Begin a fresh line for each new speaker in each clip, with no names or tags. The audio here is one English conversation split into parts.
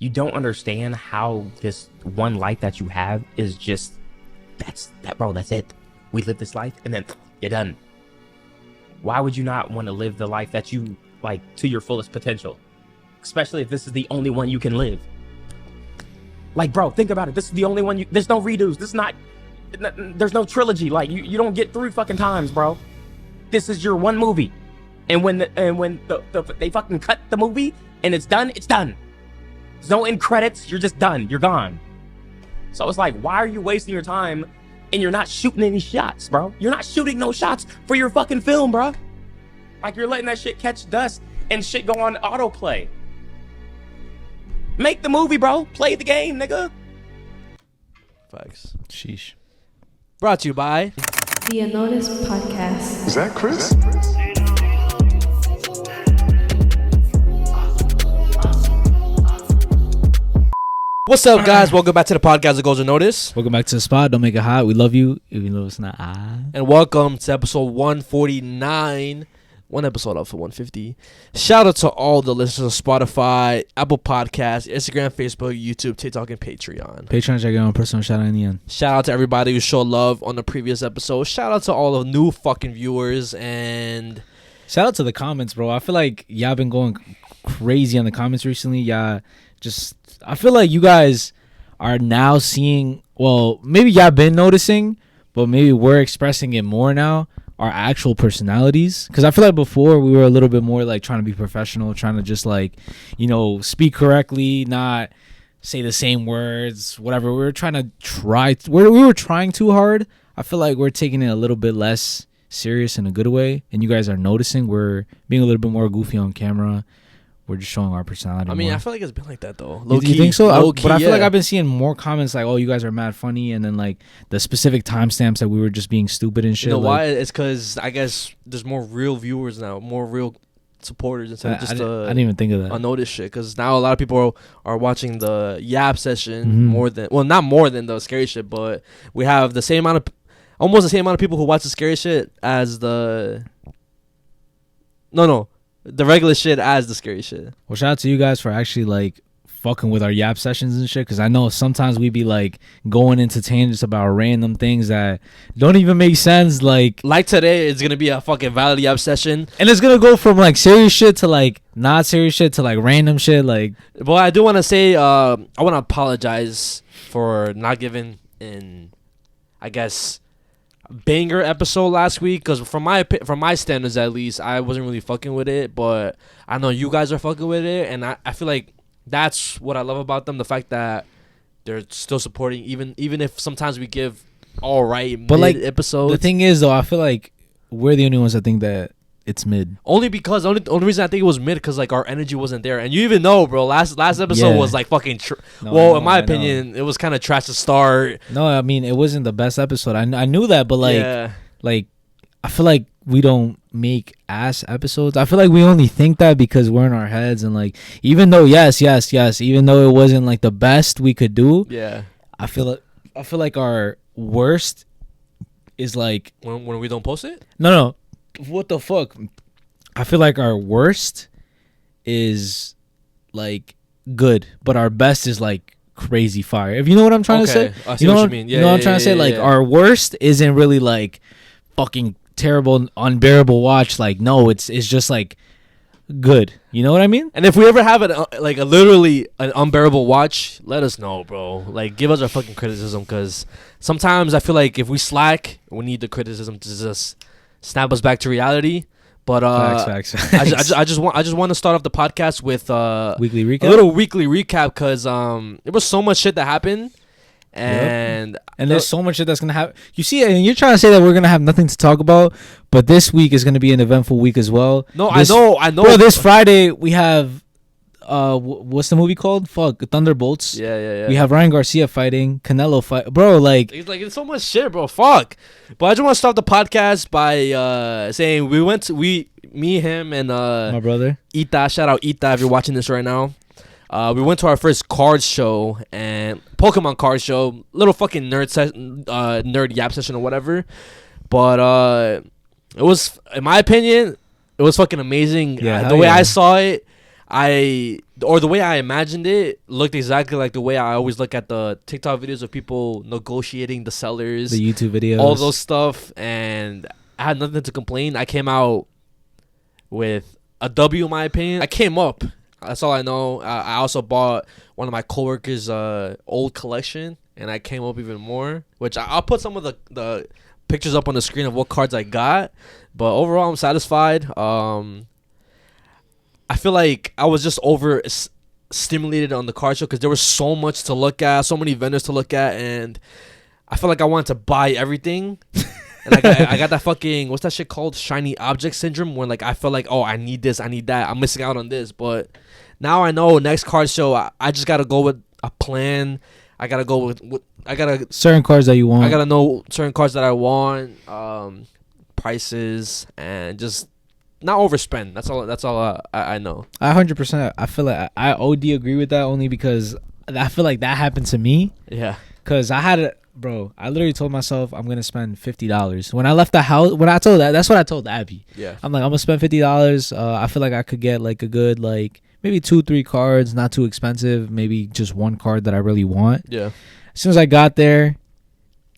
You don't understand how this one life that you have is just, that's it. We live this life and then you're done. Why would you not want to live the life that you like to your fullest potential? Especially if this is the only one you can live. Like, bro, think about it. This is the only one there's no redos. There's no trilogy. Like, you don't get 3 fucking times, bro. This is your one movie. And when they fucking cut the movie and it's done, it's done. There's no end credits. You're just done. You're gone. So it's like, why are you wasting your time and you're not shooting any shots, bro? You're not shooting no shots for your fucking film, bro. Like, you're letting that shit catch dust and shit go on autoplay. Make the movie, bro. Play the game, nigga.
Facts.
Sheesh.
Brought to you by
The Unnoticed Podcast.
Is that Chris?
What's up, guys? Welcome back to the podcast that goes unnoticed.
Welcome back to the spot. Don't make it hot. We love you, even though it's not hot.
And welcome to episode 149. One episode up for 150. Shout out to all the listeners of Spotify, Apple Podcasts, Instagram, Facebook, YouTube, TikTok, and Patreon.
Patreon, check out my personal shout out in the end.
Shout out to everybody who showed love on the previous episode. Shout out to all the new fucking viewers. And
shout out to the comments, bro. I feel like y'all been going crazy on the comments recently. Y'all just, I feel like you guys are now seeing, well, maybe y'all been noticing, but maybe we're expressing it more now, our actual personalities. Because I feel like before we were a little bit more like trying to be professional, trying to just like, you know, speak correctly, not say the same words, whatever. We were trying too hard. I feel like we're taking it a little bit less serious in a good way, and you guys are noticing we're being a little bit more goofy on camera. We're just showing our personality. I
mean,
more.
I feel like it's been like that though.
Low key, you think so?
Key,
but I feel like I've been seeing more comments like, "Oh, you guys are mad funny," and then like the specific timestamps that we were just being stupid and shit.
You know
like,
why? It's because I guess there's more real viewers now, more real supporters instead of just
I didn't even think of that.
Unnoticed shit. Because now a lot of people are watching the Yap session more than, well, not more than the scary shit, but we have the same amount of, almost the same amount of people who watch the scary shit as the the regular shit as the scary shit.
Well, shout out to you guys for actually like fucking with our Yap sessions and shit, because I know sometimes we be like going into tangents about random things that don't even make sense. Like
today, it's gonna be a fucking valid Yap session,
and it's gonna go from like serious shit to like not serious shit to like random shit. Like,
but I do want to say, I want to apologize for not giving an, I guess, banger episode last week, because from my standards at least, I wasn't really fucking with it, but I know you guys are fucking with it, and I feel like that's what I love about them, the fact that they're still supporting, even if sometimes we give all right
but
mid
like
episodes.
The thing is though, I feel like we're the only ones that think that it's mid.
Only because only reason I think it was mid because like our energy wasn't there, and you even know, bro. Last episode was like fucking. In my opinion, it was kind of trash to start.
No, I mean it wasn't the best episode. I knew that, but like, like I feel like we don't make ass episodes. I feel like we only think that because we're in our heads, and like even though yes, even though it wasn't like the best we could do, I feel like our worst is like
when we don't post it.
No. What the fuck? I feel like our worst is like good, but our best is like crazy fire. If you know what I'm trying to say,
I see what you mean. Yeah,
you know what I'm trying to say. Like our worst isn't really like fucking terrible, unbearable watch. Like no, it's just like good. You know what I mean?
And if we ever have literally an unbearable watch, let us know, bro. Like give us our fucking criticism, because sometimes I feel like if we slack, we need the criticism to just snap us back to reality. But
facts.
I just want to start off the podcast with
weekly recap.
A little weekly recap, because there was so much shit that happened, and
there's so much shit that's gonna happen. You see, and you're trying to say that we're gonna have nothing to talk about, but this week is gonna be an eventful week as well.
No, I know.
Bro, this Friday we have what's the movie called? Thunderbolts.
Yeah.
We have Ryan Garcia fighting, Canelo fight, bro. Like
it's so much shit, bro. Fuck. But I just want to start the podcast by saying me, him, and
my brother
Ita. Shout out Ita if you're watching this right now. We went to our first card show and Pokemon card show, little fucking nerd Yap session or whatever. But it was, in my opinion, it was fucking amazing.
Yeah,
the way I saw it, I or the way I imagined it looked exactly like the way I always look at the TikTok videos of people negotiating the sellers,
The YouTube videos,
all those stuff, and I had nothing to complain. I came out with a W, in my opinion. I came up. That's all I know. I also bought one of my coworkers' old collection, and I came up even more. Which I'll put some of the pictures up on the screen of what cards I got. But overall, I'm satisfied. I feel like I was just stimulated on the card show because there was so much to look at, so many vendors to look at, and I felt like I wanted to buy everything. And I got that fucking, what's that shit called? Shiny object syndrome, where like I felt like, oh, I need this, I need that, I'm missing out on this. But now I know next card show, I just gotta go with a plan. I gotta go with I gotta
certain cards that you want.
I gotta know certain cards that I want, prices, and just not overspend. That's all I know.
100%. I feel like I OD agree with that only because I feel like that happened to me.
Yeah.
Cause I had bro, I literally told myself I'm gonna spend $50 when I left the house. When I told that's what I told Abby.
Yeah.
I'm like, I'm gonna spend $50. I feel like I could get like a good like maybe 2-3 cards, not too expensive. Maybe just one card that I really want.
Yeah.
As soon as I got there,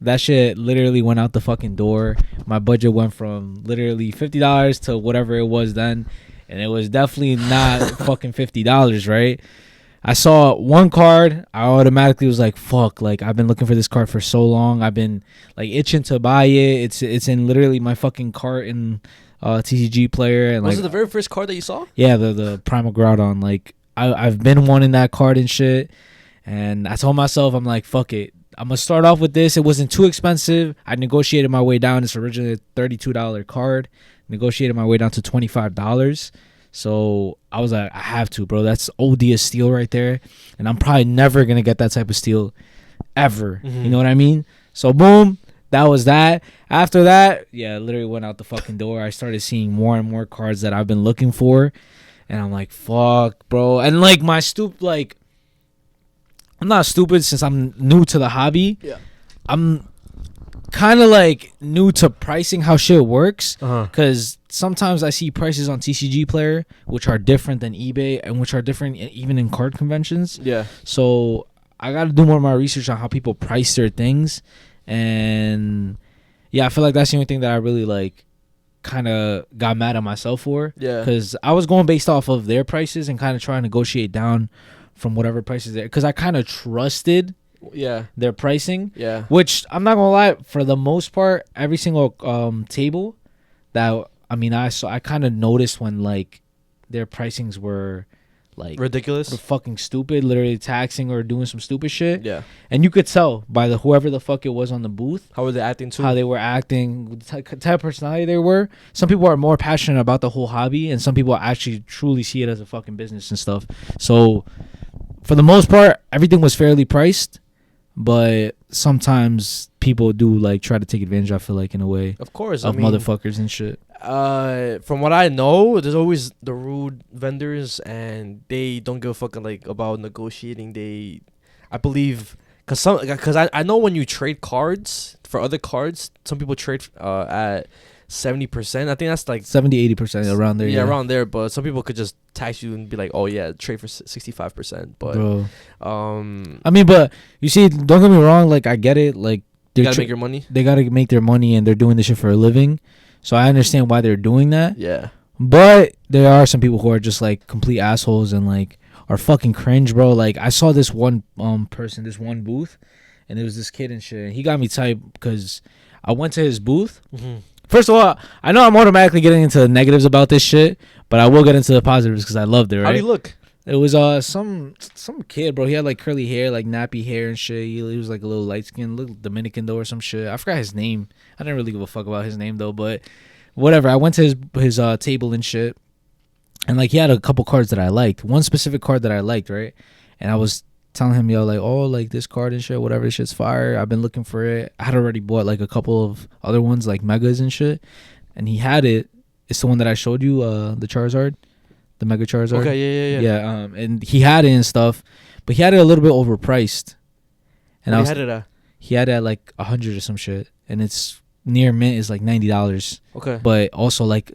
that shit literally went out the fucking door. My budget went from literally $50 to whatever it was then, and it was definitely not fucking $50, right? I saw one card, I automatically was like, fuck, like I've been looking for this card for so long. I've been like itching to buy it. It's in literally my fucking cart in TCG player. And
was
like,
it the very first card that you saw?
Yeah, the Primal Groudon. Like I've been wanting that card and shit. And I told myself, I'm like, fuck it. I'm going to start off with this. It wasn't too expensive. I negotiated my way down. It's originally a $32 card. Negotiated my way down to $25. So I was like, I have to, bro. That's OD a steal right there. And I'm probably never going to get that type of steal ever.
Mm-hmm.
You know what I mean? So boom, that was that. After that, yeah, literally went out the fucking door. I started seeing more and more cards that I've been looking for. And I'm like, fuck, bro. And like my like, I'm not stupid since I'm new to the hobby.
Yeah.
I'm kind of like new to pricing how shit works. Because sometimes I see prices on TCG Player which are different than eBay and which are different even in card conventions.
Yeah.
So I got to do more of my research on how people price their things. And yeah, I feel like that's the only thing that I really like kind of got mad at myself for.
Yeah.
Because I was going based off of their prices and kind of trying to negotiate down from whatever prices there, because I kind of trusted their pricing.
Yeah.
Which I'm not gonna lie, for the most part, every single table that I kind of noticed when like their pricings were like
ridiculous,
were fucking stupid, literally taxing or doing some stupid shit.
Yeah.
And you could tell by the whoever the fuck it was on the booth,
how were they acting too,
how they were acting, the type of personality they were. Some people are more passionate about the whole hobby, and some people actually truly see it as a fucking business and stuff. So for the most part, everything was fairly priced, but sometimes people do like try to take advantage, I feel like, in a way,
of course,
of motherfuckers and shit.
From what I know, there's always the rude vendors, and they don't give a fuck like about negotiating. I believe, because I know when you trade cards for other cards, some people trade at 70%. I think that's like
70-80% around there.
Yeah, around there. But some people could just tax you and be like, "Oh yeah, trade for 65%." But
bro, I mean, but you see, don't get me wrong. Like I get it. Like
you gotta make your money.
They gotta make their money, and they're doing this shit for a living. So I understand why they're doing that.
Yeah.
But there are some people who are just like complete assholes and like are fucking cringe, bro. Like I saw this one person, this one booth, and it was this kid and shit. And he got me tight because I went to his booth. Mm-hmm. First of all, I know I'm automatically getting into the negatives about this shit, but I will get into the positives because I loved it, right?
How do you look?
It was some kid, bro. He had like curly hair, like nappy hair and shit. He was like a little light skinned, little Dominican though or some shit. I forgot his name. I didn't really give a fuck about his name though, but whatever. I went to his table and shit, and like he had a couple cards that I liked. One specific card that I liked, right? And I was telling him, yo, like, oh, like this card and shit, whatever, this shit's fire. I've been looking for it. I had already bought like a couple of other ones, like megas and shit, and he had it. It's the one that I showed you, the Charizard, the Mega Charizard.
Okay, yeah.
And he had it and stuff, but he had it a little bit overpriced. And he had it at like 100 or some shit, and it's near mint is like $90.
Okay,
but also like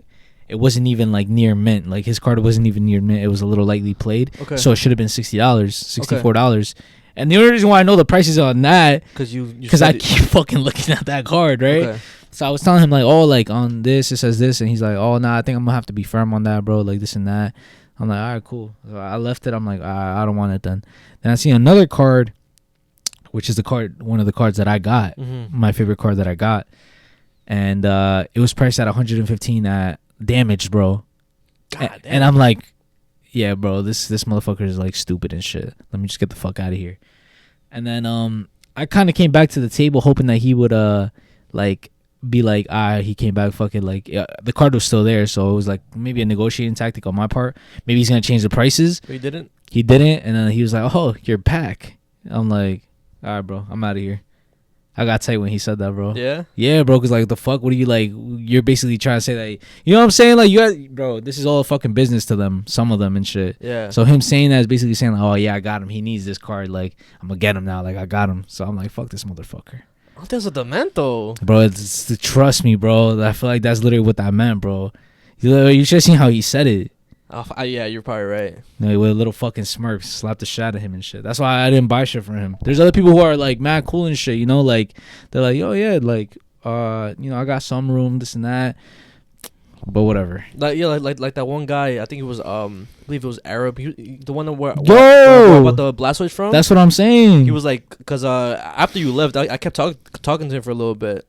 it wasn't even like near mint. Like his card wasn't even near mint. It was a little lightly played.
Okay.
So it should have been $60, $64. And the only reason why I know the prices on that, because I keep fucking looking at that card, right?
Okay.
So I was telling him like, oh, like on this it says this, and he's like, oh, nah, I think I'm gonna have to be firm on that, bro. Like this and that. I'm like, all right, cool. So I left it. I'm like, I don't want it then. Then I see another card, which is one of the cards that I got, my favorite card that I got, and it was priced at 115 at damaged, bro. And I'm like, yeah, bro, this motherfucker is like stupid and shit. Let me just get the fuck out of here. And then I kind of came back to the table hoping that he would like be like, he came back fucking like the card was still there, so it was like maybe a negotiating tactic on my part. Maybe he's gonna change the prices.
But he didn't,
and then he was like, oh, you're back. I'm like, all right, bro, I'm out of here. I got tight when he said that, bro. Yeah, bro, because like the fuck, what are you like, you're basically trying to say that, you know what I'm saying, like you guys, bro, this is all fucking business to them, some of them and shit.
Yeah.
So him saying that is basically saying like, oh yeah, I got him, he needs this card, like I'm gonna get him now, like I got him. So I'm like, fuck this motherfucker.
Oh, that's what that meant though,
bro. It's trust me, bro. I feel like that's literally what that meant, bro. You should have seen how he said it.
Yeah, you're probably right.
You know, with a little fucking smirk, slapped the shit out of him and shit. That's why I didn't buy shit from him. There's other people who are like mad cool and shit, you know, like they're like, oh yeah, like you know, I got some room, this and that. But whatever.
Like that one guy. I think it was I believe it was Arab. The one where about the Blastoise from.
That's what I'm saying.
He was like, because after you left, I kept talking to him for a little bit,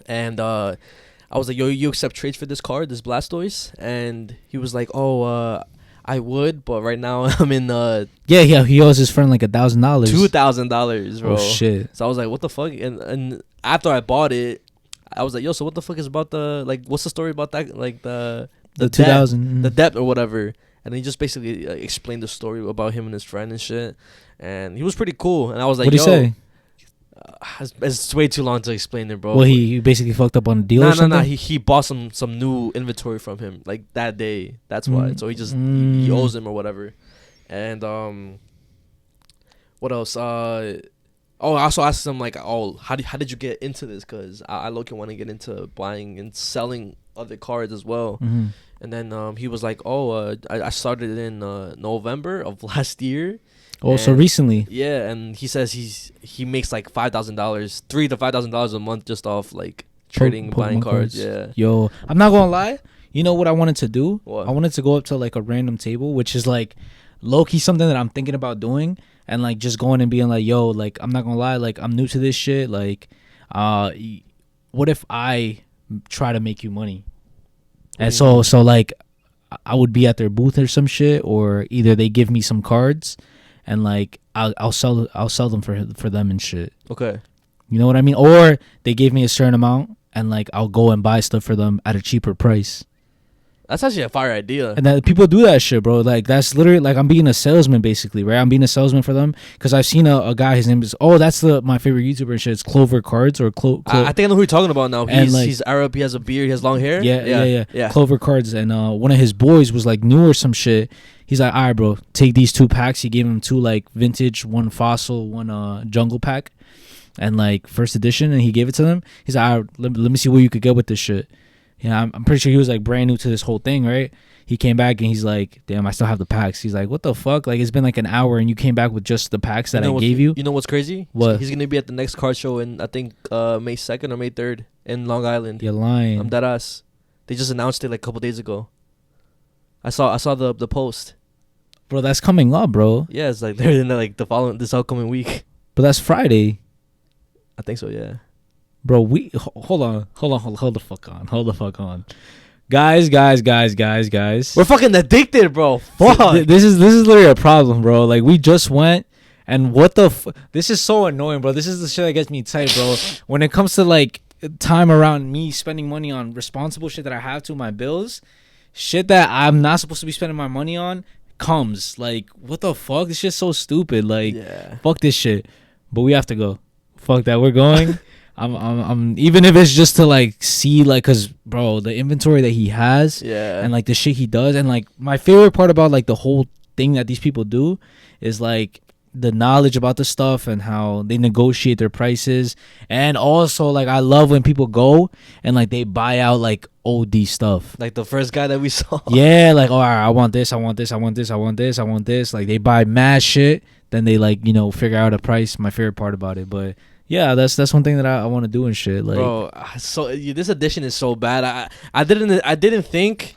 and I was like, yo, you accept trades for this card, this Blastoise? And he was like, oh, I would, but right now I'm in
yeah, he owes his friend like $1,000.
$2,000, bro.
Oh shit.
So I was like, what the fuck? And after I bought it, I was like, yo, so what the fuck is about the, like, what's the story about that, like the
2000
the debt or whatever? And he just basically explained the story about him and his friend and shit, and he was pretty cool. And I was like,
what'd he say?
It's way too long to explain it, bro.
Well, he basically fucked up on a deal or something?
Nah. He bought some new inventory from him, like, that day. That's why. So he just, he owes him or whatever. And, what else? Oh, I also asked him, like, oh, how did you get into this? Because I low-key want to get into buying and selling other cards as well.
Mm-hmm.
And then he was like, oh, I started in November of last year.
Oh, so recently.
Yeah, and he says he makes like $5,000, $3,000 to $5,000 a month just off like trading, buying cards. Yeah.
Yo, I'm not gonna lie. You know what I wanted to do?
What?
I wanted to go up to like a random table, which is like low key something that I'm thinking about doing, and like just going and being like, yo, like I'm not gonna lie, like I'm new to this shit. Like, what if I try to make you money? And so like I would be at their booth or some shit, or either they give me some cards. And like I'll sell them for them and shit.
Okay.
You know what I mean? Or they gave me a certain amount and like I'll go and buy stuff for them at a cheaper price.
That's actually a fire idea.
And that people do that shit, bro. Like that's literally like I'm being a salesman basically, right? I'm being a salesman for them because I've seen a guy. His name is that's my favorite YouTuber and shit. It's Clover Cards or
I think I know who you're talking about now. He's Arab. He has a beard. He has long hair.
Yeah. Clover Cards, and one of his boys was like new or some shit. He's like, all right, bro, take these 2 packs. He gave him 2 like vintage, 1 fossil, 1 jungle pack, and like first edition, and he gave it to them. He's like, all right, let me see what you could get with this shit. Yeah, I'm pretty sure he was like brand new to this whole thing, right? He came back and he's like, damn, I still have the packs. He's like, what the fuck? Like, it's been like an hour and you came back with just the packs that I gave you.
You know what's crazy?
What?
He's gonna be at the next card show in I think May 2nd or May 3rd in Long Island.
You're lying.
I'm dead ass. They just announced it like a couple days ago. I saw the post.
Bro, that's coming up, bro.
Yeah, it's like they're in like this upcoming week.
But that's Friday.
I think so, yeah.
Bro, hold the fuck on. Guys.
We're fucking addicted, bro. Fuck.
This is literally a problem, bro. Like we just went and what the this is so annoying, bro. This is the shit that gets me tight, bro. When it comes to like time around me spending money on responsible shit that I have to, my bills, shit that I'm not supposed to be spending my money on comes. Like, what the fuck? This shit's so stupid. Like, fuck this shit. But we have to go. Fuck that. We're going. I'm even if it's just to like see, like, cause bro, the inventory that he has, and like the shit he does, and like my favorite part about like the whole thing that these people do is like the knowledge about the stuff and how they negotiate their prices. And also, like, I love when people go and like they buy out like OD stuff.
Like the first guy that we saw.
Yeah, like, all right, I want this, I want this, I want this, I want this, I want this. Like, they buy mad shit, then they like, you know, figure out a price. My favorite part about it. But yeah, that's one thing that I want to do and shit. Like,
bro, so this edition is so bad. I didn't think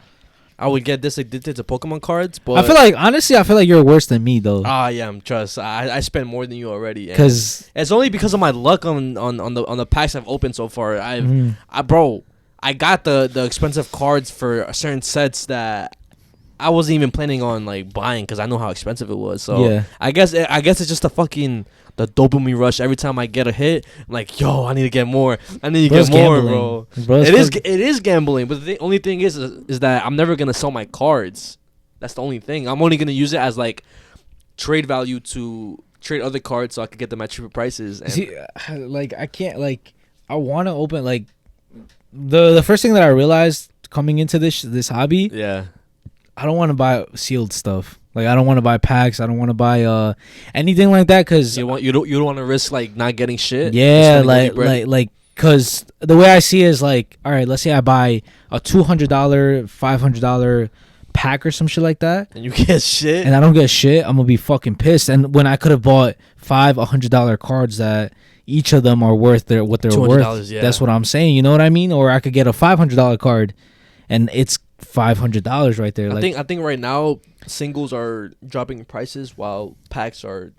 I would get this addicted to Pokemon cards, but
I feel like, honestly, you're worse than me though.
yeah, trust. I spent more than you already.
Because
it's only because of my luck on the packs I've opened so far. I got the expensive cards for certain sets that I wasn't even planning on like buying because I know how expensive it was. So
yeah.
I guess it's just the dopamine rush. Every time I get a hit, I'm like, yo, I need to get more. I need to get more, bro. It is gambling, but the only thing is that I'm never gonna sell my cards. That's the only thing. I'm only gonna use it as like trade value to trade other cards so I could get them at cheaper prices. And
see, like, I can't, like, I want to open, like, the first thing that I realized coming into this hobby,
yeah,
I don't want to buy sealed stuff. Like, I don't want to buy packs. I don't want to buy anything like that because
you don't want to risk like not getting shit.
Yeah, like because the way I see it is like, all right, let's say I buy a $200, $500 pack or some shit like that,
and you get shit,
and I don't get shit. I'm gonna be fucking pissed. And when I could have bought $100 cards that each of them are worth what they're worth.
Yeah.
That's what I'm saying. You know what I mean? Or I could get a $500 card, and it's $500 right there.
I think right now singles are dropping in prices while packs are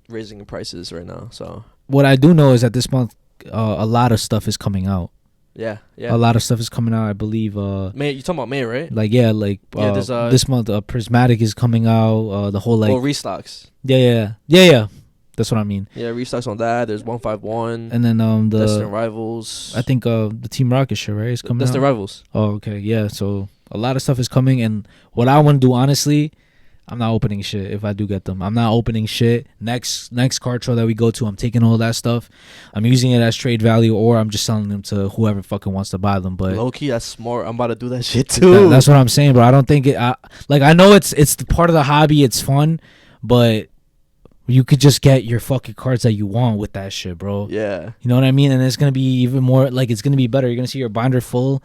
raising in prices right now. So
what I do know is that this month a lot of stuff is coming out.
Yeah.
A lot of stuff is coming out. I believe.
May, you talking about May, right?
Like there's this month Prismatic is coming out. The whole like
restocks.
Yeah. That's what I mean.
Yeah, restocks on that. There's 151.
And then the
Destined Rivals.
I think the Team Rocket shit, right? Is coming out.
Destined Rivals.
Oh, okay. Yeah. So a lot of stuff is coming, and what I want to do, honestly, I'm not opening shit if I do get them. I'm not opening shit. Next card show that we go to, I'm taking all that stuff. I'm using it as trade value, or I'm just selling them to whoever fucking wants to buy them. But
low key, that's smart. I'm about to do that shit too.
That's what I'm saying, bro. I don't think it. I know it's the part of the hobby. It's fun, but you could just get your fucking cards that you want with that shit, bro.
Yeah.
You know what I mean? And it's gonna be even more like, it's gonna be better. You're gonna see your binder full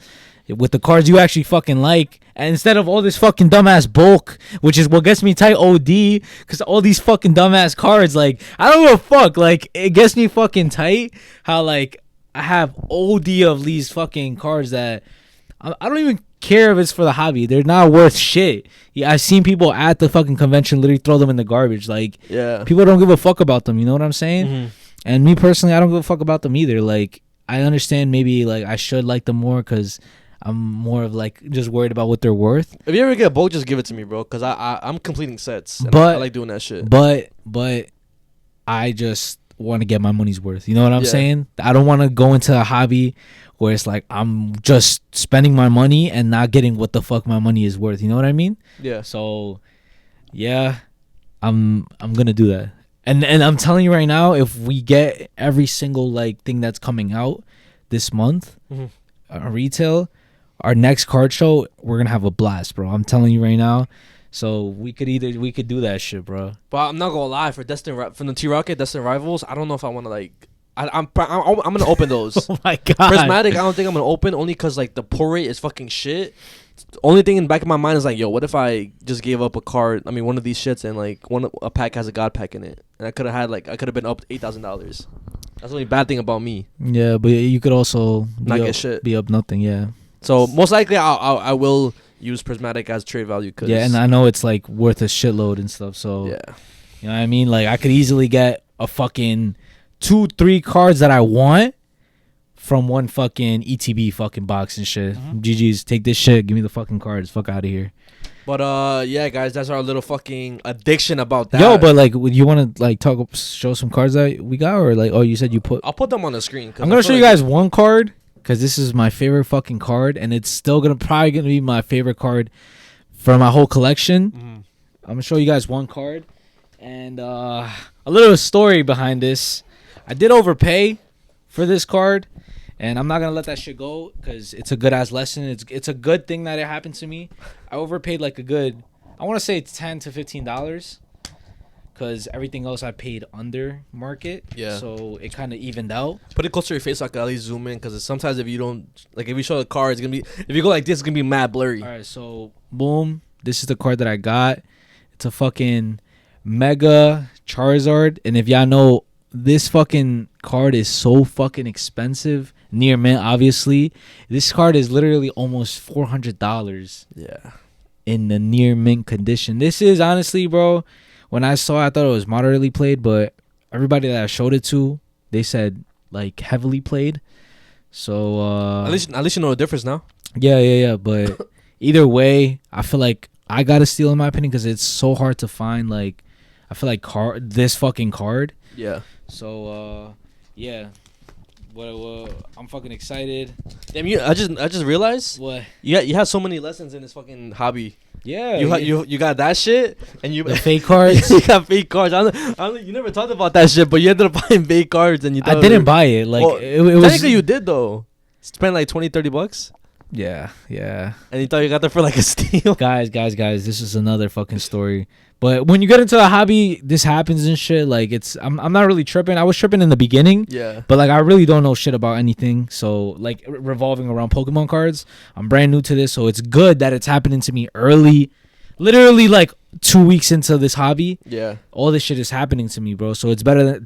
with the cards you actually fucking like, and instead of all this fucking dumbass bulk, which is what gets me tight OD, because all these fucking dumbass cards, like, I don't give a fuck, like, it gets me fucking tight how like I have OD of these fucking cards that I don't even care if it's for the hobby. They're not worth shit. Yeah, I've seen people at the fucking convention literally throw them in the garbage. Like,
yeah,
people don't give a fuck about them. You know what I'm saying?
Mm-hmm.
And me personally, I don't give a fuck about them either. Like, I understand maybe like I should like them more because I'm more of like just worried about what they're worth.
If you ever get a bulk, just give it to me, bro. Because I'm completing sets. And
but
I like doing that shit.
But I just want to get my money's worth. You know what I'm saying? I don't want to go into a hobby where it's like I'm just spending my money and not getting what the fuck my money is worth. You know what I mean?
Yeah.
So yeah, I'm gonna do that. And I'm telling you right now, if we get every single like thing that's coming out this month, retail, our next card show, we're gonna have a blast, bro. I'm telling you right now. So we could do that shit, bro.
But I'm not gonna lie, from the T-Rocket Destined Rivals, I don't know if I want to like. I'm gonna open those.
Oh my god.
Prismatic, I don't think I'm gonna open, only because like the pull rate is fucking shit. The only thing in the back of my mind is like, yo, what if I just gave up a card? I mean, one of these shits, and like a pack has a god pack in it, and I could have been up $8,000. That's the only bad thing about me.
Yeah, but you could also
not get shit.
Be up nothing. Yeah.
So most likely, I will use Prismatic as trade value. Cause
yeah, and I know it's like worth a shitload and stuff. So
yeah,
you know what I mean. Like I could easily get a fucking 2-3 cards that I want from one fucking ETB fucking box and shit. GG's, take this shit, give me the fucking cards, fuck out of here.
But yeah, guys, that's our little fucking addiction about that.
Yo, but like, would you want to like show some cards that we got, or like, oh, you said you put?
I'll put them on the screen.
I'm gonna show you guys one card because this is my favorite fucking card, and it's still probably gonna be my favorite card for my whole collection. I'm gonna show you guys one card, and a little story behind this. I did overpay for this card, and I'm not gonna let that shit go because it's a good ass lesson. It's a good thing that it happened to me. I overpaid like a good, I want to say $10 to $15, because everything else I paid under market.
Yeah.
So it kind of evened out.
Put it close to your face so I can at least zoom in, because sometimes if you don't, like if you show the card, it's gonna be, if you go like this, it's gonna be mad blurry.
All right, so boom, this is the card that I got. It's a fucking Mega Charizard, and if y'all know, this fucking card is so fucking expensive. Near mint, obviously. This card is literally almost $400
Yeah.
in the near mint condition. This is honestly, bro, when I saw it, I thought it was moderately played, but everybody that I showed it to, they said like heavily played. So
At least you know the difference now.
yeah. But either way, I feel like I got to steal in my opinion because it's so hard to find. Like, I feel like this fucking card.
Yeah.
So yeah. What I'm fucking excited.
Damn, I just realized
What?
you have so many lessons in this fucking hobby.
Yeah.
You got that shit, and you
the fake cards.
you got fake cards. You never talked about that shit, but you ended up buying fake cards, and you.
I didn't buy it. Like
well,
it was.
Technically, you did though. Spent like $20-$30,
Yeah.
and you thought you got that for like a steal.
Guys, this is another fucking story. But when you get into a hobby, this happens and shit. Like I'm not really tripping. I was tripping in the beginning.
Yeah.
But like I really don't know shit about anything. So like revolving around Pokemon cards, I'm brand new to this. So it's good that it's happening to me early. Literally like 2 weeks into this hobby.
Yeah.
All this shit is happening to me, bro. So it's better that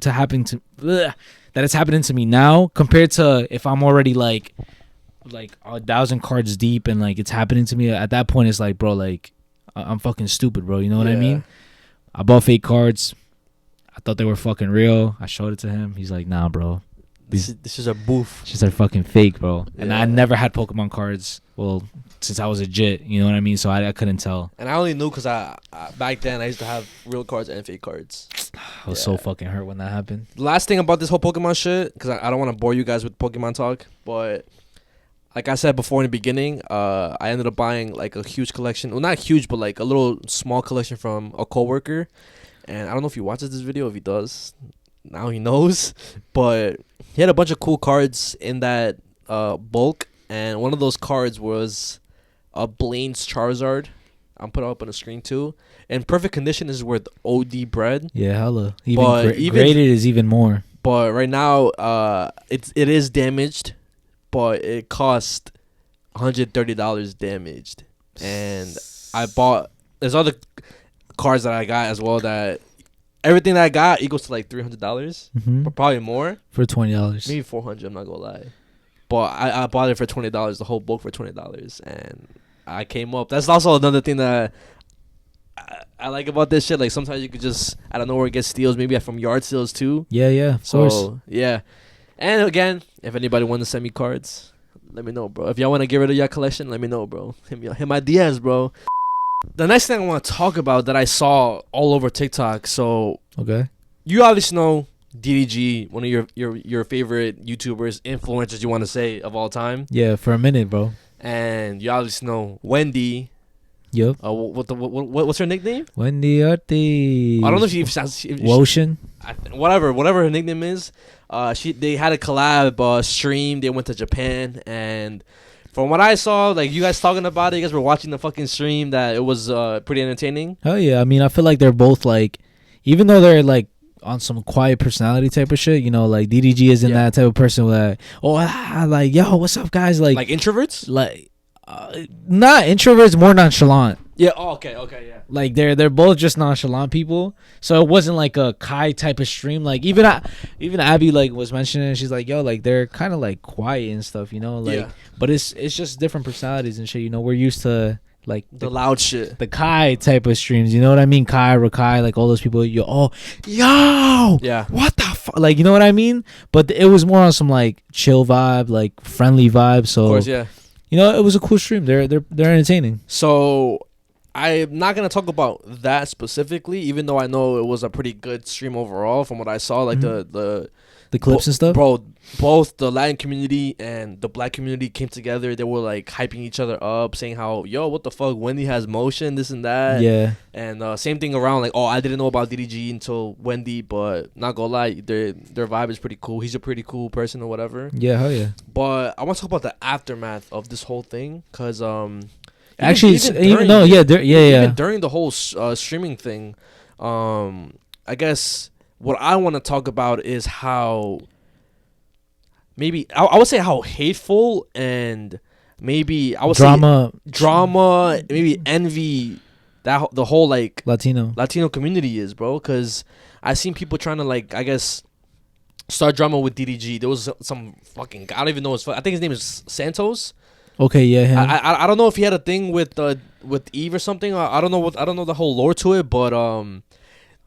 it's happening to me now compared to if I'm already like 1,000 cards deep and like it's happening to me. At that point, it's like, bro, like I'm fucking stupid, bro. You know what I mean? I bought fake cards. I thought they were fucking real. I showed it to him. He's like, nah, bro.
This is a boof.
These are fucking fake, bro. And
Yeah.
I never had Pokemon cards. Well, since I was a jit, you know what I mean? So I couldn't tell.
And I only knew because I back then I used to have real cards and fake cards.
I was so fucking hurt when that happened.
The last thing about this whole Pokemon shit, because I don't want to bore you guys with Pokemon talk, but like I said before in the beginning, I ended up buying like a huge collection. Well, not huge, but like a little small collection from a coworker. And I don't know if he watches this video. If he does, now he knows. But he had a bunch of cool cards in that bulk. And one of those cards was a Blaine's Charizard. I'm putting it up on the screen too. In perfect condition is worth OD bread.
Yeah, hella.
But
Graded is even more.
But right now, it is damaged. But it cost $130 damaged, and I bought. There's other cards that I got as well that everything that I got equals to like $300, but probably more
For $20.
maybe $400. I'm not gonna lie, but I bought it for $20, the whole book for $20, and I came up. That's also another thing that I like about this shit. Like sometimes you could just I don't know where it gets steals, maybe from yard sales too.
Yeah, of course.
So yeah. And again, if anybody wants to send me cards, let me know, bro. If y'all want to get rid of your collection, let me know, bro. Hit my DMs, bro. The next thing I want to talk about that I saw all over TikTok. So
Okay.
you obviously know DDG, one of your favorite YouTubers, influencers, you want to say, of all time.
Yeah, for a minute, bro.
And you obviously know Wendy.
Yep.
What's her nickname?
Wendy Ortiz.
I don't know if she
Lotion.
whatever her nickname is. They had a collab stream. They went to Japan, and from what I saw, like you guys talking about it, you guys were watching the fucking stream. That it was pretty entertaining.
Hell yeah. I mean, I feel like they're both like, even though they're like on some quiet personality type of shit, you know, like DDG isn't that type of person where like yo, what's up, guys? Like
introverts,
like not introverts, more nonchalant.
Yeah. Oh, okay. Yeah.
Like they're both just nonchalant people. So it wasn't like a Kai type of stream. Like even Abby like was mentioning, she's like, yo, like they're kind of like quiet and stuff, you know, like. Yeah. But it's just different personalities and shit. You know, we're used to like
the loud shit,
the Kai type of streams. You know what I mean? Kai, Rakai, like all those people. Yo,
yeah.
What the fuck? Like, you know what I mean? But it was more on some like chill vibe, like friendly vibe. So
of course, yeah.
You know, it was a cool stream. They're entertaining.
So I'm not gonna talk about that specifically, even though I know it was a pretty good stream overall from what I saw. Like the
clips and stuff.
Bro, both the Latin community and the black community came together. They were like hyping each other up, saying how, yo, what the fuck, Wendy has motion, this and that.
Yeah.
And same thing around, like, oh, I didn't know about DDG until Wendy, but not gonna lie, their vibe is pretty cool. He's a pretty cool person or whatever.
Yeah, hell yeah.
But I want to talk about the aftermath of this whole thing, because
actually, even during the whole streaming thing,
I guess what I want to talk about is how maybe I would say how hateful and maybe I would say drama, maybe envy that the whole like Latino community is, bro. Because I seen people trying to like, I guess, start drama with DDG. There was some fucking, I don't even know his, I think his name is Santos.
Okay, yeah, him.
I don't know if he had a thing with Eve or something. I don't know the whole lore to it, but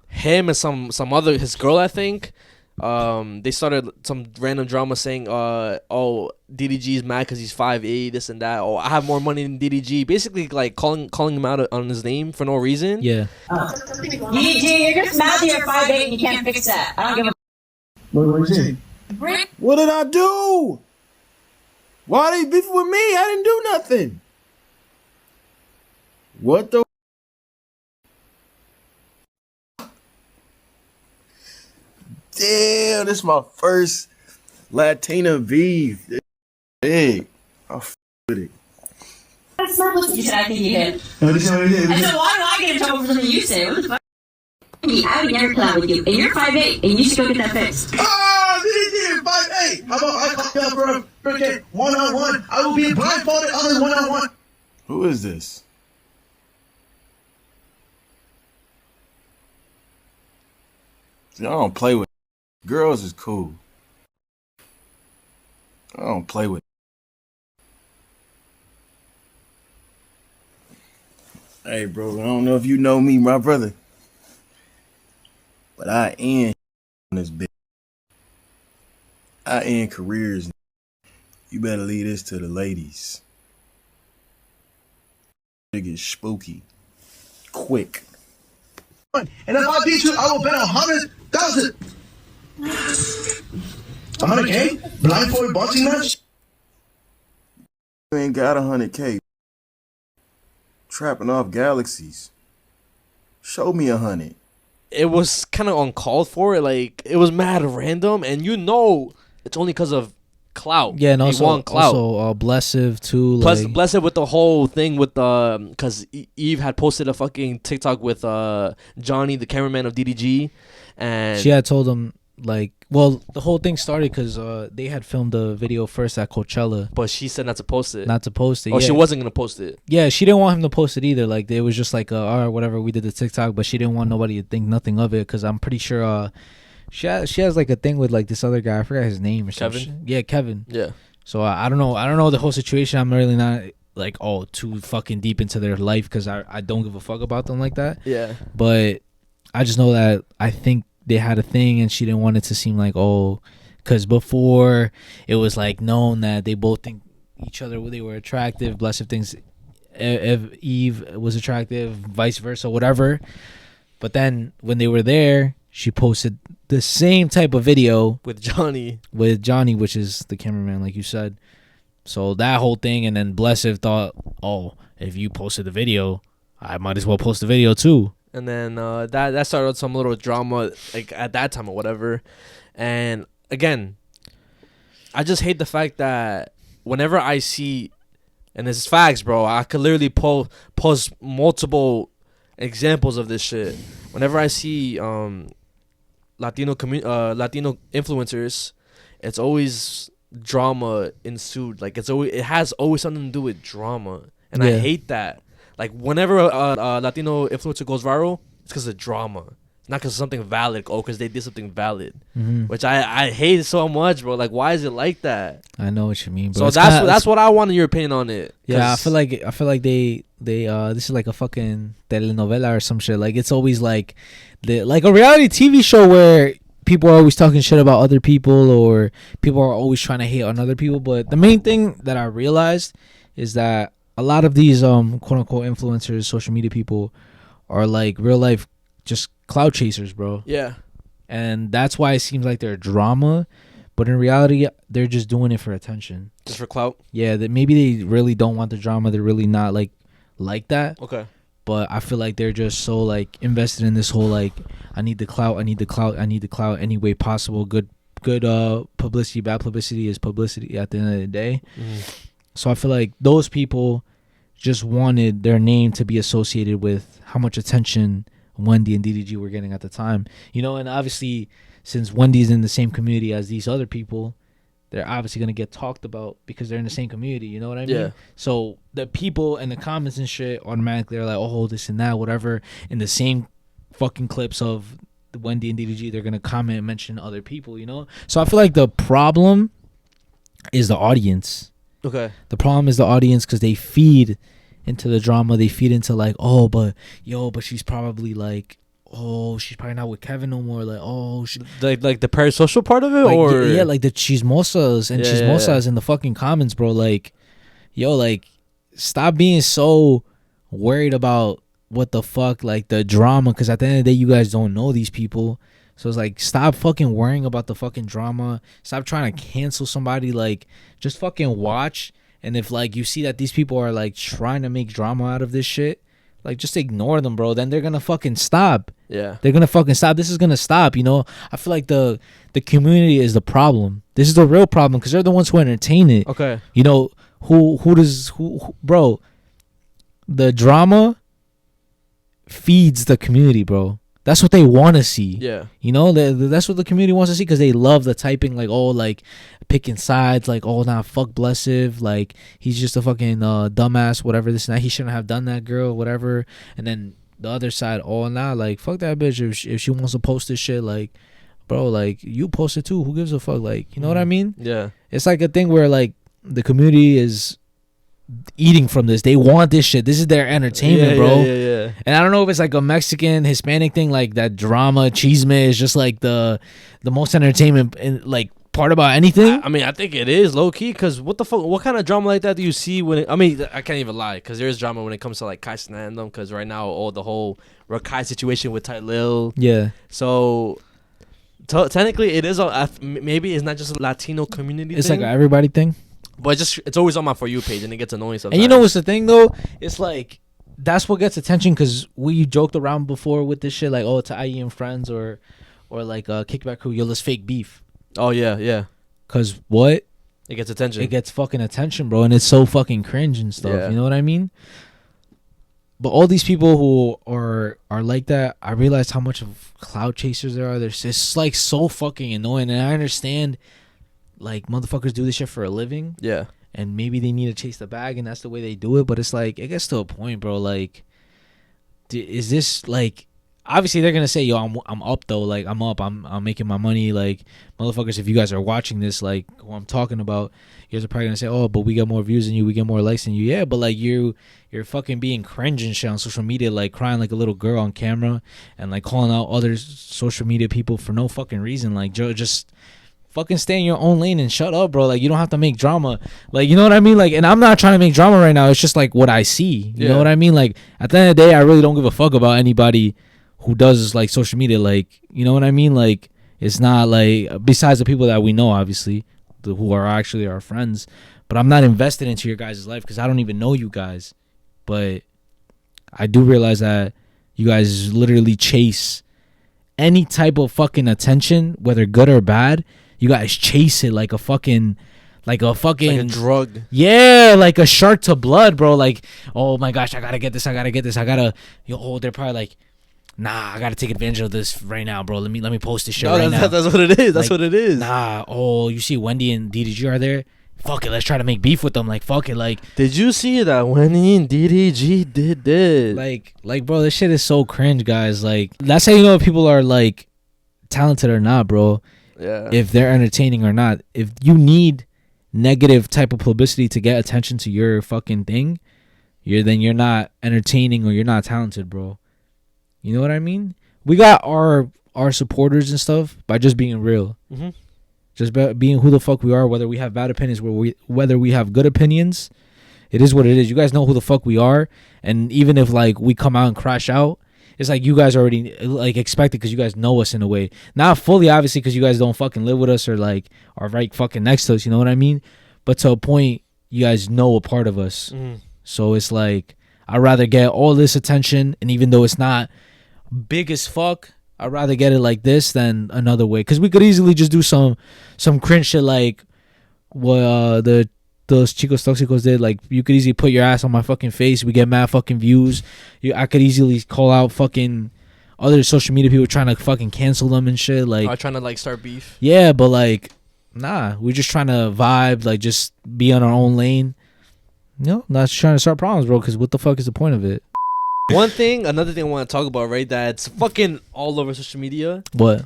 him and some other, his girl, I think, they started some random drama saying oh, DDG is mad because he's 5'8", this and that. Oh, I have more money than DDG. Basically, like calling him out on his name for no reason.
Yeah.
DDG, you're just mad that you're 5'8" and you can't fix that. I don't give a.
What you saying? What did I do? Why are they beefing with me? I didn't do nothing. What the? Damn, this is my first Latina beef. Big. I f with it.
That's not what you said. I think you did.
No, this is what I did.
I said, why do I get in trouble for something you say? What the fuck? I would never collab with you, and you're 5'8", and you should go get that fixed.
Oh, DDG 5'8". How about I call you for a freaking one-on-one? I will be blindfolded on the one-on-one. Who is this? See, I don't play with girls. Is cool. I don't play with. Hey, bro, I don't know if you know me, my brother, but I end on this bitch. I end careers. You better leave this to the ladies. It gets spooky. Quick. And if I beat you, I will bet 100,000. 100K? Blindfolded boxing match? You ain't got 100K. Trapping off galaxies. Show me 100.
It was kind of uncalled for. Like, it was mad random, and you know it's only because of clout.
Yeah, and
he
also,
won clout.
Blessive too.
Plus,
like,
Blessed with the whole thing with because Eve had posted a fucking TikTok with Johnny, the cameraman of DDG, and
she had told him like, well, the whole thing started because they had filmed the video first at Coachella,
but she said not to post it.
Oh, yeah.
She wasn't gonna post it.
Yeah, she didn't want him to post it either. Like, it was just like, all right, whatever. We did the TikTok, but she didn't want nobody to think nothing of it because I'm pretty sure she has like a thing with like this other guy. I forgot his name or something.
Kevin.
Yeah, Kevin.
Yeah.
So I don't know the whole situation. I'm really not like too fucking deep into their life because I don't give a fuck about them like that.
Yeah.
But I just know that I think they had a thing and she didn't want it to seem like, because before it was like known that they both think each other, they were attractive. Blessed thinks Eve was attractive, vice versa, whatever. But then when they were there, she posted the same type of video
with Johnny,
which is the cameraman, like you said. So that whole thing, and then Blessed thought, if you posted the video, I might as well post the video too.
And then that started some little drama like at that time or whatever. And again, I just hate the fact that whenever I see, and this is facts, bro, I could literally post multiple examples of this shit. Whenever I see Latino influencers, it's always drama ensued. Like, it has always something to do with drama, and I hate that. Like, whenever a Latino influencer goes viral, it's because of drama. It's not because of something valid. Because they did something valid. Mm-hmm. Which I hate so much, bro. Like, why is it like that?
I know what you mean, bro.
So that's what I wanted your opinion on it.
Yeah, I feel like they this is like a fucking telenovela or some shit. Like, it's always like a reality TV show where people are always talking shit about other people, or people are always trying to hate on other people. But the main thing that I realized is that a lot of these quote unquote influencers, social media people, are like real life just cloud chasers, bro.
Yeah.
And that's why it seems like they're drama, but in reality they're just doing it for attention.
Just for clout?
Yeah, that maybe they really don't want the drama. They're really not like that.
Okay.
But I feel like they're just so like invested in this whole like, I need the clout any way possible. Good publicity, bad publicity is publicity at the end of the day. Mm. So I feel like those people just wanted their name to be associated with how much attention Wendy and DDG were getting at the time. You know, and obviously since Wendy's in the same community as these other people, they're obviously going to get talked about because they're in the same community. You know what I mean?
Yeah.
So the people in the comments and shit automatically are like, oh, this and that, whatever. In the same fucking clips of Wendy and DDG, they're going to comment and mention other people, you know? So I feel like the problem is the audience.
Okay.
The problem is the audience because they feed into the drama. They feed into like, oh, but she's probably like, oh, she's probably not with Kevin no more. Like, oh,
like the parasocial part of it,
like,
or
yeah, like the chismosas and chismosas in the fucking comments, bro. Like, yo, like, stop being so worried about what the fuck, like the drama, because at the end of the day, you guys don't know these people. So it's like, stop fucking worrying about the fucking drama. Stop trying to cancel somebody. Like, just fucking watch. And if like you see that these people are like trying to make drama out of this shit, like, just ignore them, bro. Then they're gonna fucking stop.
Yeah.
They're gonna fucking stop. This is gonna stop, you know? I feel like the community is the problem. This is the real problem because they're the ones who entertain it.
Okay.
You know, who bro, the drama feeds the community, bro. That's what they want to see.
Yeah.
You know, that's what the community wants to see because they love the typing, like, oh, like, picking sides, like, oh, nah, fuck Blessive, like, he's just a fucking dumbass, whatever, this and that. He shouldn't have done that, girl, whatever. And then the other side, oh, nah, like, fuck that bitch. If she wants to post this shit, like, bro, like, you post it too. Who gives a fuck? Like, you know what I mean?
Yeah.
It's like a thing where, like, the community is eating from this. They want this shit. This is their entertainment, bro.
Yeah.
And I don't know if it's like a Mexican, Hispanic thing, like that drama, chisme is just like the most entertainment and like part about anything.
I mean, I think it is low key because what the fuck? What kind of drama like that do you see when? I mean, I can't even lie because there is drama when it comes to like Kai Cenat because right now the whole Rakai situation with Ty Lil.
Yeah.
So technically, it is maybe it's not just a Latino community.
It's
thing,
like an everybody thing.
but it's always on my For You page and it gets annoying sometimes.
And you know what's the thing though? It's like that's what gets attention because we joked around before with this shit, like, oh, to IE and friends or like a Kickback Crew, yo, let's fake beef.
Oh yeah.
Cause what?
It gets attention.
It gets fucking attention, bro, and it's so fucking cringe and stuff.
Yeah.
You know what I mean? But all these people who are like that, I realize how much of cloud chasers there are. It's like so fucking annoying, and I understand, like, motherfuckers do this shit for a living.
Yeah.
And maybe they need to chase the bag, and that's the way they do it. But it's like, it gets to a point, bro. Like, is this like? Obviously, they're gonna say, "Yo, I'm up though. Like, I'm up. I'm making my money. Like, motherfuckers, if you guys are watching this, like, who I'm talking about, you guys are probably gonna say, "Oh, but we got more views than you. We get more likes than you." Yeah, but like, you're fucking being cringe and shit on social media, like crying like a little girl on camera, and like calling out other social media people for no fucking reason. Like, just fucking stay in your own lane and shut up, bro. Like, you don't have to make drama. Like, you know what I mean? Like, and I'm not trying to make drama right now. It's just like what I see. You know what I mean? Like, at the end of the day, I really don't give a fuck about anybody who does like social media. Like, you know what I mean? Like, it's not like, besides the people that we know, obviously, who are actually our friends, but I'm not invested into your guys' life because I don't even know you guys. But I do realize that you guys literally chase any type of fucking attention, whether good or bad. You guys chase it like a fucking like a
drug.
Yeah, like a shark to blood, bro. Like, oh my gosh, I gotta get this. They're probably like, nah, I gotta take advantage of this right now, bro. Let me post this shit right now.
That's what it is. That's
like,
what it is.
Nah, oh, you see Wendy and DDG are there? Fuck it, let's try to make beef with them. Like, fuck it, like.
Did you see that Wendy and DDG did this?
Like, bro, this shit is so cringe, guys. Like, that's how you know if people are like talented or not, bro.
Yeah.
If they're entertaining or not. If you need negative type of publicity to get attention to your fucking thing, then you're not entertaining or you're not talented, bro. You know what I mean? We got our supporters and stuff by just being real.
Mm-hmm.
Just being who the fuck we are, whether we have bad opinions, whether we have good opinions. It is what it is. You guys know who the fuck we are. And even if like we come out and crash out, it's like you guys already like expect it because you guys know us in a way. Not fully, obviously, because you guys don't fucking live with us or like are right fucking next to us. You know what I mean? But to a point, you guys know a part of us.
Mm-hmm.
So it's like I'd rather get all this attention, and even though it's not big as fuck, I'd rather get it like this than another way. Because we could easily just do some cringe shit like what those Chicos Toxicos did. Like, you could easily put your ass on my fucking face. We get mad fucking views. I could easily call out fucking other social media people trying to fucking cancel them and shit. Like,
trying to like start beef.
yeah, but like, nah, we're just trying to vibe, like just be on our own lane. Not trying to start problems, bro. Because what the fuck is the point of it?
Another thing I want to talk about, right? That's fucking all over social media.
What?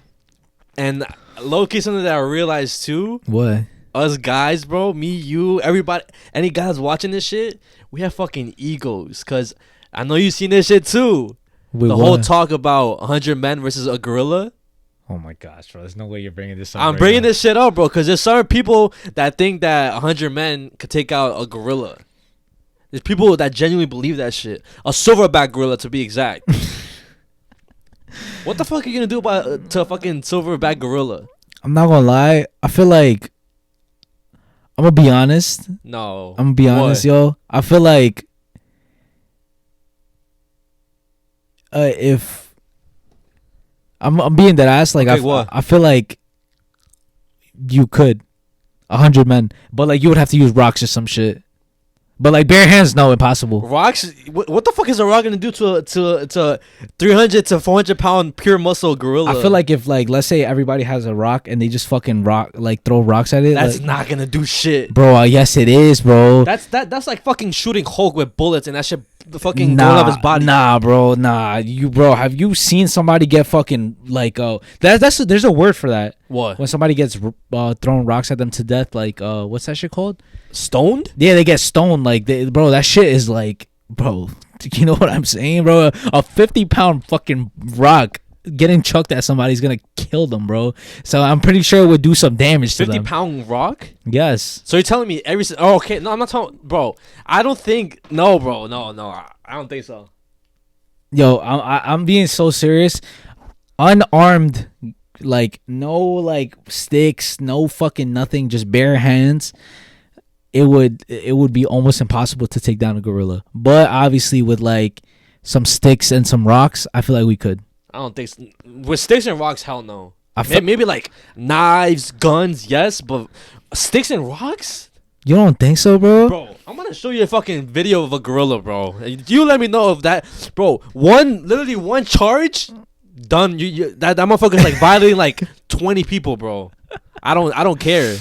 And low key, something that I realized too.
What?
Us guys, bro, me, you, everybody, any guys watching this shit, we have fucking egos. Cause I know you seen this shit too.
Wait,
the
what?
whole talk about 100 men versus a gorilla.
Oh my gosh, bro! There's no way you're bringing this up.
I'm bringing this shit up, bro, because there's certain people that think that 100 men could take out a gorilla. There's people that genuinely believe that shit. A silverback gorilla, to be exact. What the fuck are you gonna do about to a fucking silverback gorilla?
I'm not gonna lie. I feel like I'm gonna be honest.
No,
I'm gonna be honest, yo. I feel like if I'm being that ass, like
Okay,
I feel like you could 100 men, but like you would have to use rocks or some shit. But like bare hands, no, impossible.
Rocks? What the fuck is a rock gonna do to 300 to 400 pound pure muscle gorilla?
I feel like if like let's say everybody has a rock and they just fucking rock like throw rocks at it.
That's
like,
not gonna do shit,
bro. Yes, it is, bro.
That's like fucking shooting Hulk with bullets and that shit fucking going up his body.
Nah, bro. Nah, bro. Have you seen somebody get fucking like there's a word for that.
What?
When somebody gets throwing rocks at them to death, like what's that shit called?
Stoned?
Yeah, they get stoned. Like, bro, that shit is like, bro, you know what I'm saying, bro? A 50-pound fucking rock getting chucked at somebody's gonna kill them, bro. So I'm pretty sure it would do some damage to them.
50-pound rock?
Yes.
So you're telling me okay, no, I'm not talking, bro. I don't think, no, bro, no, I don't think so.
Yo, I'm being so serious. Unarmed, like no like sticks, no fucking nothing, just bare hands. It would be almost impossible to take down a gorilla. But obviously with like some sticks and some rocks, I feel like we could.
I don't think so. With sticks and rocks, hell no. Maybe like knives, guns, yes, but sticks and rocks?
You don't think so, bro?
Bro, I'm gonna show you a fucking video of a gorilla, bro. You let me know if that, bro. Literally one charge, done. That motherfucker's like violating like 20 people, bro. I don't care.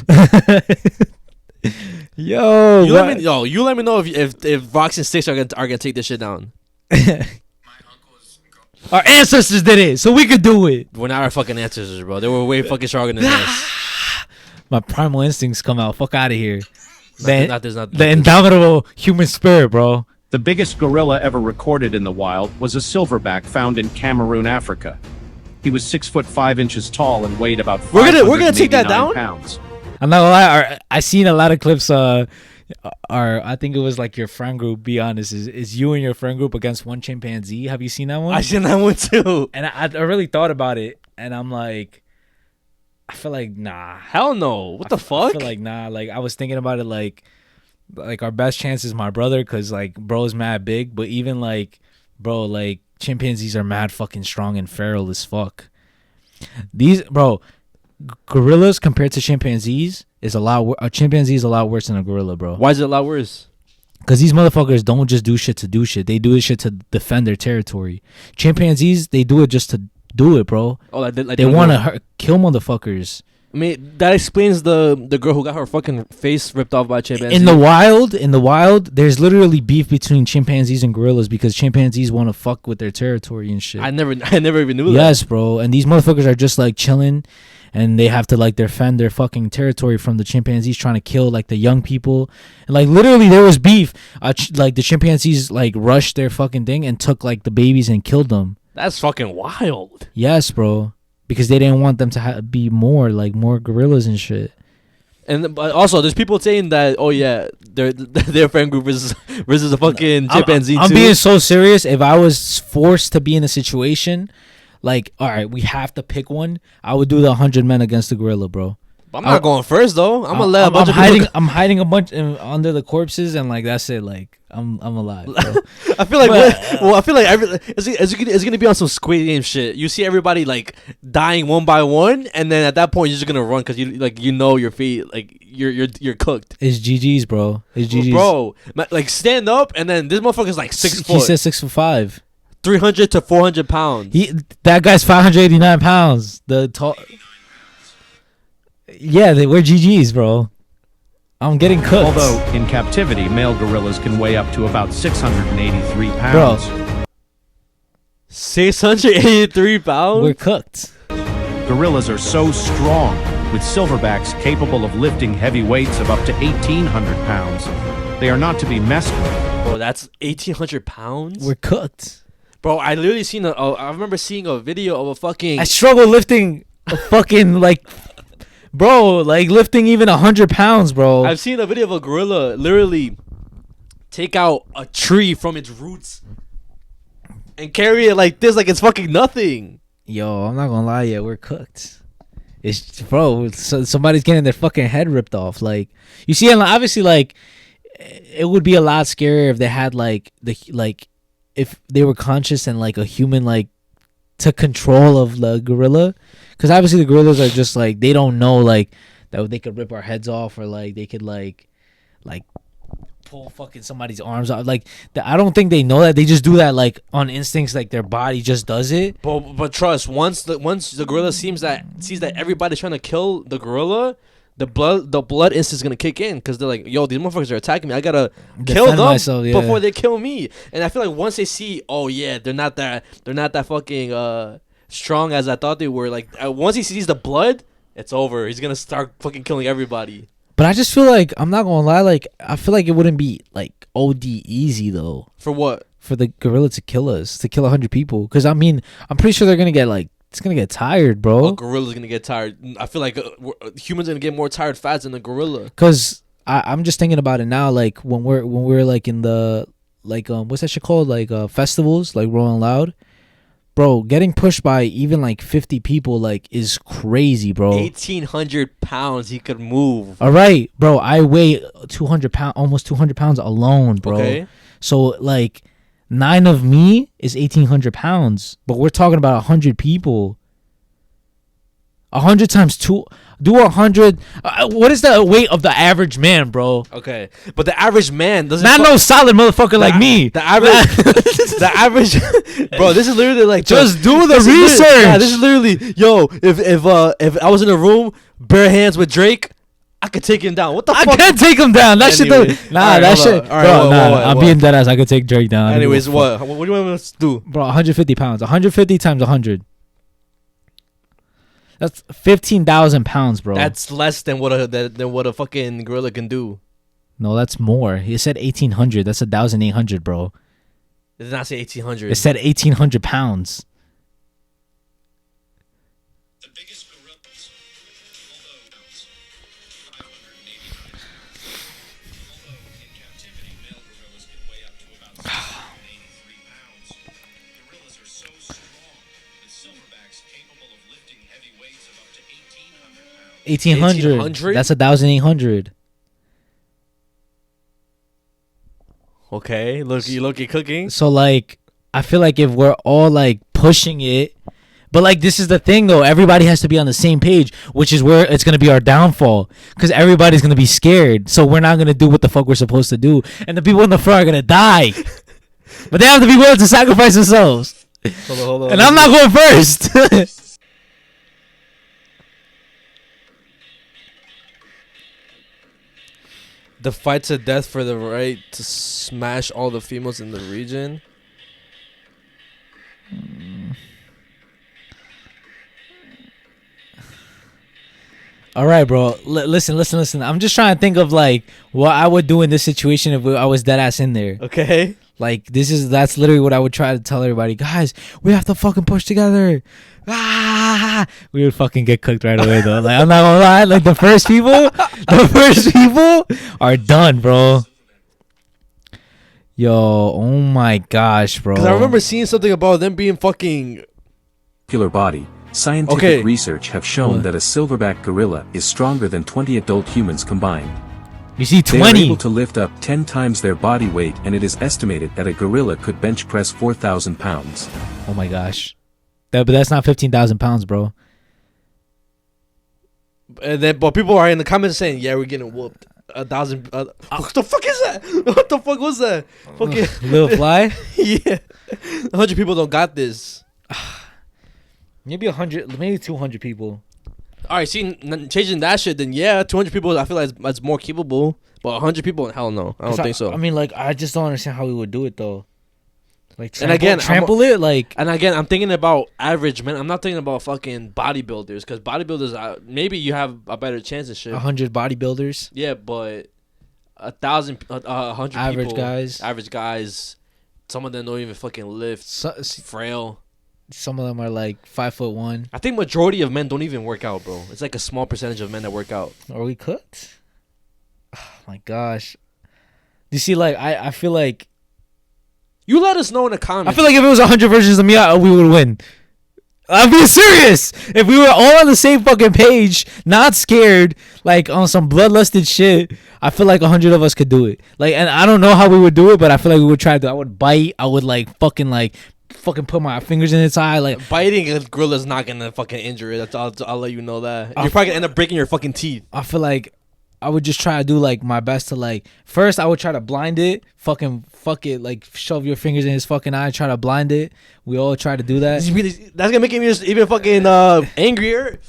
Yo,
you let me know if rocks and sticks are gonna take this shit down.
Our ancestors did it, so we could do it.
We're not our fucking ancestors, bro. They were way fucking stronger than us.
My primal instincts come out. Fuck out of here.
The
indomitable human spirit, bro.
The biggest gorilla ever recorded in the wild was a silverback found in Cameroon, Africa. He was 6'5" tall and weighed about
We're gonna take that down?
pounds.
I'm not gonna lie. I seen a lot of clips. I think it was like your friend group. Be honest, is you and your friend group against one chimpanzee? Have you seen that one?
I seen that one too.
And I really thought about it, and I'm like, I feel like nah.
Hell no. What the fuck?
I feel like nah. Like I was thinking about it, like our best chance is my brother, cause like bro's mad big, but even like bro, like chimpanzees are mad fucking strong and feral as fuck. Gorillas compared to chimpanzees is a chimpanzee is a lot worse than a gorilla, bro.
Why is it a lot worse?
Because these motherfuckers don't just do shit to do shit. They do this shit to defend their territory. Chimpanzees, they do it just to do it, bro.
Oh,
they want to kill motherfuckers.
I mean, that explains the girl who got her fucking face ripped off by a chimpanzee.
In the wild, there's literally beef between chimpanzees and gorillas because chimpanzees want to fuck with their territory and shit.
I never even knew that.
Yes, bro. And these motherfuckers are just like chilling, and they have to like defend their fucking territory from the chimpanzees trying to kill like the young people. And like literally, there was beef. Like the chimpanzees like rushed their fucking thing and took like the babies and killed them.
That's fucking wild.
Yes, bro. Because they didn't want them to be more gorillas and shit.
And but also, there's people saying that, oh yeah, their friend group versus a fucking chimpanzee.
I'm being so serious. If I was forced to be in a situation, like, all right, we have to pick one, I would do the 100 men against the gorilla, bro.
I'm not going first though. I'm gonna let a bunch of people.
I'm hiding a bunch under the corpses, and like that's it. Like I'm alive, bro.
I feel like it's gonna be on some Squid Game shit. You see everybody like dying one by one, and then at that point you're just gonna run because you know your feet like you're cooked.
It's GG's, bro. It's GG's,
bro. Like stand up, and then this motherfucker's like 6 foot.
He said 6'5".
300 to 400 pounds.
That guy's 589 pounds. The tall. Yeah, we're GGs, bro. I'm getting cooked.
Although, in captivity, male gorillas can weigh up to about 683 pounds.
Bro.
683 pounds?
We're cooked.
Gorillas are so strong, with silverbacks capable of lifting heavy weights of up to 1,800 pounds. They are not to be messed with.
Bro, that's 1,800 pounds?
We're cooked.
Bro, I literally seen I remember seeing a video of a fucking...
I struggle lifting a fucking, like... Bro, like lifting even 100 pounds, bro.
I've seen a video of a gorilla literally take out a tree from its roots and carry it like this, like it's fucking nothing.
Yo, I'm not gonna lie, yeah, we're cooked. It's bro, somebody's getting their fucking head ripped off. Like, you see, obviously, like, it would be a lot scarier if they had if they were conscious and like a human like took control of the gorilla. Because obviously the gorillas are just like, they don't know like that they could rip our heads off, or like they could like pull fucking somebody's arms out. Like, I don't think they know that. They just do that like on instincts, like their body just does it.
But trust, once the gorilla sees that everybody's trying to kill the gorilla, the blood instinct is gonna kick in, because they're like, yo, these motherfuckers are attacking me. I gotta kill them
myself, yeah,
before they kill me. And I feel like once they see, oh yeah, they're not that fucking strong as I thought they were. Like, once he sees the blood, it's over. He's gonna start fucking killing everybody.
But I just feel like, I'm not gonna lie, like I feel like it wouldn't be like OD easy though.
For what? For
the gorilla to kill us, to kill 100 people. Because I mean, I'm pretty sure they're gonna get like, it's gonna get tired, bro.
A gorilla's gonna get tired. I feel like humans gonna get more tired fast than a gorilla.
Because I'm just thinking about it now, like when we're like in the like what's that shit called, like festivals, like Rolling Loud. Bro, getting pushed by even like 50 people like is crazy, bro.
1,800 pounds he could move.
All right, bro. I weigh 200 pounds, almost 200 pounds alone, bro. Okay. So like 9 of me is 1,800 pounds, but we're talking about 100 people. 100 times 2. Do 100. What is the weight of the average man, bro?
Okay, but the average man doesn't.
Not no solid motherfucker like me.
The average, the average, bro. This is literally like
just do the research.
Yeah, this is literally, yo. If I was in a room bare hands with Drake, I could take him down. What the fuck?
I can't take him down. That
anyway,
shit. Nah, that shit.
All right,
I'm being dead ass. I could take Drake down.
Anyways, what do you want us to do,
bro? 150 pounds. 150 times 100. That's 15,000 pounds, bro.
That's less than what a fucking gorilla can do.
No, that's more. He said 1,800. That's 1,800, bro.
It did not say 1,800.
It said 1,800 pounds.
The biggest gorillas, although in captivity, male gorillas can weigh up to about 683 pounds. Gorillas are so strong that silverbacks capable of lifting heavy weights of up to 1,800 pounds.
1,800? That's 1,800.
Okay, looky cooking.
So like, I feel like if we're all like pushing it, but like this is the thing though, everybody has to be on the same page, which is where it's gonna be our downfall, because everybody's gonna be scared. So we're not gonna do what the fuck we're supposed to do, and the people in the front are gonna die. But they have to be willing to sacrifice themselves. Hold on. And I'm not going first.
The fight to death for the right to smash all the females in the region.
All right, bro. Listen. I'm just trying to think of like what I would do in this situation if I was dead ass in there.
Okay.
Like that's literally what I would try to tell everybody. Guys, we have to fucking push together. Ah! We would fucking get cooked right away though. Like, I'm not gonna lie. Like the first people are done, bro. Yo, oh my gosh, bro.
Because I remember seeing something about them being fucking
body. Scientific research have shown that a silverback gorilla is stronger than 20 adult humans combined.
You see, 20.
They are able to lift up 10 times their body weight, and it is estimated that a gorilla could bench press 4,000 pounds.
Oh my gosh. But that's not 15,000 pounds, bro.
And then, but people are in the comments saying, yeah, we're getting whooped. 1,000. What the fuck is that? What the fuck was that? Fucking
Little fly.
yeah. 100 people don't got this.
Maybe 100, maybe 200 people.
All right, see, changing that shit, then yeah, 200 people, I feel like that's more capable. But 100 people, hell no. I don't think so.
I mean, like, I just don't understand how we would do it, though. Like,
trample
it, like...
And again, I'm thinking about average men. I'm not thinking about fucking bodybuilders. Because bodybuilders, maybe you have a better chance and shit.
100 bodybuilders.
Yeah, but 1,000, 100
average
people. Average guys. Some of them don't even fucking lift. Frail.
Some of them are like 5'1".
I think majority of men don't even work out, bro. It's like a small percentage of men that work out.
Are we cooked? Oh my gosh. You see, like, I feel like...
You let us know in the comments.
I feel like if it was 100 versions of me, we would win. I'm being serious. If we were all on the same fucking page, not scared, like on some bloodlusted shit, I feel like 100 of us could do it. Like, and I don't know how we would do it, but I feel like we would try to. I would bite. I would like fucking put my fingers in its eye. Like,
biting a gorilla's not gonna fucking injure it. I'll let you know that. You're probably gonna end up breaking your fucking teeth.
I feel like I would just try to do like my best to like. First, I would try to blind it. Fucking fuck it. Like, shove your fingers in his fucking eye. Try to blind it. We all try to do that.
That's gonna make him even fucking angrier.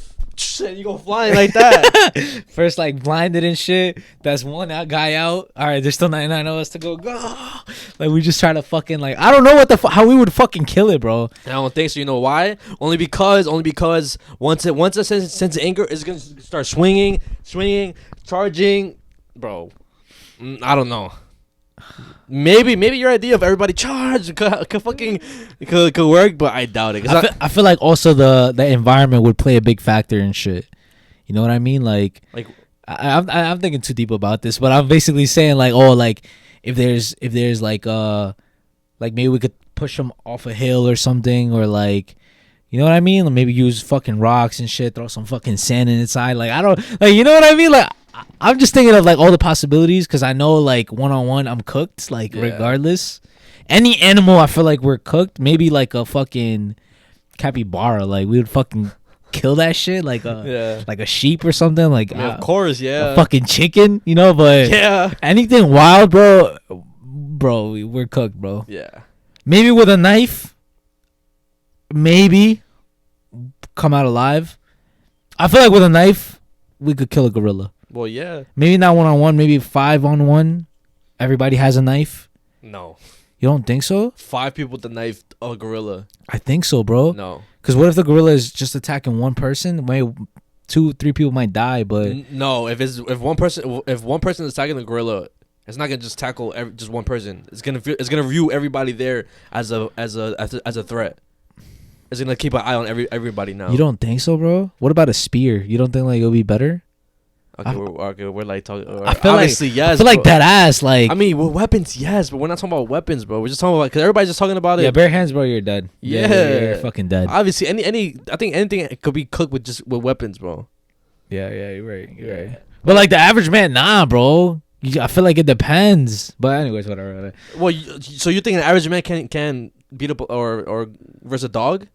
You go flying like that.
First, like, blinded and shit. That's one guy out. All right, there's still 99 of us to go. Like, we just try to fucking, like, I don't know what how we would fucking kill it, bro.
I don't think so. You know why? Only because once it sense of anger is gonna start swinging, charging, bro. I don't know. Maybe your idea of everybody charge could work, but I doubt it.
I feel like also the environment would play a big factor in shit. You know what I mean? Like I'm thinking too deep about this, but I'm basically saying like, oh, like if there's like maybe we could push them off a hill or something, or like, you know what I mean? Like, maybe use fucking rocks and shit, throw some fucking sand in its eye. Like, I don't, like, you know what I mean? Like, I'm just thinking of like all the possibilities, because I know like 1-on-1 I'm cooked, like, regardless. Any animal, I feel like we're cooked. Maybe like a fucking capybara, like we would fucking kill that shit, like a sheep or something, like
of course,
a fucking chicken, you know. But anything wild, bro, we're cooked, bro.
Yeah,
maybe with a knife, maybe come out alive. I feel like with a knife we could kill a gorilla.
Well, yeah.
Maybe not 1-on-1, maybe 5-on-1. Everybody has a knife.
No.
You don't think so?
5 people with a knife, a gorilla.
I think so, bro.
No.
Because what if the gorilla is just attacking one person? Maybe 2-3 people might die, but
no. If one person is attacking the gorilla, it's not gonna just tackle just one person. It's gonna view everybody there as a threat. It's gonna keep an eye on everybody now.
You don't think so, bro? What about a spear? You don't think like it'll be better?
Okay, we're like talking.
I feel
obviously,
like,
yes.
I feel like that ass. Like,
I mean, with weapons, yes, but we're not talking about weapons, bro. We're just talking about, because everybody's just talking about it.
Yeah, bare hands, bro. You're dead.
Yeah,
you're fucking dead.
Obviously, I think anything could be cooked with weapons, bro.
Yeah, you're right. But like the average man, nah, bro. I feel like it depends. But anyways, whatever.
Well, so you think an average man can beat up or versus a dog?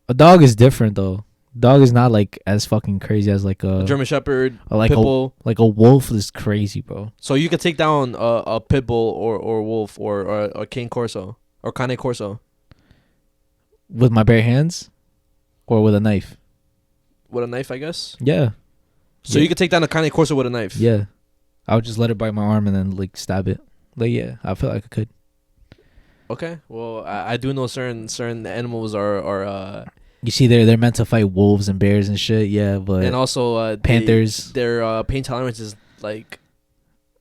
A dog is different though. Dog is not like as fucking crazy as like a
German Shepherd,
or like
pit bull.
Like a wolf is crazy, bro.
So you could take down a pit bull or wolf or a cane corso or cane corso
with my bare hands, or with a knife.
With a knife, I guess.
Yeah.
So you could take down a cane corso with a knife.
Yeah. I would just let it bite my arm and then like stab it. Like, yeah, I feel like I could.
Okay. Well, I do know certain animals are.
You see, they're meant to fight wolves and bears and shit. Yeah, but
and also
panthers.
Their pain tolerance is like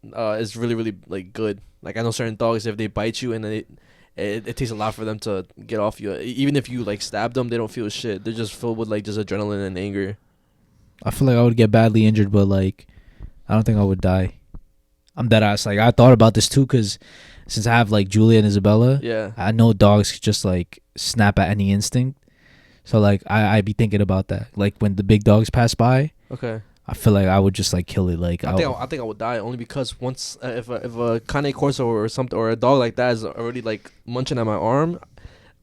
is really really like good. Like I know certain dogs, if they bite you and then it takes a lot for them to get off you. Even if you like stab them, they don't feel shit. They're just filled with like just adrenaline and anger.
I feel like I would get badly injured, but like I don't think I would die. I'm dead ass. Like I thought about this too, because since I have like Julia and Isabella,
yeah,
I know dogs could just like snap at any instinct. So like I be thinking about that. Like when the big dogs pass by,
okay,
I feel like I would just like kill it. Like
I think I would die only because once if a cane corso or something or a dog like that is already like munching at my arm,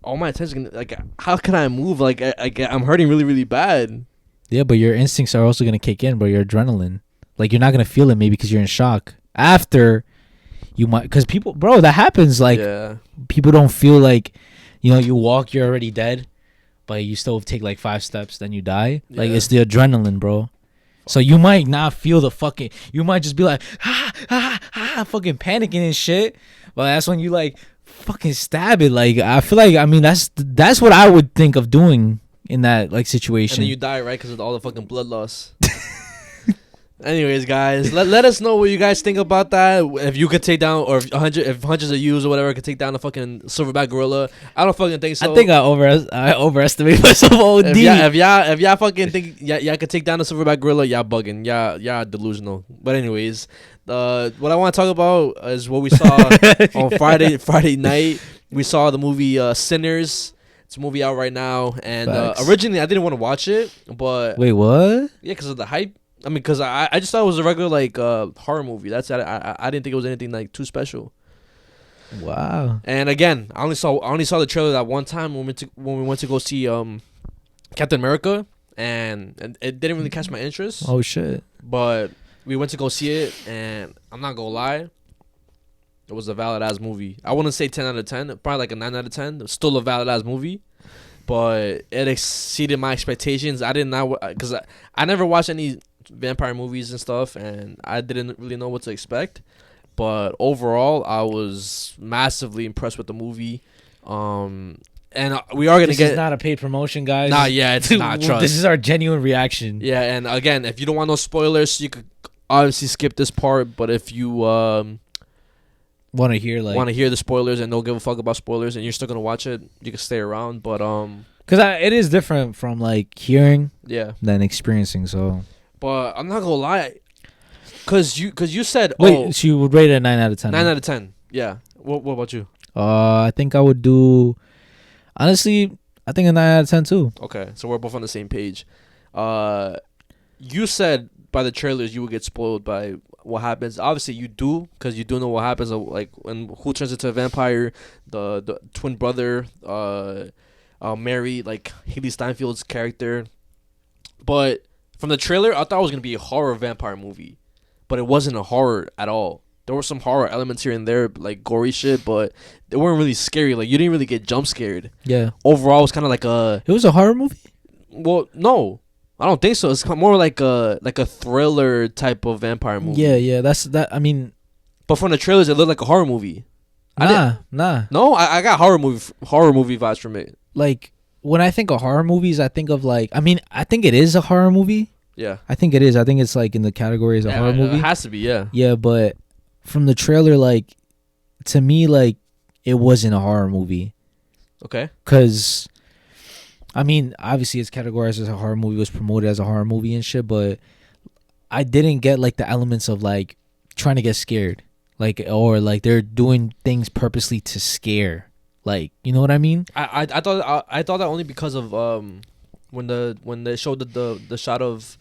all my attention, like how can I move? Like I'm hurting really really bad.
Yeah, but your instincts are also gonna kick in, bro. Your adrenaline. Like you're not gonna feel it maybe because you're in shock. After you might, because people, bro, that happens. Like people don't feel like, you walk, you're already dead, but you still take like 5 steps, then you die. Like it's the adrenaline, bro. So you might not feel the fucking. You might just be like, fucking panicking and shit. But that's when you like fucking stab it. Like I feel like, I mean, that's what I would think of doing in that like situation.
And then you die, right? Because of all the fucking blood loss. Anyways, guys, let us know what you guys think about that. If you could take down, or if hundreds of yous or whatever could take down a fucking silverback gorilla. I don't fucking think so.
I think I overestimate myself. OD.
If y'all fucking think y'all could take down a silverback gorilla, y'all bugging. Y'all delusional. But anyways, what I want to talk about is what we saw on Friday night. We saw the movie Sinners. It's a movie out right now, and originally I didn't want to watch it, but
wait, what?
Yeah, because of the hype. I mean, because I just thought it was a regular like horror movie. That's it. I didn't think it was anything like too special.
Wow.
And again, I only saw the trailer that one time when we went to go see Captain America, and it didn't really catch my interest.
Oh shit.
But we went to go see it, and I'm not gonna lie, it was a valid ass movie. I wouldn't say 10 out of 10, probably like a 9 out of 10. It was still a valid ass movie. But it exceeded my expectations. I did not, because I never watched any vampire movies and stuff, and I didn't really know what to expect. But overall, I was massively impressed with the movie. And we are gonna
This is not a paid promotion, guys.
Nah, yeah, it's not. Trust.
This is our genuine reaction.
Yeah, and again, if you don't want no spoilers, you could obviously skip this part. But if you want to hear the spoilers and don't give a fuck about spoilers, and you're still gonna watch it, you can stay around. But
because it is different from like hearing, than experiencing. So,
but I'm not gonna lie, cause you said
so you would rate it a 9 out of 10.
9 out of 10. Yeah. What about you?
I think I would do. Honestly, I think a 9 out of 10 too.
Okay, so we're both on the same page. You said by the trailers you would get spoiled by what happens. Obviously, you do, because you do know what happens. Like when who turns into a vampire, the twin brother, Mary, like Haley Steinfeld's character. But from the trailer, I thought it was gonna be a horror vampire movie, but it wasn't a horror at all. There were some horror elements here and there, like gory shit, but they weren't really scary. Like you didn't really get jump scared.
Yeah.
Overall, it was kind of like
It was a horror movie.
Well, no, I don't think so. It's more like a thriller type of vampire movie.
Yeah. That's that. I mean,
but from the trailers, it looked like a horror movie.
Nah.
No, I got horror movie vibes from it.
Like when I think of horror movies, I think of like. I mean, I think it is a horror movie.
Yeah.
I think it is. I think it's like in the category as a horror movie.
It has to be. Yeah.
Yeah, but from the trailer, like to me, like it wasn't a horror movie.
Okay.
Because, I mean, obviously it's categorized as a horror movie, was promoted as a horror movie and shit, but I didn't get like the elements of like trying to get scared, like, or like they're doing things purposely to scare, like, you know what I mean?
I thought that only because of when they showed the shot of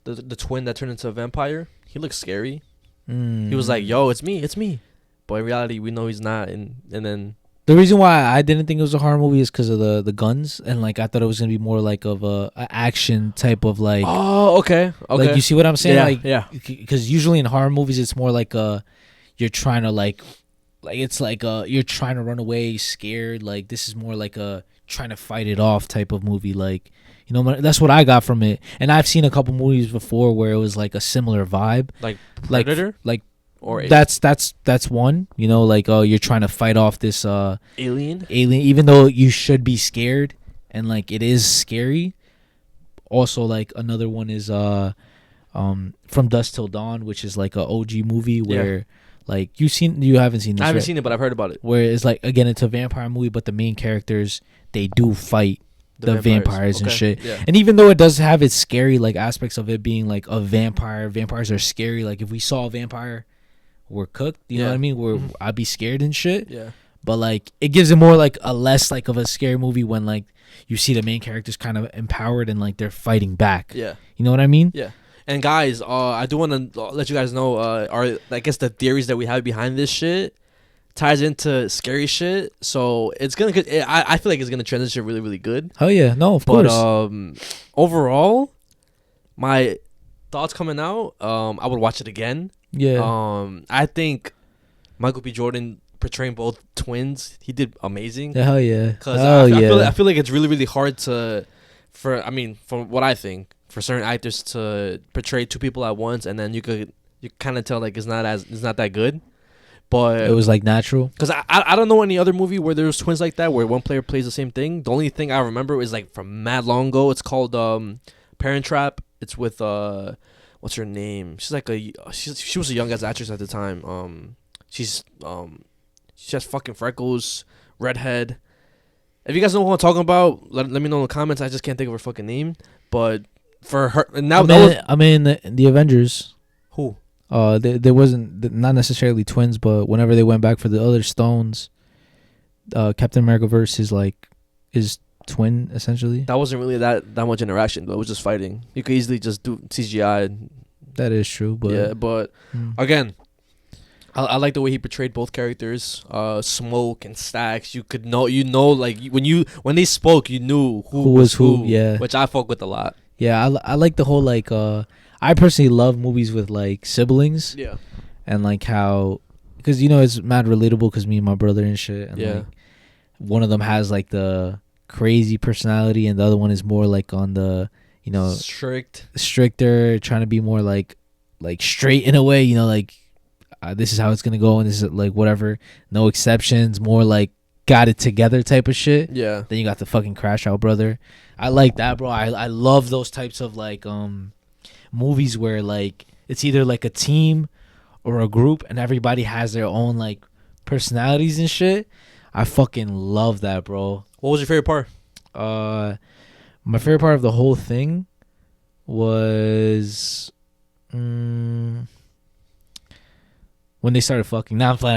the twin that turned into a vampire, he looked scary. He was like, "Yo, it's me," but in reality, we know he's not. And then
the reason why I didn't think it was a horror movie is because of the guns, and like I thought it was gonna be more like of a action type of like.
Oh, okay.
Like you see what I'm saying?
Yeah,
Because usually in horror movies, it's more like you're trying to like it's like you're trying to run away, scared. Like this is more like a trying to fight it off type of movie. Like, you know, that's what I got from it. And I've seen a couple movies before where it was like a similar vibe,
like Predator,
like
or
that's one. You know, like you're trying to fight off this
alien,
even though you should be scared, and like it is scary. Also, like another one is From Dusk Till Dawn, which is like a OG movie where like you haven't seen this.
I haven't seen it, but I've heard about it.
Where it's like, again, it's a vampire movie, but the main characters, they do fight the vampires and shit. Yeah. And even though it does have its scary like aspects of it being like a vampire, vampires are scary. Like if we saw a vampire, we're cooked. You know what I mean? I'd be scared and shit.
Yeah.
But like it gives it more like a less like of a scary movie when like you see the main characters kind of empowered and like they're fighting back.
Yeah.
You know what I mean?
Yeah. And guys, I do want to let you guys know, I guess the theories that we have behind this shit ties into scary shit. So it's gonna, I feel like it's gonna transition really, really good.
Oh yeah, no, of course.
But overall, my thoughts coming out, I would watch it again.
Yeah.
I think Michael B. Jordan portraying both twins, he did amazing.
Hell yeah.
Because
Hell
I feel like it's really, really hard from what I think, for certain actors to portray two people at once, and then you kind of tell like it's not that good. But
it was like natural.
Because I don't know any other movie where there's twins like that, where one player plays the same thing. The only thing I remember is like from mad long ago. It's called Parent Trap. It's with what's her name? She's like she was a young ass actress at the time. She has fucking freckles, redhead. If you guys know what I'm talking about, let me know in the comments. I just can't think of her fucking name. But for her now,
I mean the Avengers.
Who?
There wasn't not necessarily twins, but whenever they went back for the other stones, Captain America versus like his twin essentially.
That wasn't really that much interaction, but it was just fighting. You could easily just do CGI.
That is true, but
yeah, but again, I like the way he portrayed both characters. Smoke and Stacks. You could know, like when they spoke, you knew who was who.
Yeah,
which I fuck with a lot.
Yeah, I like the whole like I personally love movies with like siblings.
Yeah.
And like how, because it's mad relatable because me and my brother and shit. And like one of them has like the crazy personality and the other one is more like on the stricter, trying to be more like straight in a way. Like this is how it's gonna go and this is like whatever, no exceptions, more like got it together type of shit.
Yeah.
Then you got the fucking crash out brother. I like that, bro. I love those types of like movies where like it's either like a team or a group and everybody has their own like personalities and shit. I fucking love that, bro.
What was your favorite part?
My favorite part of the whole thing was when they started fucking. Now I'm playing.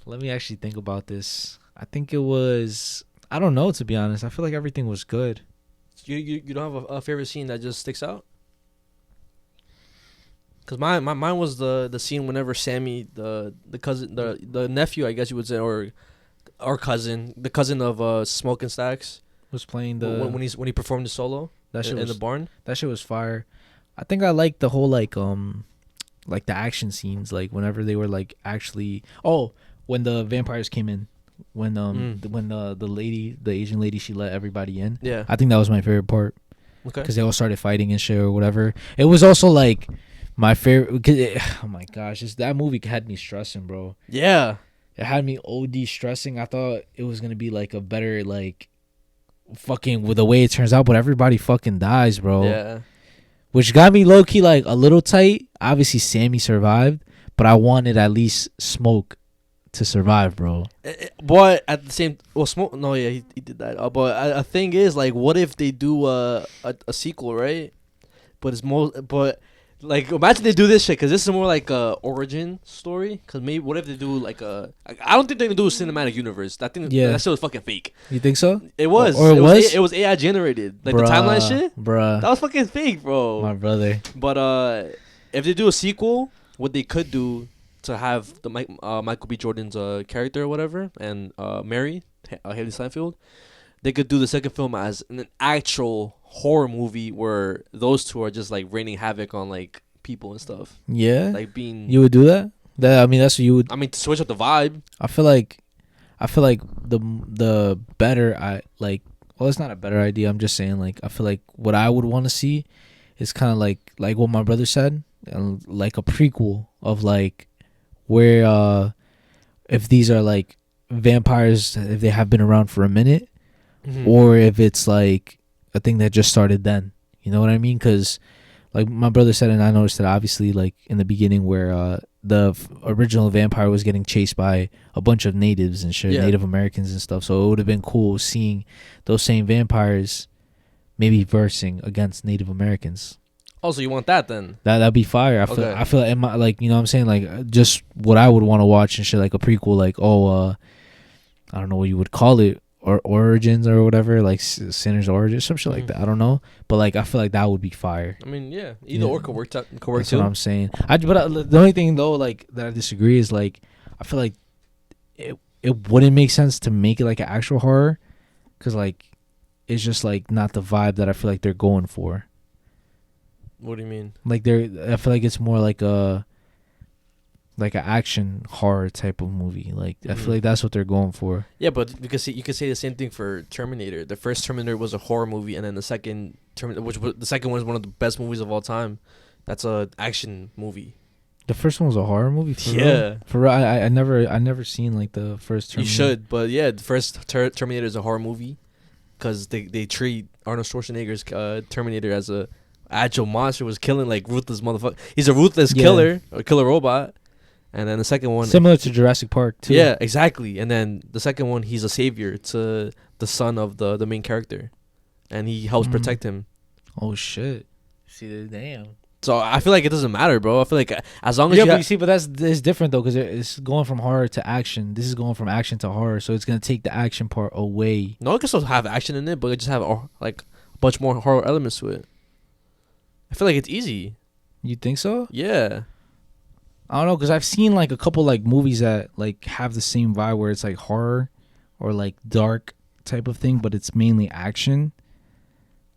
Let me actually think about this. I think it was, I don't know, to be honest. I feel like everything was good.
You don't have a favorite scene that just sticks out? Because mine was the scene whenever Sammy, the cousin, the nephew, I guess you would say, or cousin, the cousin of Smoke and Stacks,
was playing the
when he performed the solo in the barn.
That shit was fire. I think I liked the whole like the action scenes, like whenever they were like actually when the vampires came in. When the lady, the Asian lady, she let everybody in.
Yeah,
I think that was my favorite part.
Okay,
because they all started fighting and shit or whatever. It was also like my favorite. Oh my gosh, that movie had me stressing, bro.
Yeah,
it had me OD stressing. I thought it was gonna be like a better like fucking with the way it turns out, but everybody fucking dies, bro.
Yeah,
which got me low key like a little tight. Obviously, Sammy survived, but I wanted at least Smoke to survive, bro.
But at the same, Smoke. No, yeah, he did that. But a thing is, like, what if they do a sequel, right? But it's more, but like, imagine they do this shit because this is more like a origin story. Because maybe what if they do like I don't think they're gonna do a cinematic universe. That shit was fucking fake.
You think so?
It was.
Or it
was AI generated. Like
bruh,
the timeline shit,
bruh.
That was fucking fake, bro.
My brother.
But if they do a sequel, what they could do to have the Michael B. Jordan's character or whatever, and Mary, Haley Steinfeld, they could do the second film as an actual horror movie where those two are just like raining havoc on like people and stuff.
Yeah,
like being.
You would do that? I mean, that's what you would.
I mean, to switch up the vibe. I feel
like the better well, it's not a better idea. I'm just saying like I feel like what I would want to see is kind of like what my brother said, like a prequel of like. Where if these are like vampires, if they have been around for a minute, or if it's like a thing that just started then, you know what I mean? Because like my brother said, and I noticed that obviously like in the beginning where the original vampire was getting chased by a bunch of natives and shit, Native Americans and stuff. So it would have been cool seeing those same vampires maybe versing against Native Americans.
Oh, so you want that then?
That'd be fire. I feel like you know what I'm saying, like just what I would want to watch and shit, like a prequel, like I don't know what you would call it, or Origins or whatever, like Sinner's Origins, some shit like that. I don't know, but like I feel like that would be fire.
I mean, yeah, either or could work too.
That's what I'm saying. But the only thing though, like that I disagree is like I feel like it wouldn't make sense to make it like an actual horror, because like it's just like not the vibe that I feel like they're going for.
What do you mean?
Like I feel like it's more like an action horror type of movie. Like I feel like that's what they're going for.
Yeah, but because you could say the same thing for Terminator. The first Terminator was a horror movie, and then the second the second one is one of the best movies of all time. That's a action movie.
The first one was a horror movie. For
Yeah,
real? For real? I never seen like the first Terminator.
You should, but yeah, the first Terminator is a horror movie because they treat Arnold Schwarzenegger's Terminator as a agile monster, was killing like ruthless motherfucker. He's a ruthless killer, a killer robot. And then the second one,
similar to Jurassic Park too.
Yeah, exactly. And then the second one, he's a savior to the son of the main character, and he helps protect him.
Oh shit! See, damn.
So I feel like it doesn't matter, bro. I feel like as long as
but you see, but that's different though, because it's going from horror to action. This is going from action to horror, so it's gonna take the action part away.
No, it can still have action in it, but it just have like a bunch more horror elements to it. I feel like it's easy.
You think so?
Yeah.
I don't know, because I've seen like a couple like movies that like have the same vibe where it's like horror or like dark type of thing, but it's mainly action.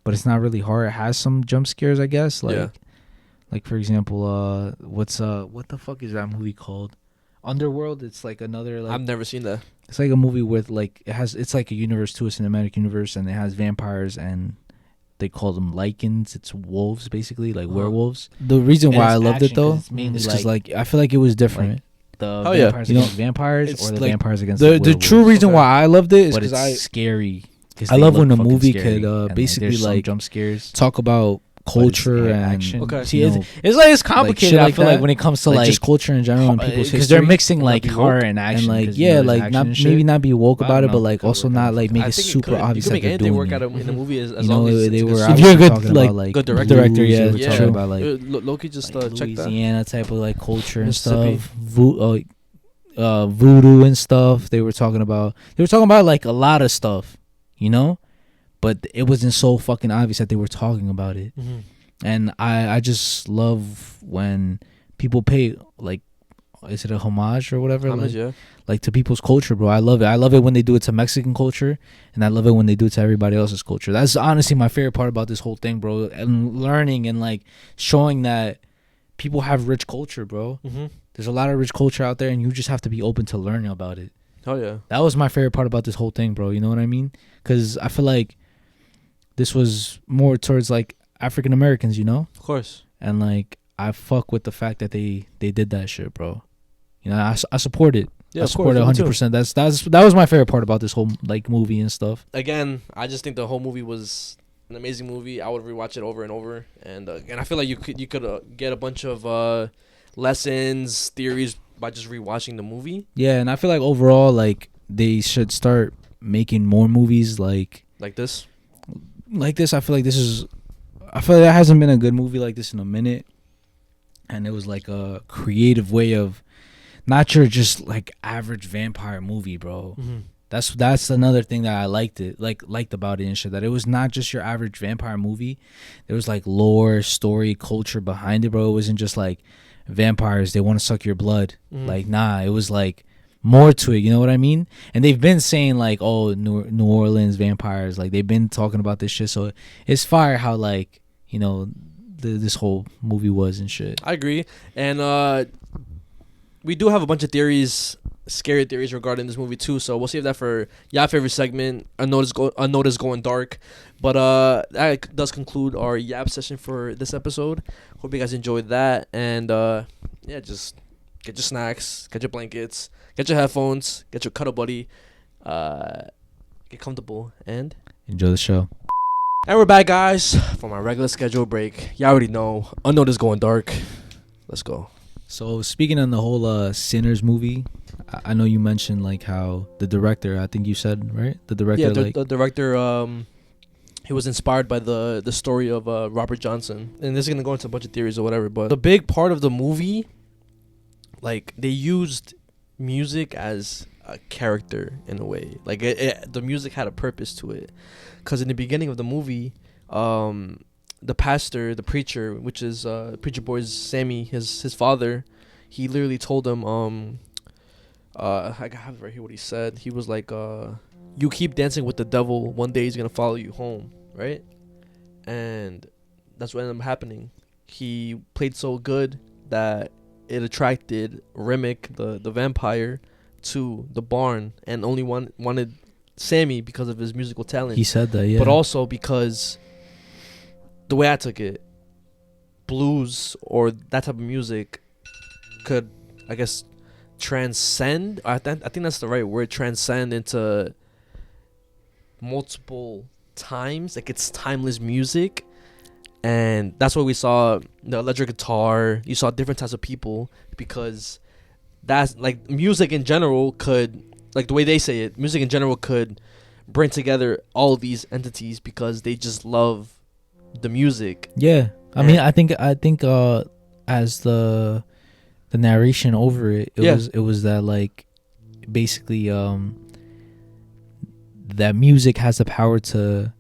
But it's not really horror. It has some jump scares, I guess. Like for example, what the fuck is that movie called? Underworld. It's like another like
I've never seen that.
It's like a movie with like it's like a universe too, a cinematic universe, and it has vampires and they call them lycans. It's wolves, basically, like werewolves. The reason why I loved it though is because like I feel like it was different. Like the vampires against vampires or the like vampires against the true reason why I loved it is because it's scary. I love when a movie could basically like jump scares, talk about culture and action.
Okay.
See, it's like it's complicated. Like I feel like when it comes to like just culture in general and people's because they're mixing like horror and action, and like like not maybe not be woke about it, but like also not like make it super obvious that they're doing
work
it.
out in the movie as
You
long
know,
as
they were if you're a good like
good
director, yeah, we're talking about like
Loki just check that
Louisiana type of like culture and stuff, voodoo and stuff. They were talking about like a lot of stuff, you know, but it wasn't so fucking obvious that they were talking about it. And I just love when people pay like, is it a homage or whatever? Like to people's culture, bro. I love it. I love it when they do it to Mexican culture, and I love it when they do it to everybody else's culture. That's honestly my favorite part about this whole thing, bro. And learning and like showing that people have rich culture, bro. There's a lot of rich culture out there, and you just have to be open to learning about it.
Oh yeah,
that was my favorite part about this whole thing, bro. You know what I mean? Because I feel like this was more towards like African Americans, you know?
Of course.
And like I fuck with the fact that they did that shit, bro. You know, I support it. Yeah, I support it 100%. That was my favorite part about this whole like movie and stuff.
Again, I just think the whole movie was an amazing movie. I would rewatch it over and over, and I feel like you could get a bunch of lessons, theories by just rewatching the movie.
Yeah, and I feel like overall, like they should start making more movies like
this.
Like this, I feel like there hasn't been a good movie like this in a minute, and it was like a creative way of not your just like average vampire movie, bro. That's another thing that I liked about it and shit, that it was not just your average vampire movie. There was like lore, story, culture behind it, bro. It wasn't just like vampires, they want to suck your blood. Like nah, it was like more to it, you know what I mean? And they've been saying like, oh, New Orleans vampires, like they've been talking about this shit, so it's fire how like, you know, this whole movie was and shit.
I agree. And we do have a bunch of theories, scary theories regarding this movie too, so we'll save that for y'all favorite segment, Unnoticed Going Dark. But that does conclude our yap session for this episode. Hope you guys enjoyed that. And yeah, just get your snacks, get your blankets, get your headphones, get your cuddle buddy, get comfortable, and
enjoy the show.
And we're back, guys, from our regular schedule break. Y'all already know, Unnoticed Going Dark. Let's go.
So speaking on the whole Sinners movie, I know you mentioned like how the director, I think you said, right? The director,
yeah, the director, he was inspired by the story of Robert Johnson. And this is gonna go into a bunch of theories or whatever, but the big part of the movie, like they used music as a character in a way. Like the music had a purpose to it, because in the beginning of the movie, the pastor, the preacher, which is Preacher Boy's Sammy, his father, he literally told him, I have it right here what he said. He was like, you keep dancing with the devil, one day he's gonna follow you home, right? And that's what ended up happening. he played so good that it attracted Remick, the vampire, to the barn, and only wanted Sammy because of his musical talent.
He said that, yeah.
But also because the way I took it, blues or that type of music could, I guess, transcend. I think that's the right word. Transcend into multiple times. Like, it's timeless music. And that's why we saw the electric guitar. You saw different types of people, because that's like music in general could, like the way they say it, music in general could bring together all of these entities because they just love the music.
Yeah. I mean, I think as the narration over it, it was that, like, basically that music has the power to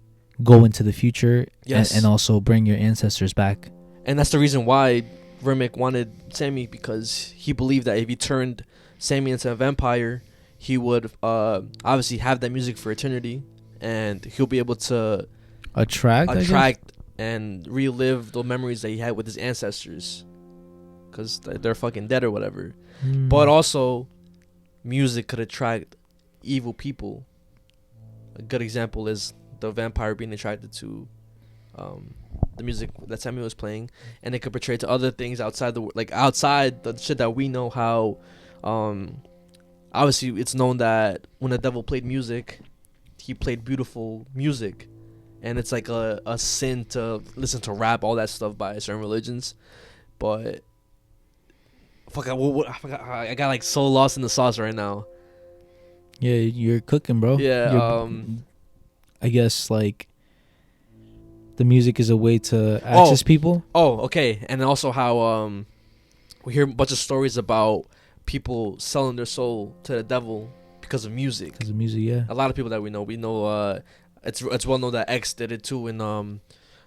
go into the future, and also bring your ancestors back.
And that's the reason why Remick wanted Sammy, because he believed that if he turned Sammy into a vampire, he would obviously have that music for eternity, and he'll be able to attract and relive the memories that he had with his ancestors, because they're fucking dead or whatever. But also, music could attract evil people. A good example is the vampire being attracted to the music that Sammy was playing, and it could portray to other things outside the shit that we know. How obviously it's known that when the devil played music, he played beautiful music, and it's like a sin to listen to rap, all that stuff by certain religions. But fuck, I got like so lost in the sauce right now.
Yeah, you're cooking, bro.
Yeah.
I guess, like, the music is a way to access people.
Oh, okay. And also how we hear a bunch of stories about people selling their soul to the devil because of music.
Because of music, yeah.
A lot of people that we know, it's well known that X did it too. In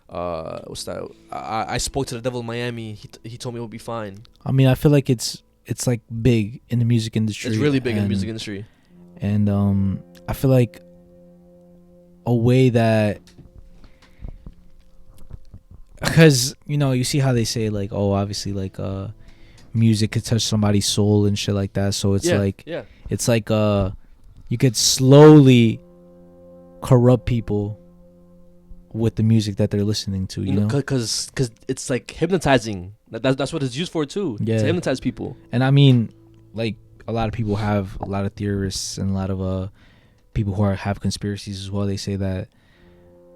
what's that? I spoke to the devil in Miami. He told me it would be fine.
I mean, I feel like it's like big in the music industry.
It's really big in the music industry.
And I feel like a way that, because, you know, you see how they say, like, oh, obviously, like, music could touch somebody's soul and shit like that. So it's it's like you could slowly corrupt people with the music that they're listening to, you know,
because it's like hypnotizing. That's what it's used for too. To hypnotize people.
And I mean, like, a lot of people have, a lot of theorists and a lot of people who have conspiracies as well. They say that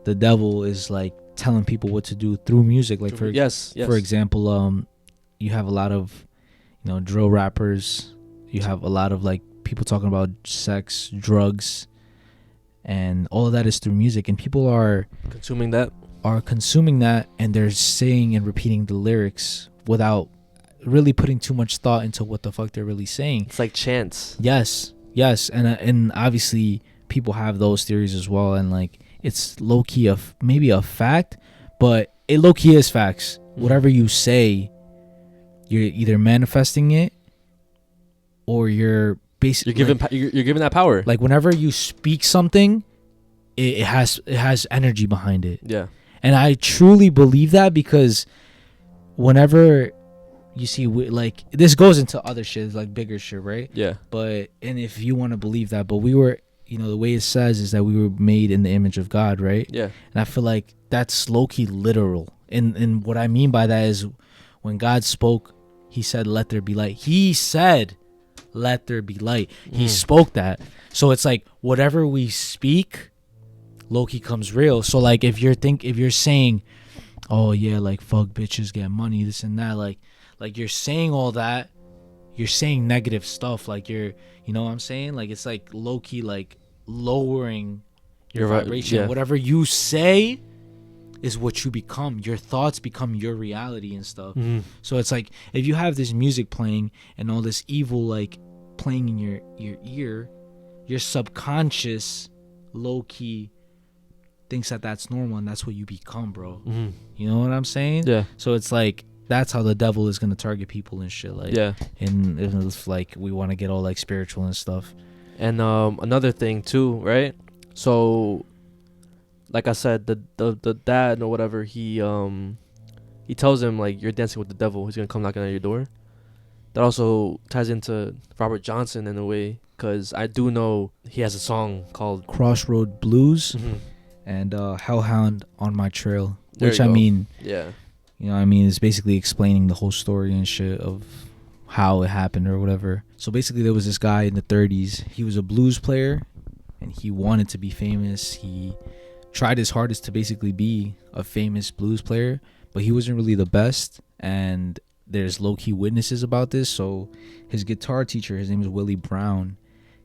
the devil is, like, telling people what to do through music. Like, for example, you have a lot of, you know, drill rappers. You have a lot of, like, people talking about sex, drugs, and all of that is through music. And people are
consuming that,
and they're saying and repeating the lyrics without really putting too much thought into what the fuck they're really saying.
It's like chants.
Yes, and obviously people have those theories as well, and, like, it's low key maybe a fact, but it low key is facts. Whatever you say, you're either manifesting it, or you're basically
you're giving that power.
Like, whenever you speak something, it has energy behind it.
Yeah,
and I truly believe that, because whenever you see, like, this goes into other shit, like bigger shit, right?
Yeah.
But, and if you want to believe that, but we were, you know, the way it says is that we were made in the image of God, right?
Yeah.
And I feel like that's low-key literal. And what I mean by that is, when God spoke, he said, let there be light. He said, let there be light. He spoke that. So it's like, whatever we speak, low-key comes real. So, like, if you're saying, oh yeah, like, fuck bitches, get money, this and that, like you're saying all that, you're saying negative stuff, like, you know what I'm saying? Like, it's like low-key, like, lowering your vibration.
Yeah.
Whatever you say is what you become. Your thoughts become your reality and stuff. So it's like, if you have this music playing and all this evil, like, playing in your ear, your subconscious low-key thinks that that's normal, and that's what you become, bro. You know what I'm saying?
Yeah.
So it's like, that's how the devil is gonna target people and shit, like,
yeah.
And it's like, we want to get all, like, spiritual and stuff.
And another thing too, right? So, like I said, the dad or whatever, he he tells him like you're dancing with the devil. He's gonna come knocking at your door. That also ties into Robert Johnson in a way, because I do know he has a song called
Crossroad Blues
Mhm.
and Hellhound on My Trail,
There
which
you
I
go.
mean,
Yeah.
you know, what I mean, it's basically explaining the whole story and shit of how it happened or whatever. So basically, there was this guy in the 30s. He was a blues player, and he wanted to be famous. He tried his hardest to basically be a famous blues player, but he wasn't really the best. And there's low-key witnesses about this. So his guitar teacher, his name is Willie Brown,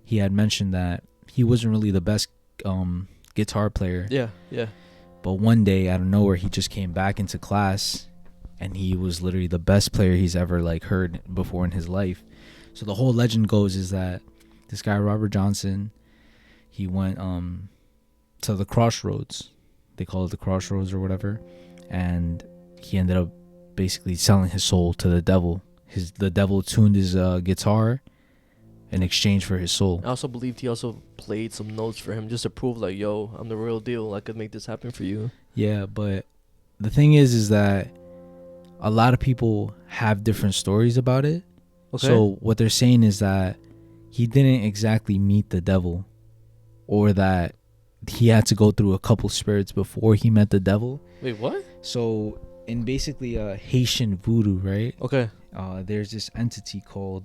he had mentioned that he wasn't really the best guitar player.
Yeah. Yeah.
But one day, out of nowhere, he just came back into class, and he was literally the best player he's ever like heard before in his life. So the whole legend goes is that this guy Robert Johnson, he went to the crossroads. They call it the crossroads or whatever, and he ended up basically selling his soul to the devil. The devil tuned his guitar in exchange for his soul.
I also believed he also played some notes for him just to prove like, yo, I'm the real deal. I could make this happen for you.
Yeah, but the thing is that a lot of people have different stories about it.
Okay.
So what they're saying is that he didn't exactly meet the devil, or that he had to go through a couple spirits before he met the devil.
Wait, what?
So in basically Haitian voodoo, right?
Okay.
There's this entity called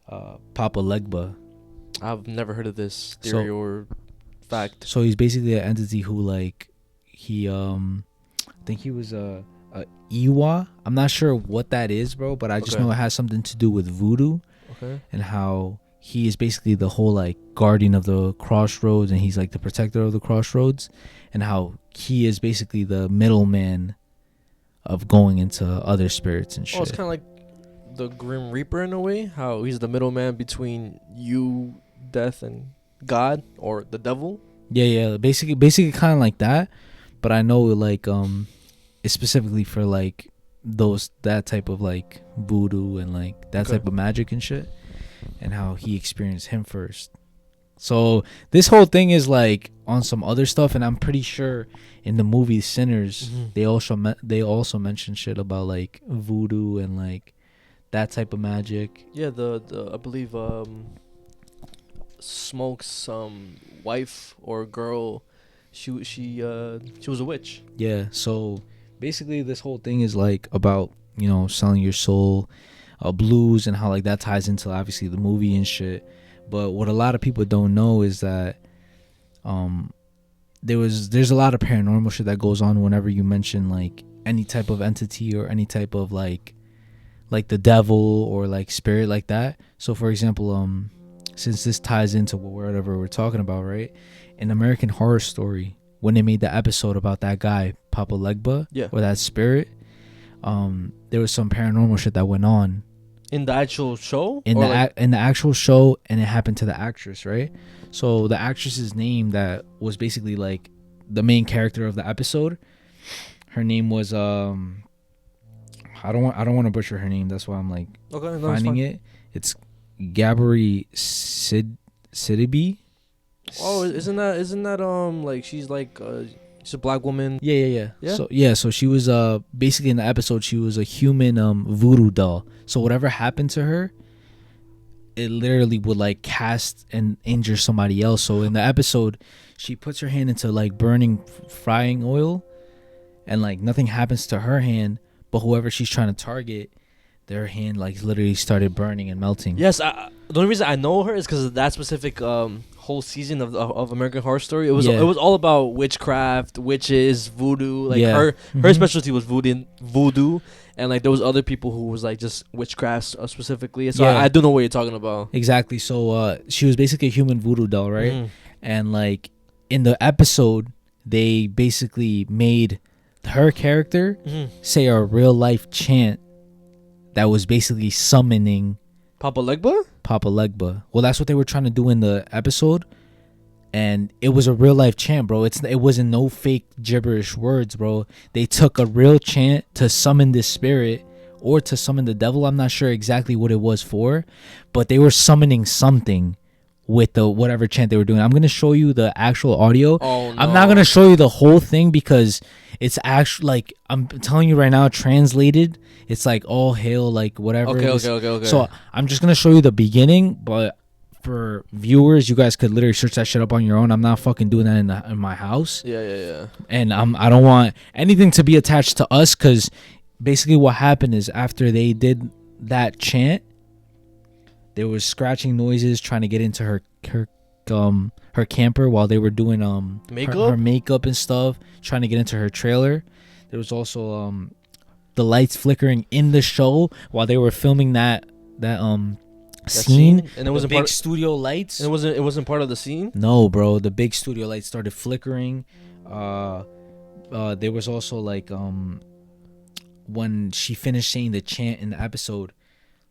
Papa Legba.
I've never heard of this theory or fact.
So he's basically an entity who like he I think he was a Iwa. I'm not sure what that is, bro, but I just know it has something to do with voodoo.
Okay.
And how he is basically the whole like guardian of the crossroads, and he's like the protector of the crossroads, and how he is basically the middleman of going into other spirits and shit.
Oh, it's kind of like the Grim Reaper in a way. How he's the middleman between you, death, and God or the devil.
Yeah. Basically kind of like that. But I know like it's specifically for like that type of like voodoo and like that type of magic and shit, and how he experienced him first. So this whole thing is like on some other stuff, and I'm pretty sure in the movie Sinners, they also mention shit about like voodoo and like that type of magic.
Yeah, the I believe Smoke's wife or girl, she was a witch.
Yeah, so basically this whole thing is like about, you know, selling your soul, blues, and how like that ties into obviously the movie and shit. But what a lot of people don't know is that there's a lot of paranormal shit that goes on whenever you mention like any type of entity or any type of like the devil or like spirit like that. So for example, since this ties into whatever we're talking about, right? In American Horror Story, when they made the episode about that guy Papa Legba, or that spirit, there was some paranormal shit that went on
in the actual show.
In the actual show, and it happened to the actress, right? So the actress's name that was basically like the main character of the episode, her name was I don't want to butcher her name. That's why I'm like finding it. It's Gabri Sidibe.
Oh, isn't that like she's like she's a black woman?
Yeah. So she was basically in the episode she was a human voodoo doll. So whatever happened to her, it literally would like cast and injure somebody else. So in the episode, she puts her hand into like burning frying oil, and like nothing happens to her hand, but whoever she's trying to target, their hand like literally started burning and melting.
Yes, the only reason I know her is because of that specific whole season of American Horror Story. It was all about witchcraft, witches, voodoo. Like her specialty was voodoo, and like there was other people who was like just witchcraft specifically. So I do know what you're talking about.
Exactly. So she was basically a human voodoo doll, right? And like in the episode, they basically made her character say a real life chant that was basically summoning
Papa Legba.
Well, that's what they were trying to do in the episode, and it was a real life chant, bro. It wasn't no fake gibberish words, bro. They took a real chant to summon this spirit or to summon the devil. I'm not sure exactly what it was for, but they were summoning something with the whatever chant they were doing. I'm gonna show you the actual audio.
Oh, no.
I'm not gonna show you the whole thing because it's actually like I'm telling you right now, translated. It's like all hail, like whatever.
Okay.
So I'm just gonna show you the beginning, but for viewers, you guys could literally search that shit up on your own. I'm not fucking doing that in my house.
Yeah.
And I don't want anything to be attached to us, because basically what happened is after they did that chant, there was scratching noises trying to get into her camper while they were doing her makeup and stuff, trying to get into her trailer. There was also the lights flickering in the show while they were filming that scene,
and it wasn't
big
part
studio lights.
And it wasn't part of the scene.
No, bro, the big studio lights started flickering. There was also like when she finished saying the chant in the episode,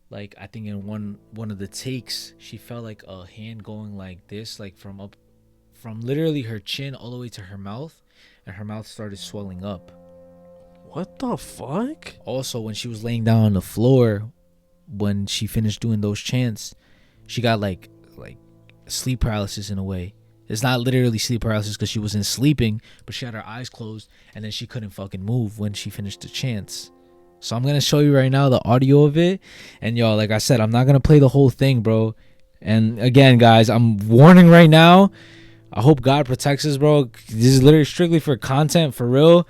like I think in one of the takes, she felt like a hand going like this, like from literally her chin all the way to her mouth, and her mouth started swelling up.
What the fuck?
Also, when she was laying down on the floor, when she finished doing those chants, she got like sleep paralysis in a way. It's not literally sleep paralysis because she wasn't sleeping, but she had her eyes closed and then she couldn't fucking move when she finished the chants. So I'm gonna show you right now the audio of it, and y'all, like I said, I'm not gonna play the whole thing, bro. And again, guys, I'm warning right now. I hope God protects us, bro. This is literally strictly for content, for real.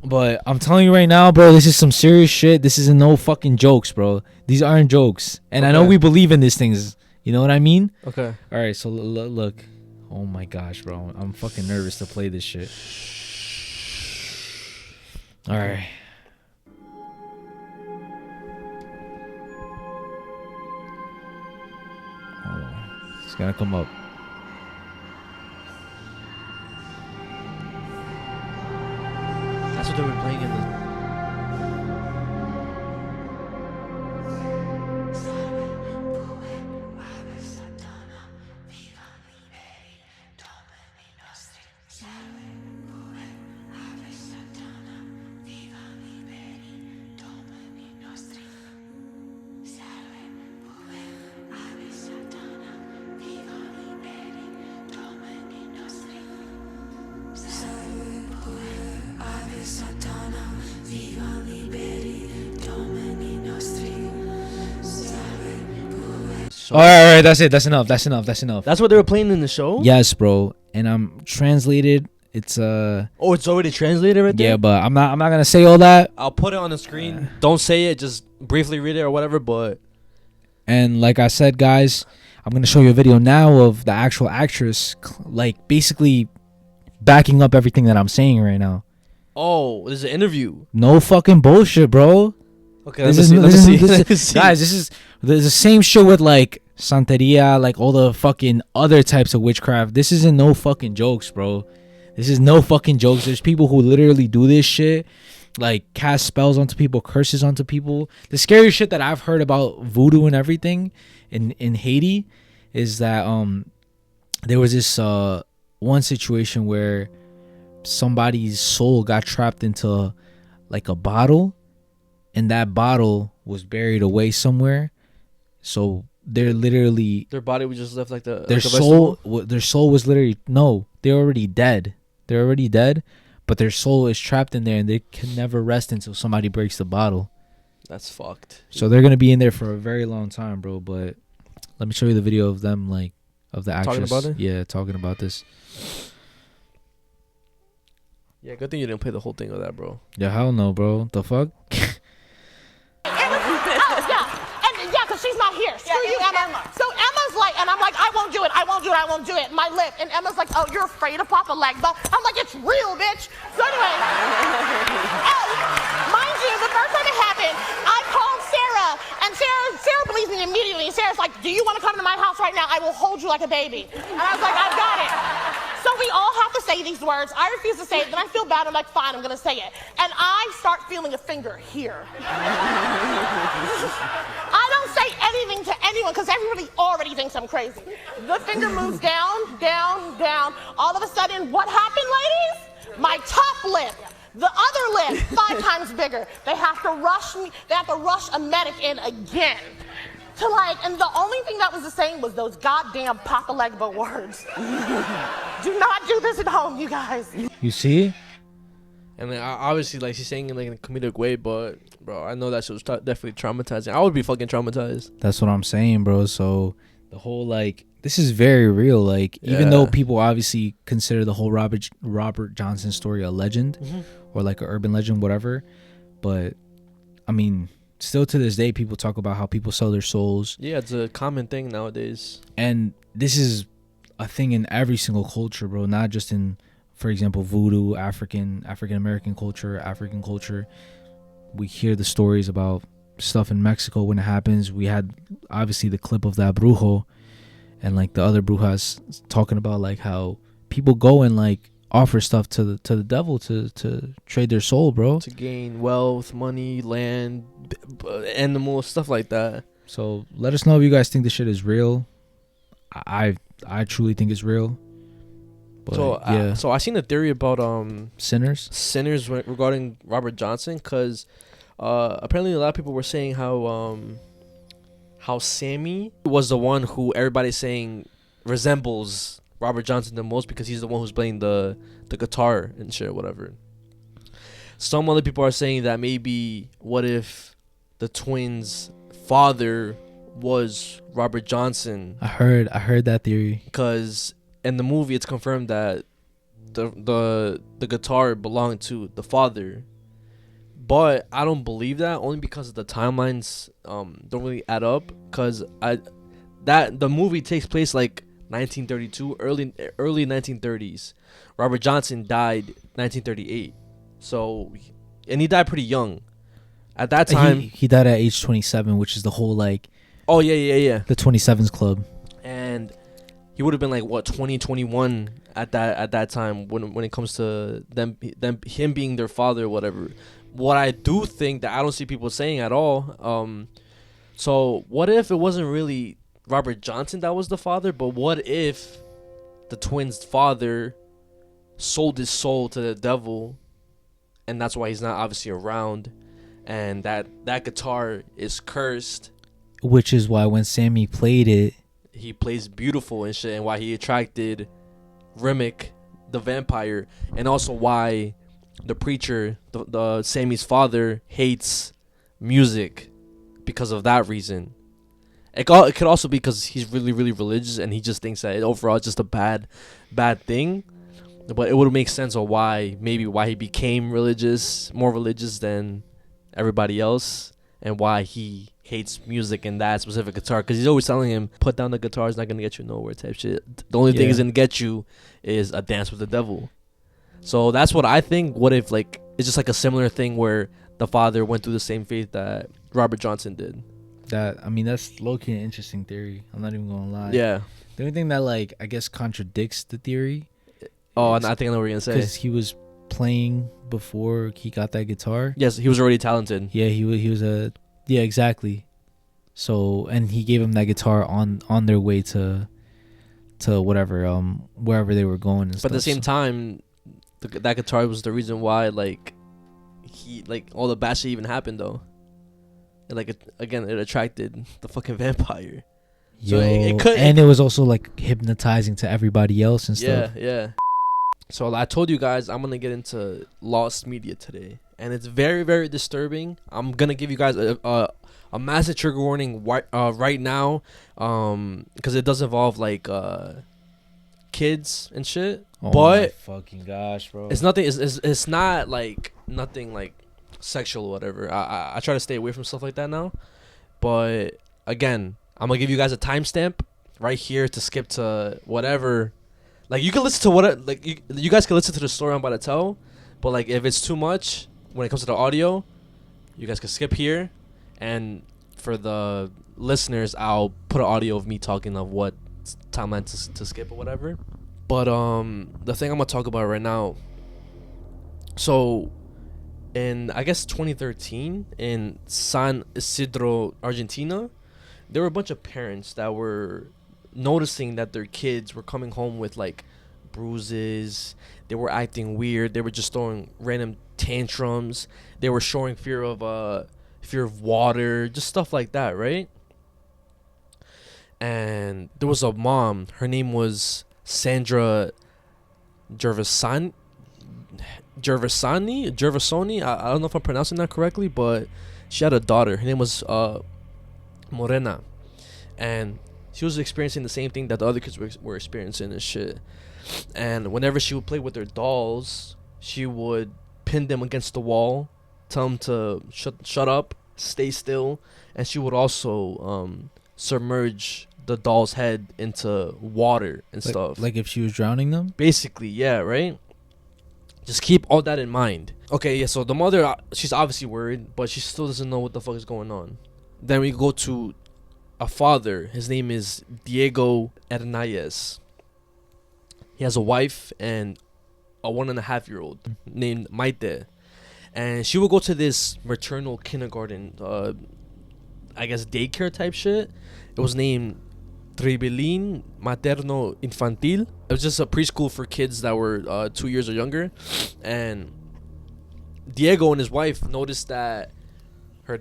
But I'm telling you right now, bro, this is some serious shit. This isn't no fucking jokes, bro. These aren't jokes. And I know we believe in these things. You know what I mean?
Okay.
All right, so look. Oh my gosh, bro. I'm fucking nervous to play this shit. All right. Hold on. It's gonna come up.
That's what they were playing in the.
All right, that's it. That's enough.
That's what they were playing in the show?
Yes, bro. And I'm translated. It's
Oh, it's already translated right there?
Yeah, but I'm not gonna say all that.
I'll put it on the screen. Don't say it, just briefly read it or whatever, but
and like I said, guys, I'm gonna show you a video now of the actual actress, like basically backing up everything that I'm saying right now.
Oh, this is an interview.
No fucking bullshit, bro.
Okay, let me see.
Guys, this is the same shit with like Santeria, like all the fucking other types of witchcraft. This isn't no fucking jokes, bro. This is no fucking jokes. There's people who literally do this shit, like cast spells onto people, curses onto people. The scary shit that I've heard about voodoo and everything in Haiti is that there was this one situation where somebody's soul got trapped into like a bottle, and that bottle was buried away somewhere. So they're literally,
their body was just left like the
their soul was literally, no, they're already dead. They're already dead, but their soul is trapped in there, and they can never rest until somebody breaks the bottle.
That's fucked.
So they're gonna be in there for a very long time, bro. But let me show you the video of them, like of the actress.
Talking about it?
Yeah, talking about this.
Yeah, good thing you didn't play the whole thing of that, bro.
Yeah, hell no, bro. The fuck?
She's not here. Screw you, Emma. So Emma's like, and I'm like, I won't do it. My lip. And Emma's like, oh, you're afraid of Papa Legba? I'm like, it's real, bitch. So anyway, mind you, the first time it happened, I called Sarah, and Sarah believes me immediately. Sarah's like, do you want to come to my house right now? I will hold you like a baby. And I was like, I've got it. So we all have to say these words. I refuse to say it. Then I feel bad. I'm like, fine, I'm going to say it. And I start feeling a finger here. I don't say anything to anyone because everybody already thinks I'm crazy. The finger moves down, down, down. All of a sudden, what happened, ladies? My top lip, the other lip, 5 times bigger. They have to rush me. They have to rush a medic in again to like, and the only thing that was the same was those goddamn Papa Legba words. Do not do this at home, you guys.
You see?
And then obviously, like, she's saying it like in a comedic way, but bro, I know that shit was definitely traumatizing. I would be fucking traumatized.
That's what I'm saying, bro. So the whole like, this is very real. Like, even though people obviously consider the whole Robert Johnson story a legend or like an urban legend, whatever, but I mean, still to this day, people talk about how people sell their souls.
Yeah, it's a common thing nowadays.
And this is a thing in every single culture, bro. Not just in, for example, voodoo, African American culture, African culture. We hear the stories about stuff in Mexico when it happens. We had obviously the clip of that brujo and like the other brujas talking about like how people go and like offer stuff to the devil to trade their soul, bro,
to gain wealth, money, land, animals, stuff like that.
So let us know if you guys think this shit is real. I truly think it's real. But
so so I seen a theory about
sinners
regarding Robert Johnson, because apparently a lot of people were saying how Sammy was the one who everybody's saying resembles Robert Johnson the most, because he's the one who's playing the guitar and shit, whatever. Some other people are saying that maybe what if the twins' father was Robert Johnson?
I heard that theory,
because in the movie it's confirmed that the guitar belonged to the father. But I don't believe that, only because the timelines don't really add up, because the movie takes place like 1932, early 1930s. Robert Johnson died 1938. So, and he died pretty young. At that time,
he died at age 27, which is the whole like,
oh yeah,
the 27s club.
And he would have been like what, 20, 21 at that time when it comes to him being their father or whatever. What I do think that I don't see people saying at all, so what if it wasn't really Robert Johnson that was the father, but what if the twins' father sold his soul to the devil, and that's why he's not obviously around, and that guitar is cursed,
which is why when Sammy played it,
he plays beautiful and shit, and why he attracted Remick the vampire, and also why the preacher, the Sammy's father, hates music because of that reason. It could also be because he's really, really religious, and he just thinks that overall it's just a bad thing. But it would make sense of why he became more religious than everybody else, and why he hates music and that specific guitar. Because he's always telling him, put down the guitar, it's not going to get you nowhere type shit. The only thing is going to get you is a dance with the devil. So that's what I think. What if like it's just like a similar thing where the father went through the same fate that Robert Johnson did?
That's low-key an interesting theory. I'm not even gonna lie.
Yeah.
The only thing that like I guess contradicts the theory.
Oh, and I think I know what you're gonna say.
Because he was playing before he got that guitar.
Yes, he was already talented.
Yeah, he was exactly. So, and he gave him that guitar on their way to whatever wherever they were going. And
but
stuff.
at the same time, that guitar was the reason why like all the bad shit even happened though. And like it attracted the fucking vampire.
Yo,
so it could,
and it was also like hypnotizing to everybody else and stuff.
Yeah. So I told you guys I'm gonna get into lost media today, and it's very, very disturbing. I'm gonna give you guys a massive trigger warning right now, because it does involve like kids and shit.
Oh
but
my fucking gosh, bro!
It's nothing. It's not like nothing like sexual or whatever. I try to stay away from stuff like that now. But again, I'm gonna give you guys a timestamp right here to skip to whatever. Like you can listen to you guys can listen to the story I'm about to tell. But like if it's too much when it comes to the audio, you guys can skip here. And for the listeners, I'll put an audio of me talking of what timeline to skip or whatever. But the thing I'm gonna talk about right now. So, in I guess 2013 in San Isidro, Argentina, there were a bunch of parents that were noticing that their kids were coming home with like bruises. They were acting weird. They were just throwing random tantrums. They were showing fear of water, just stuff like that, right? and there was a mom. Her name was Sandra Gervasoni. I don't know if I'm pronouncing that correctly, but she had a daughter. Her name was Morena, and she was experiencing the same thing that the other kids were experiencing and shit. And whenever she would play with her dolls, she would pin them against the wall, tell them to shut up, stay still, and she would also submerge the doll's head into water and stuff.
Like if she was drowning them?
Basically, yeah, right? Just keep all that in mind. Okay, yeah, so the mother, she's obviously worried, but she still doesn't know what the fuck is going on. Then we go to a father. His name is Diego Hernandez. He has a wife and a 1.5-year-old named Maite. And she will go to this maternal kindergarten, I guess daycare type shit. It was named Tribelin Materno Infantil. It was just a preschool for kids that were 2 years or younger. And Diego and his wife noticed that their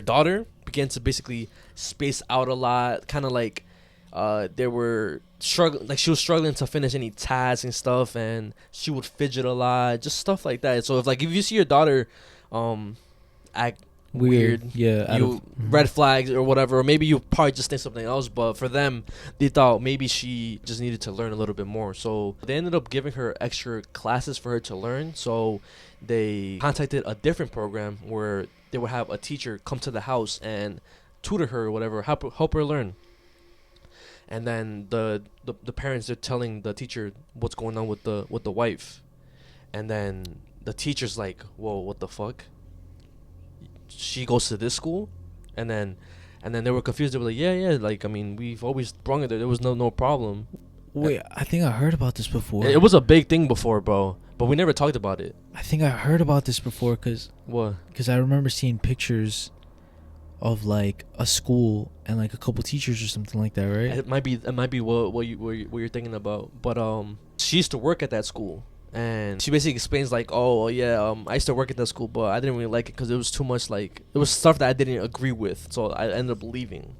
daughter began to basically space out a lot, kind of like they were struggling, like she was struggling to finish any tasks and stuff, and she would fidget a lot, just stuff like that. So if you see your daughter act weird,
yeah,
red flags or whatever, or maybe you probably just think something else, but for them, they thought maybe she just needed to learn a little bit more. So they ended up giving her extra classes for her to learn. So they contacted a different program where they would have a teacher come to the house and tutor her or whatever, help her learn. And then the parents, they're telling the teacher what's going on with the wife. And then the teacher's like, whoa, what the fuck? She goes to this school? And then they were confused. They were like, yeah, like, I mean, we've always brung it there. There was no problem.
Wait, I think I heard about this before.
It was a big thing before, bro. But we never talked about it.
I think I heard about this before because I remember seeing pictures of like a school and like a couple teachers or something like that, right?
It might be what you're thinking about. But she used to work at that school, and she basically explains like, oh yeah, I used to work at that school, but I didn't really like it because it was too much, like it was stuff that I didn't agree with, so I ended up leaving.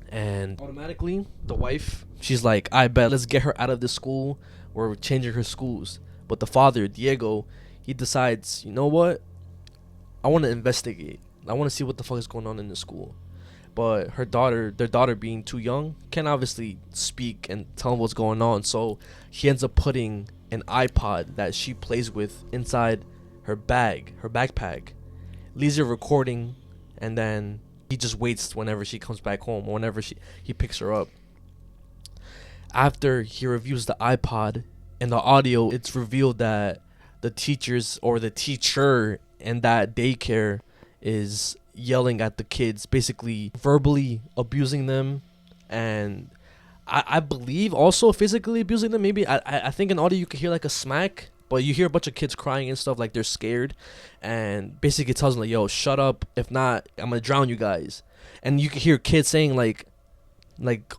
And automatically, the wife, she's like, I bet, let's get her out of this school. We're changing her schools. But the father, Diego, he decides, you know what? I want to investigate. I want to see what the fuck is going on in the school. But their daughter being too young, can't obviously speak and tell them what's going on. So he ends up putting an iPod that she plays with inside her backpack, leaves her recording, and then he just waits whenever she comes back home, or whenever he picks her up. After he reviews the iPod and the audio, it's revealed that the teachers or the teacher in that daycare is yelling at the kids, basically verbally abusing them, and I believe also physically abusing them. Maybe I think in audio you could hear like a smack, but you hear a bunch of kids crying and stuff, like they're scared, and basically tells them like, yo, shut up, if not I'm gonna drown you guys. And you can hear kids saying like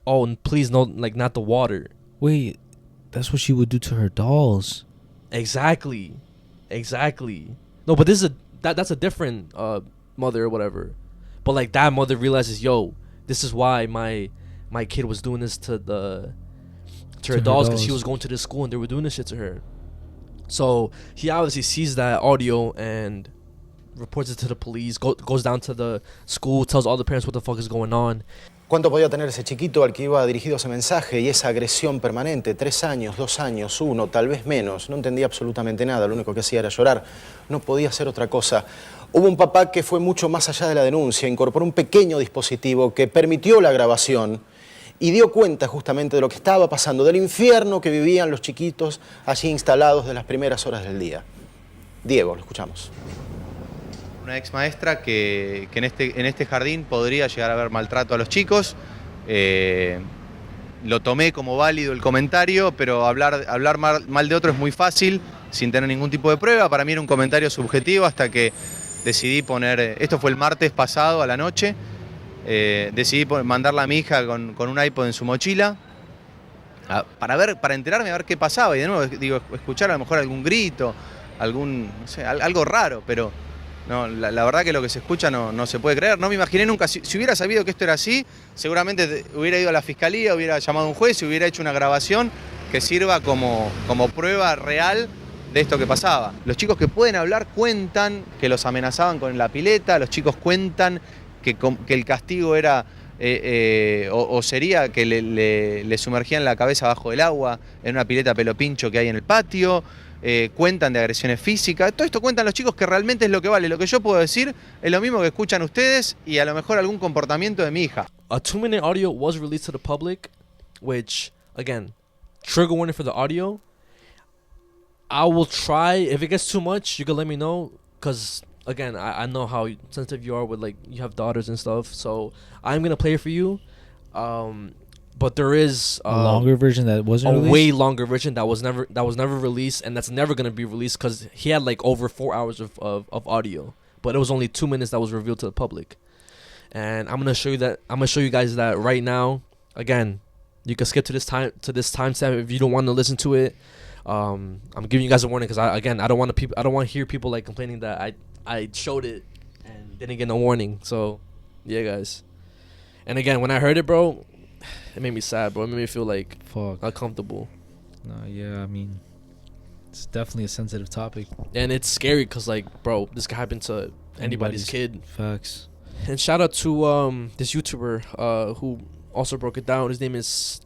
oh, please no, like not the water.
Wait, that's what she would do to her dolls.
Exactly. No, but this is that's a different mother or whatever. But like that mother realizes, yo, this is why my kid was doing this to her dolls, because she was going to this school and they were doing this shit to her. So he obviously sees that audio and reports it to the police, goes down to the school, tells all the parents what the fuck is going on.
¿Cuánto podía tener ese chiquito al que iba dirigido ese mensaje y esa agresión permanente? 3 años, 2 años, 1, tal vez menos. No entendía absolutamente nada, lo único que hacía era llorar. No podía hacer otra cosa. Hubo un papá que fue mucho más allá de la denuncia, incorporó un pequeño dispositivo que permitió la grabación y dio cuenta justamente de lo que estaba pasando, del infierno que vivían los chiquitos allí instalados de las primeras horas del día. Diego, lo escuchamos.
Una ex maestra que en este jardín podría llegar a haber maltrato a los chicos. Lo tomé como válido el comentario, pero hablar mal de otro es muy fácil, sin tener ningún tipo de prueba. Para mí era un comentario subjetivo hasta que decidí poner, esto fue el martes pasado a la noche, decidí mandarla a mi hija con un iPod en su mochila, para enterarme a ver qué pasaba. Y de nuevo, digo, escuchar a lo mejor algún grito, no sé, algo raro, pero No, la verdad que lo que se escucha no se puede creer. No me imaginé nunca, si hubiera sabido que esto era así, seguramente hubiera ido a la fiscalía, hubiera llamado a un juez y hubiera hecho una grabación que sirva como prueba real de esto que pasaba. Los chicos que pueden hablar cuentan que los amenazaban con la pileta, los chicos cuentan que el castigo era o sería que le sumergían la cabeza bajo el agua en una pileta pelo pincho que hay en el patio. Cuentan de agresiones físicas. Todo esto cuentan los chicos, que realmente es lo que vale. Lo que yo puedo decir es lo mismo que escuchan ustedes y a lo mejor algún comportamiento de mi hija.
A 2-minute audio was released to the public, which, again, trigger warning for the audio. I will try. If it gets too much, you can let me know. Because, again, I know how sensitive you are with, like, you have daughters and stuff. So I'm going to play it for you. But there is
a longer version that wasn't released?
Way longer version that was never released, and that's never gonna be released because he had like over 4 hours of audio, but it was only 2 minutes that was revealed to the public. And I'm gonna show you guys that right now. Again, you can skip to this timestamp if you don't want to listen to it. I'm giving you guys a warning because I don't want to hear people like complaining that I showed it and didn't get no warning. So yeah, guys. And again, when I heard it, bro, it made me sad, bro. It made me feel like uncomfortable.
No, yeah, I mean, it's definitely a sensitive topic.
And it's scary because, like, bro, this could happen to anybody's kid.
Facts.
And shout out to this YouTuber who also broke it down. His name is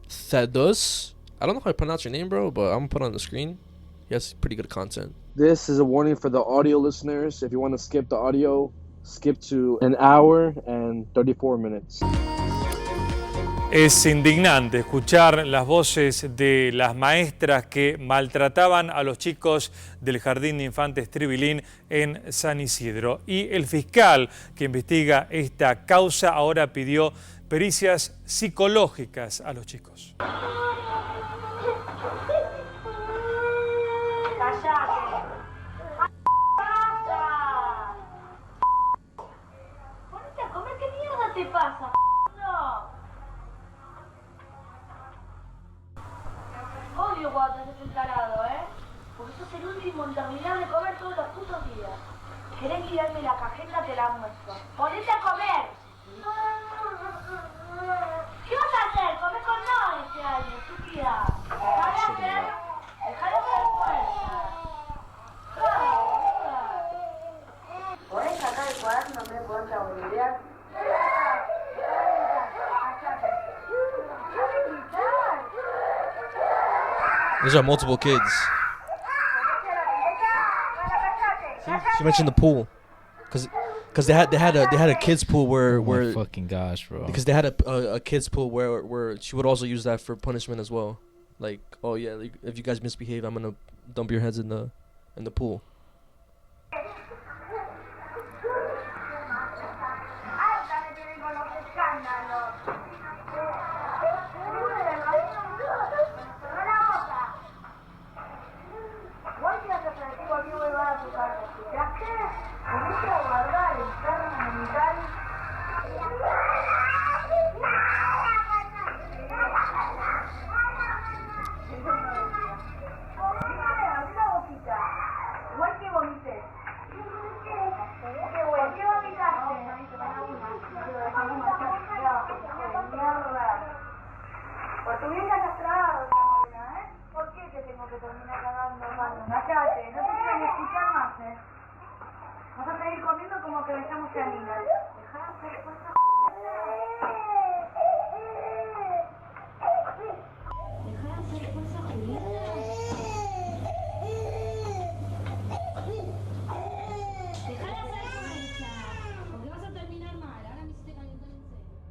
Thaddeus. I don't know how to pronounce your name, bro, but I'm going to put it on the screen. He has pretty good content.
This is a warning for the audio listeners. If you want to skip the audio, skip to 1 hour and 34 minutes.
Es indignante escuchar las voces de las maestras que maltrataban a los chicos del Jardín de Infantes Tribilín en San Isidro. Y el fiscal que investiga esta causa ahora pidió pericias psicológicas a los chicos.
Ponete a comer, ¿qué mierda te pasa? Odio cuando te haces el tarado, porque sos el último en terminar de comer todos los putos días. ¿Querés tirarme la cajeta? Te la muestro. ¡Ponete a comer! ¿Qué vas a hacer? ¡Comer con no este año, estúpida! ¡Dejala hacer fuerza! ¿Podés sacar el cuaderno en vez de poderte aburriar?
These are multiple kids. See, she mentioned the pool, cause they had a kids pool where
oh my fucking gosh, bro.
Because they had a kids pool where she would also use that for punishment as well. Like, oh yeah, like, if you guys misbehave, I'm gonna dump your heads in the pool.
Por tu vieja estás tragado, Carolina, ¿Por qué te tengo que terminar cagando, mano? Cállate, no te quiero ni escuchar más, Vas a seguir comiendo como que dejamos a Nina. Dejá de hacer cosas.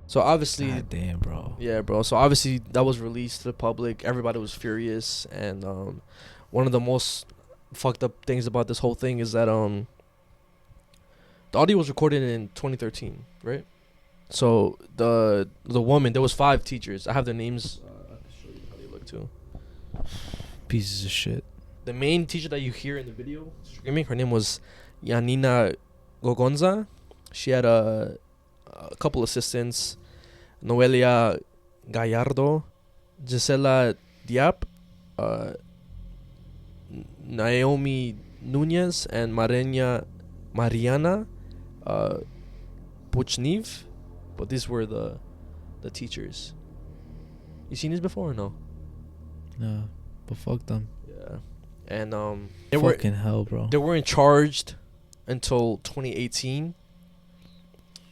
So obviously,
God damn, bro.
Yeah, bro. So obviously that was released to the public. Everybody was furious, and one of the most fucked up things about this whole thing is that the audio was recorded in 2013, right? So the woman, there was 5 teachers. I have their names. I can show you how they look too.
Pieces of shit.
The main teacher that you hear in the video screaming, her name was Yanina Gogonza. She had a couple assistants, Noelia Gallardo, Gisela Diap, Naomi Nunez, and Marenia Mariana Buchnev, but these were the teachers. You seen these before or no?
No, but fuck them.
Yeah, and
fucking hell, bro.
They weren't charged until 2018,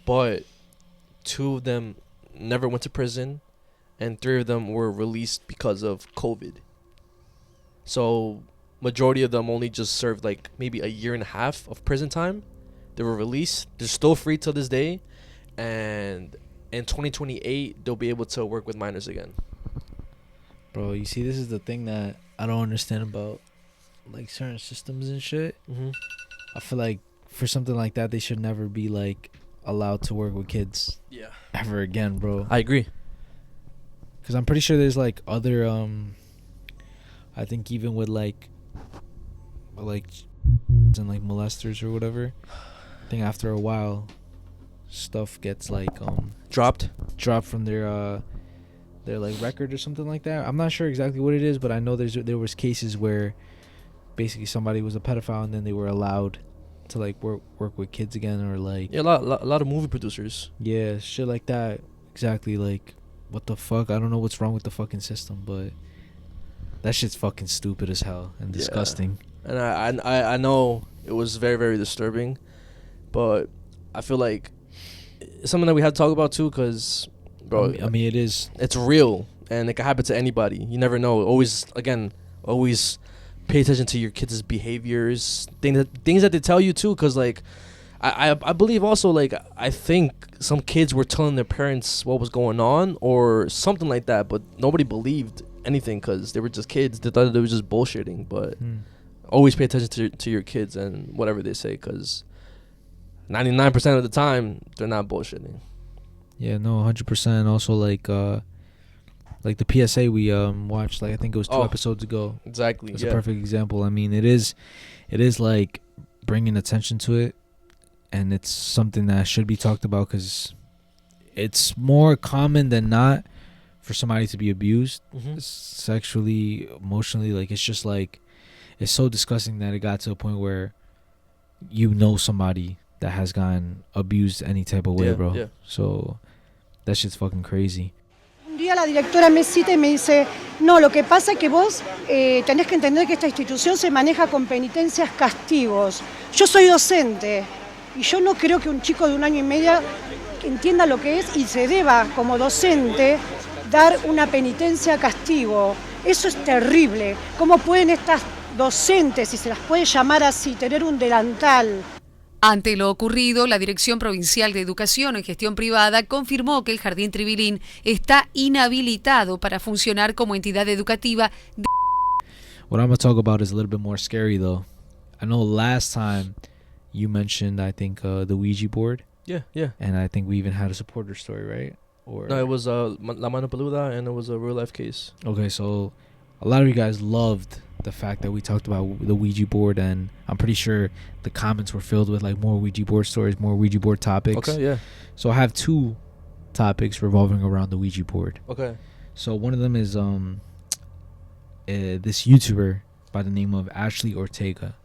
but 2 of them never went to prison, and 3 of them were released because of COVID. So majority of them only just served like maybe a year and a half of prison time. They were released. They're still free till this day, and in 2028 they'll be able to work with minors again.
Bro, you see, this is the thing that I don't understand about like certain systems and shit. I feel like for something like that, they should never be like allowed to work with kids.
Yeah.
Ever again, bro.
I agree.
Because I'm pretty sure there's like other I think even with like and like molesters or whatever, I think after a while stuff gets like
dropped
from their like record or something like that. I'm not sure exactly what it is, but I know there was cases where basically somebody was a pedophile and then they were allowed to like work with kids again, or like
a lot of movie producers.
Yeah, shit like that. Exactly. Like, what the fuck? I don't know what's wrong with the fucking system, but that shit's fucking stupid as hell and disgusting.
And I know it was very, very disturbing, but I feel like it's something that we had to talk about too, because bro,
I mean, it's
real and it can happen to anybody. You never know. Always pay attention to your kids' behaviors, things that they tell you too, because like I believe also, like, I think some kids were telling their parents what was going on or something like that, but nobody believed anything because they were just kids. They thought they were just bullshitting. But always pay attention to your kids and whatever they say, because 99% of the time they're not bullshitting.
Yeah, no, 100%. Also, like the PSA we watched, like I think it was 2 episodes ago.
Exactly.
It's a perfect example. I mean, it is like bringing attention to it, and it's something that should be talked about because it's more common than not for somebody to be abused sexually, emotionally. Like, it's just like, it's so disgusting that it got to a point where you know somebody that has gotten abused any type of way, bro.
Yeah.
So that shit's fucking crazy.
Un día la directora me cita y me dice, no, lo que pasa es que vos tenés que entender que esta institución se maneja con penitencias, castigos. Yo soy docente y yo no creo que un chico de 1 año y medio entienda lo que es y se deba, como docente, dar una penitencia, castigo. Eso es terrible. ¿Cómo pueden estas docentes, si se las puede llamar así, tener un delantal?
Ante lo ocurrido, la Dirección Provincial de Educación en Gestión Privada confirmó que el Jardín Tribilín está inhabilitado para funcionar como entidad educativa.
What I'm going to talk about is a little bit more scary, though. I know last time you mentioned, I think, the Ouija board.
Yeah.
And I think we even had a supporter story, right? Or
no, it was La Mano Peluda, and it was a real life case.
Okay, so a lot of you guys loved the fact that we talked about the Ouija board, and I'm pretty sure the comments were filled with like more Ouija board stories, more Ouija board topics.
Okay, yeah.
So I have 2 topics revolving around the Ouija board.
Okay.
So one of them is this YouTuber by the name of Ashley Ortega,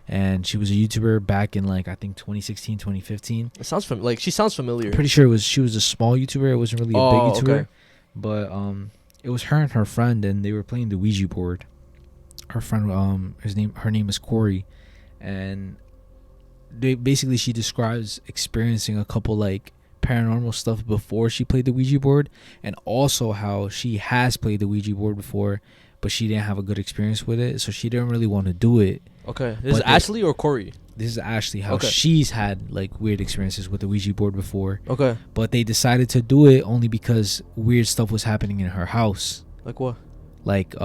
and she was a YouTuber back in like I think 2016, 2015.
It sounds like she sounds familiar.
I'm pretty sure she was a small YouTuber. It wasn't really a big YouTuber,
okay.
But it was her and her friend, and they were playing the Ouija board. Her friend, her name is Corey, and she describes experiencing a couple like paranormal stuff before she played the Ouija board, and also how she has played the Ouija board before, but she didn't have a good experience with it, so she didn't really want to do it.
Okay, this is Ashley or Corey?
This is Ashley. How she's had like weird experiences with the Ouija board before.
Okay,
but they decided to do it only because weird stuff was happening in her house.
Like what?
Like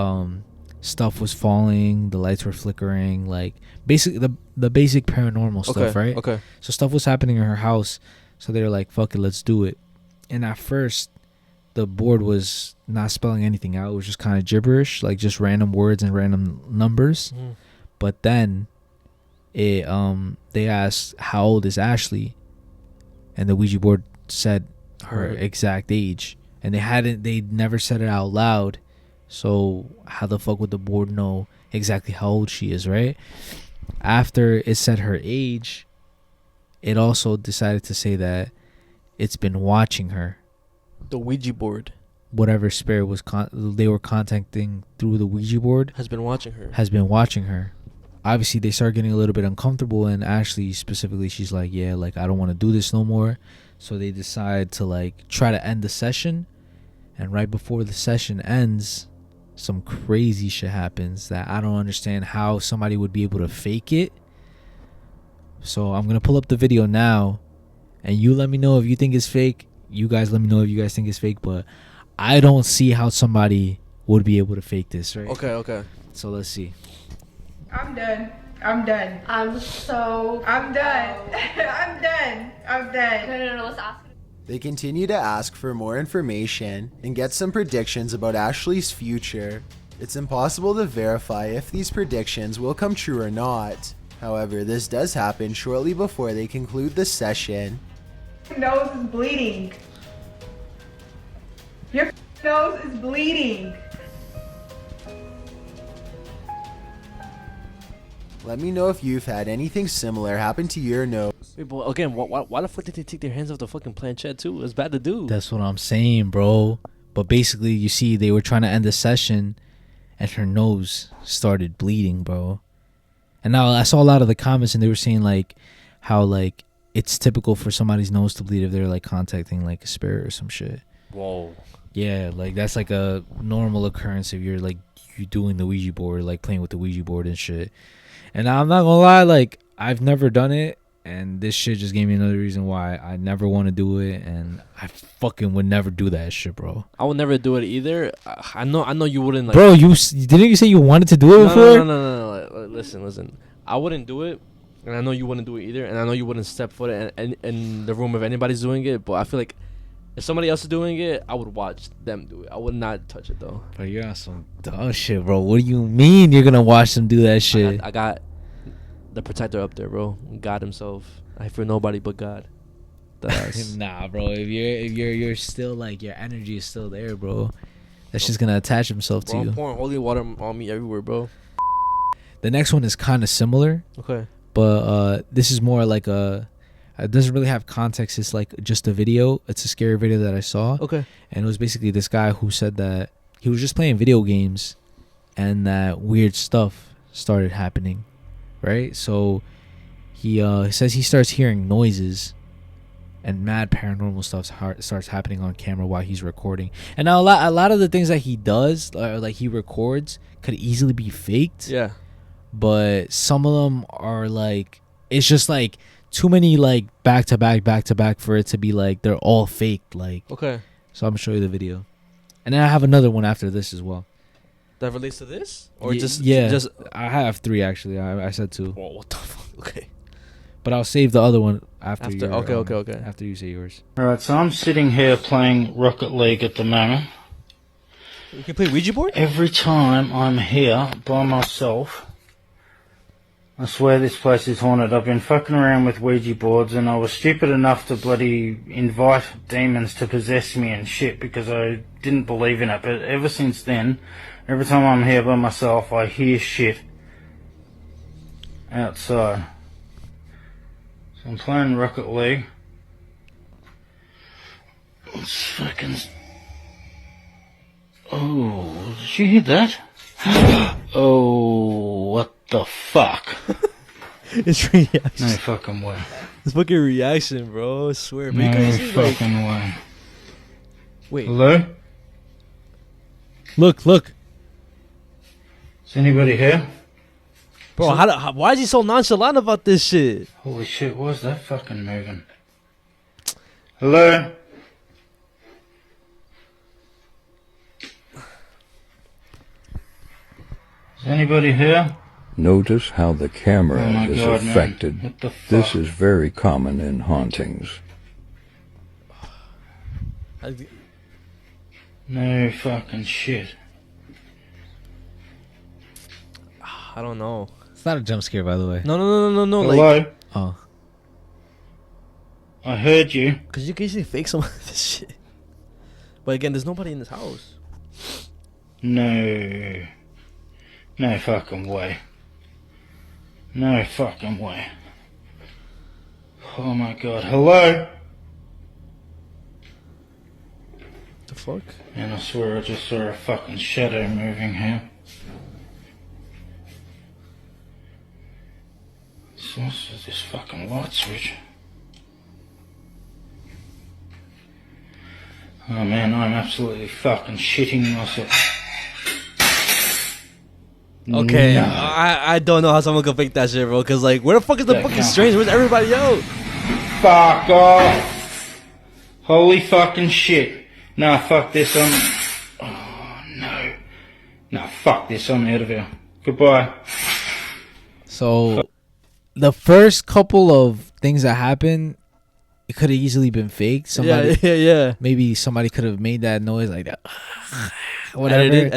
stuff was falling, the lights were flickering, like basically the basic paranormal stuff, right?
Okay.
So stuff was happening in her house, so they were like, fuck it, let's do it. And at first, the board was not spelling anything out. It was just kind of gibberish, like just random words and random numbers. But then they asked, how old is Ashley? And the Ouija board said her exact age. And they never said it out loud. So how the fuck would the board know exactly how old she is, right? After it said her age, it also decided to say that it's been watching her.
The Ouija board.
Whatever spirit was they were contacting through the Ouija board
Has been watching her.
has been watching her. Obviously, they start getting a little bit uncomfortable, and Ashley specifically, she's like, yeah, like, I don't want to do this no more. So they decide to, like, try to end the session. And right before the session ends, some crazy shit happens that I don't understand how somebody would be able to fake it. So I'm going to pull up the video now, and you let me know if you think it's fake. You guys let me know if you guys think it's fake, but I don't see how somebody would be able to fake this, right?
Okay.
So let's see.
I'm done. I'm done. I'm done. I'm done. No, let's ask.
They continue to ask for more information and get some predictions about Ashley's future. It's impossible to verify if these predictions will come true or not. However, this does happen shortly before they conclude the session.
Your nose is bleeding. Your nose is bleeding.
Let me know if you've had anything similar happen to your nose.
Wait, but again, why the fuck did they take their hands off the fucking planchette too? It's bad to do.
That's what I'm saying, bro. But basically, you see, they were trying to end the session, and her nose started bleeding, bro. And now I saw a lot of the comments, and they were saying, like, how, like, it's typical for somebody's nose to bleed if they're, like, contacting, like, a spirit or some shit.
Whoa.
Yeah, like, that's, like, a normal occurrence if you're, like, you doing the Ouija board, like, playing with the Ouija board and shit. And I'm not gonna lie, like, I've never done it, and this shit just gave me another reason why I never want to do it, and I fucking would never do that shit, bro.
I would never do it either. I know you wouldn't. Like,
bro, didn't you say you wanted to do it before?
No. Listen. I wouldn't do it, and I know you wouldn't do it either, and I know you wouldn't step foot in the room if anybody's doing it. But I feel like if somebody else is doing it, I would watch them do it. I would not touch it though.
But you're on some dumb shit, bro. What do you mean you're gonna watch them do that shit?
I got the protector up there, bro. God himself. I fear nobody but God.
Nah, bro. If you're still, like, your energy is still there, bro. That's just gonna attach himself to you.
I'm pouring holy water on me everywhere, bro.
The next one is kind of similar.
Okay.
But this is more like it doesn't really have context. It's like just a video. It's a scary video that I saw.
Okay.
And it was basically this guy who said that he was just playing video games, and that weird stuff started happening, right? So he says he starts hearing noises, and mad paranormal stuff starts happening on camera while he's recording. And now a lot of the things that he does, like he records, could easily be faked.
Yeah.
But some of them are like, it's just like too many, like, back to back for it to be like they're all faked. Like,
okay.
So I'm gonna show you the video, and then I have another one after this as well.
That relates to this, or just
I have 3 actually. I said 2.
Whoa, what the fuck? Okay.
But I'll save the other one after.
Okay.
After you say yours.
Alright, so I'm sitting here playing Rocket League at the moment.
You can play Ouija board?
Every time I'm here by myself, I swear this place is haunted. I've been fucking around with Ouija boards, and I was stupid enough to bloody invite demons to possess me and shit because I didn't believe in it. But ever since then, every time I'm here by myself, I hear shit outside. So I'm playing Rocket League. Let's fucking... Oh, did you hear that? Oh, what the fuck?
It's reaction.
No fucking way.
It's fucking reaction, bro. I swear.
No fucking way.
Wait.
Hello?
Look.
Is anybody here?
Bro, why is he so nonchalant about this shit?
Holy shit, why is that fucking moving? Hello? Is anybody here?
Notice how the camera
Oh my
is
God, man.
affected.
What the fuck?
This is very common in hauntings.
No fucking shit.
I don't know.
It's not a jump scare, by the way.
No.
Hello?
Like,
oh.
I heard you.
Because you can usually fake some of this shit. But again, there's nobody in this house.
No. No fucking way. No fucking way. Oh my god, hello?
The fuck?
And I swear I just saw a fucking shadow moving here. So what's this fucking light switch? Oh man, I'm absolutely fucking shitting myself.
Okay,
No.
I don't know how someone can fake that shit, bro. Cause like, where the fuck is the fucking stranger? Where's everybody out?
Fuck off! Holy fucking shit. Nah, fuck this, oh no. Nah, fuck this, I'm out of here. Goodbye.
So, the first couple of things that happened, it could have easily been faked. Somebody,
yeah.
Maybe somebody could have made that noise like that. Whatever.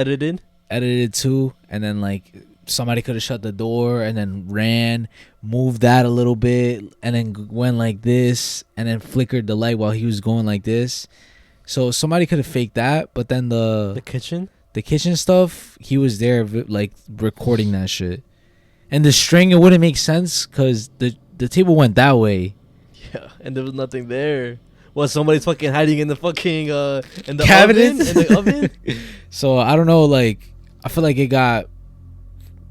Edited too, and then like somebody could have shut the door and then ran, moved that a little bit, and then went like this, and then flickered the light while he was going like this. So somebody could have faked that, but then the kitchen stuff, he was there like recording that shit. And the string, it wouldn't make sense because the table went that way.
Yeah, and there was nothing there. Well, somebody's fucking hiding in the fucking in the
Cabinets?
oven. In the oven.
So I don't know. Like I feel like it got.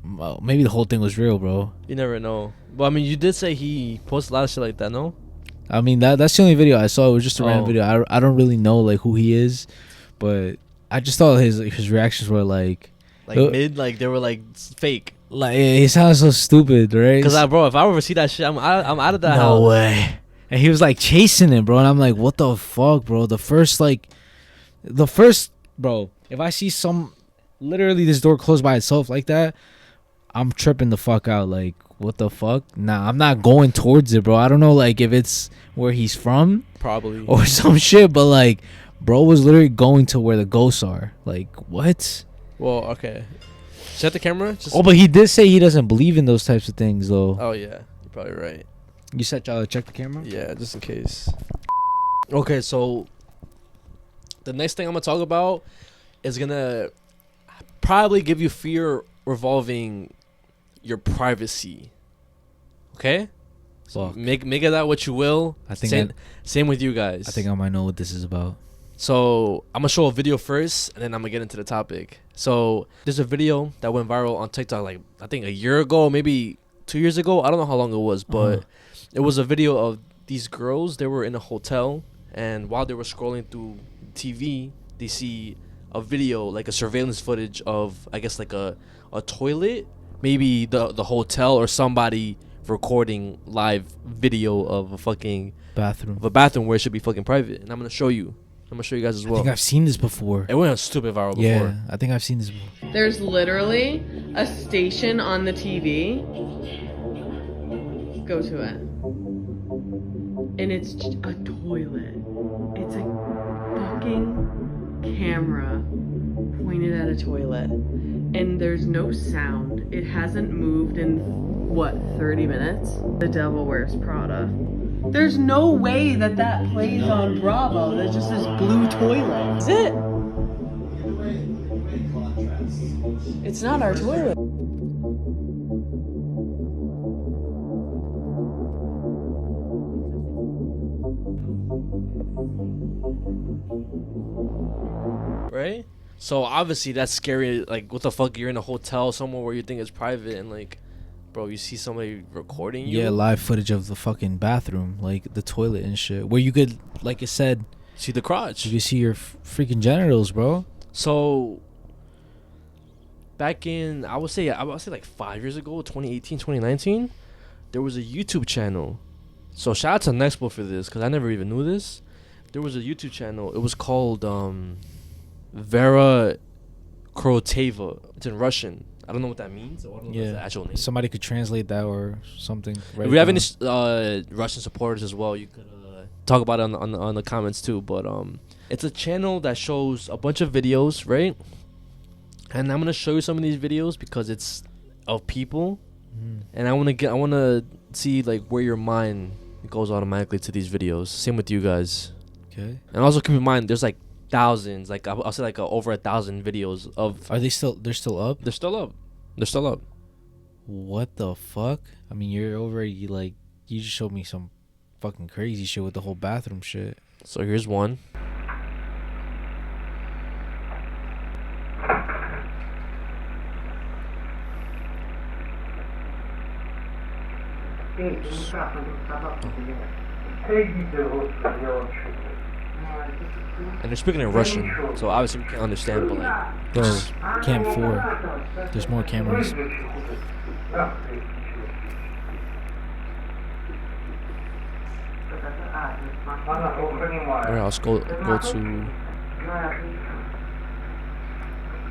Well, maybe the whole thing was real, bro.
You never know. But I mean, you did say he posted a lot of shit like that, no?
I mean that's the only video I saw. It was just a random
Oh.
video. I don't really know like who he is, but I just thought his reactions were like
mid, like they were like fake.
Like he sounds so stupid, right?
Cause bro, if I ever see that shit, I'm out of that house.
No way. And he was like chasing it, bro. And I'm like, what the fuck, bro? The first, bro, if I see literally this door closed by itself like that, I'm tripping the fuck out. Like, what the fuck? Nah, I'm not going towards it, bro. I don't know, like, if it's where he's from.
Probably.
Or some shit, but, like, bro was literally going to where the ghosts are. Like, what?
Well, okay. Shut the camera.
Oh, but he did say he doesn't believe in those types of things, though.
Oh, yeah. You're probably right.
You said check the camera?
Yeah, just in case. Okay, so the next thing I'm gonna talk about is gonna probably give you fear revolving your privacy. Okay? So
Fuck.
make of that what you will.
I think
same with you guys.
I think I might know what this is about.
So I'm gonna show a video first, and then I'm gonna get into the topic. So there's a video that went viral on TikTok, like I think a year ago, maybe 2 years ago. I don't know how long it was, but it was a video of these girls. They were in a hotel, and while they were scrolling through TV, they see a video, like a surveillance footage of, I guess, like a toilet, maybe the hotel or somebody recording live video of a fucking
bathroom
where it should be fucking private. And I'm gonna show you guys as well.
I think I've seen this before.
It went stupid viral before.
Yeah, I think I've seen this before.
There's literally a station on the TV. Go to it. And it's a toilet. It's a fucking camera pointed at a toilet. And there's no sound. It hasn't moved in, what, 30 minutes? The Devil Wears Prada. There's no way that plays on Bravo. There's just this blue toilet. Is it? It's not our toilet.
Right? So obviously that's scary. Like, what the fuck? You're in a hotel somewhere where you think it's private, and like, bro, you see somebody recording you.
Yeah, live footage of the fucking bathroom, like the toilet and shit, where you could, like it said,
see the crotch.
You could see your freaking genitals, bro.
So back in, I would say like 5 years ago, 2018, 2019, there was a YouTube channel. So shout out to Nexpo for this, because I never even knew this. There was a YouTube channel. It was called Vera Kroteva. It's in Russian. I don't know what that means. I don't know if that's the actual name.
Somebody could translate that or something.
If we have any Russian supporters as well, you could talk about it on the comments too. But it's a channel that shows a bunch of videos, right? And I'm gonna show you some of these videos because it's of people, and I wanna see like where your mind goes automatically to these videos. Same with you guys.
Okay.
And also keep in mind, there's like thousands, like I'll say like over 1,000 videos of.
Are they still? They're still up.
They're still up. They're still up.
What the fuck? I mean, you're already like, you just showed me some fucking crazy shit with the whole bathroom shit.
So here's one. And they're speaking in Russian, so obviously we can't understand, but like...
Bro, Cam 4. There's more cameras.
Alright, let's go to...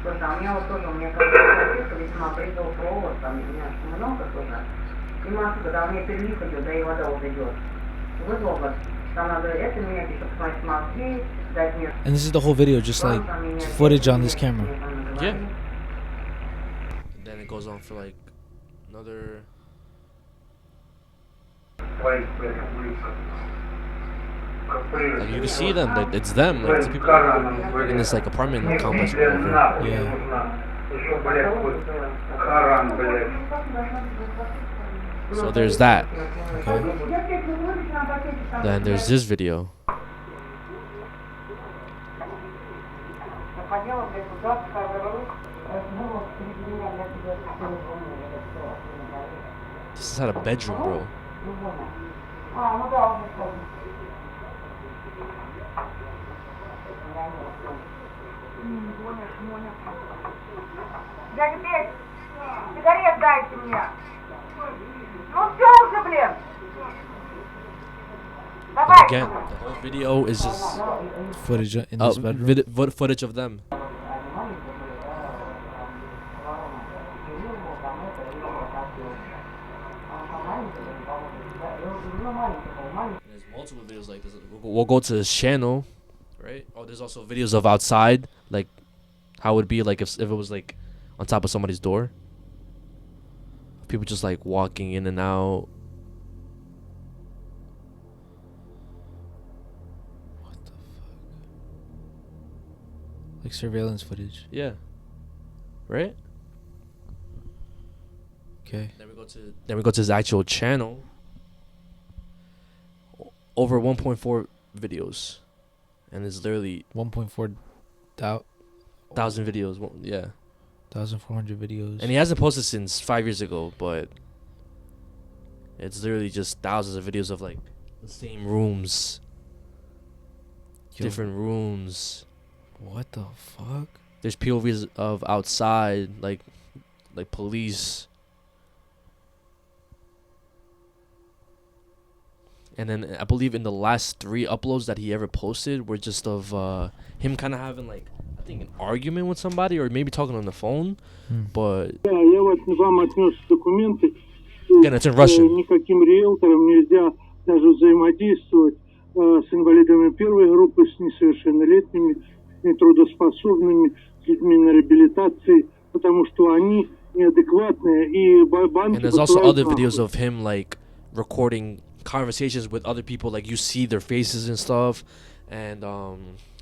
Слушай, а у меня вот тоже, у меня как-то весьма придал провод, там, у меня много тоже. И массу, когда у меня перелив идет, да и вода уже идет. Вызвал бы, там надо это менять, еще посмотреть мозги, дать мне...
And this is the whole video, just like footage on this camera.
Yeah. And then it goes on for like another... Like you can see them, like it's them, like it's people in this like apartment complex or whatever.
Yeah.
So there's that.
Okay.
Then there's this video. This is at a bedroom, bro.
Дядя Петь, сигарет дайте мне. Ну все уже, блин.
And again, the whole video is just
footage in this bedroom.
Footage of them. There's multiple videos like this. We'll go to his channel, right? Oh, there's also videos of outside, like how it would be like if it was like on top of somebody's door. People just like walking in and out.
What the fuck? Like surveillance footage.
Yeah. Right?
Okay.
Then we go to his actual channel. Over 1.4 videos. And it's literally
1.4
thousand videos. Yeah.
1,400 videos.
And he hasn't posted since 5 years ago, but it's literally just thousands of videos of like the same rooms.
Yo.
Different rooms.
What the fuck?
There's POVs of outside, like police. And then I believe in the last 3 uploads that he ever posted were just of him kind of having like, I think, an argument with somebody or maybe talking on the phone. But again, it's in Russian.
Никаким риэлтором нельзя даже взаимодействовать с инвалидами первой группы, с несовершеннолетними, нетрудоспособными, с людьми на реабилитации, потому что они неадекватные и банки.
And there's also other videos of him like recording conversations with other people, like you see their faces and stuff, and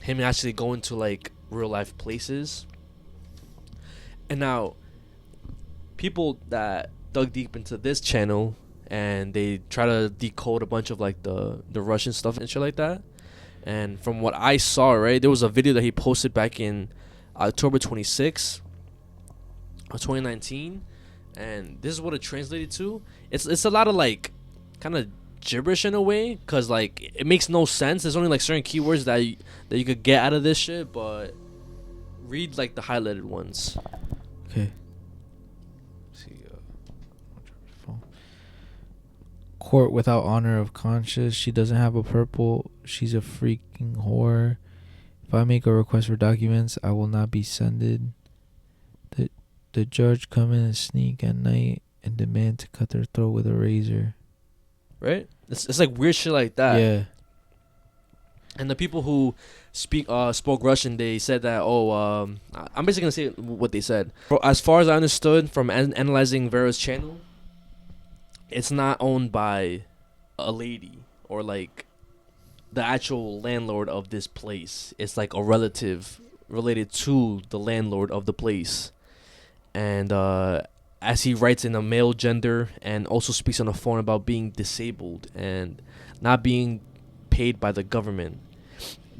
him actually going to like real life places. And now people that dug deep into this channel and they try to decode a bunch of like the Russian stuff and shit like that, and from what I saw, right, there was a video that he posted back in October 26th of 2019, and this is what it translated to. It's a lot of like kind of gibberish in a way, cause like it makes no sense. There's only like certain keywords that you could get out of this shit, but read like the highlighted ones.
Okay. See, court without honor of conscience. She doesn't have a purple. She's a freaking whore. If I make a request for documents, I will not be sended. The judge come in and sneak at night and demand to cut their throat with a razor.
Right? It's like weird shit like that.
Yeah.
And the people who spoke Russian, they said that, I'm basically gonna say what they said. As far as I understood from analyzing Vera's channel, it's not owned by a lady or like the actual landlord of this place. It's like a relative related to the landlord of the place. And as he writes in a male gender, and also speaks on the phone about being disabled and not being paid by the government.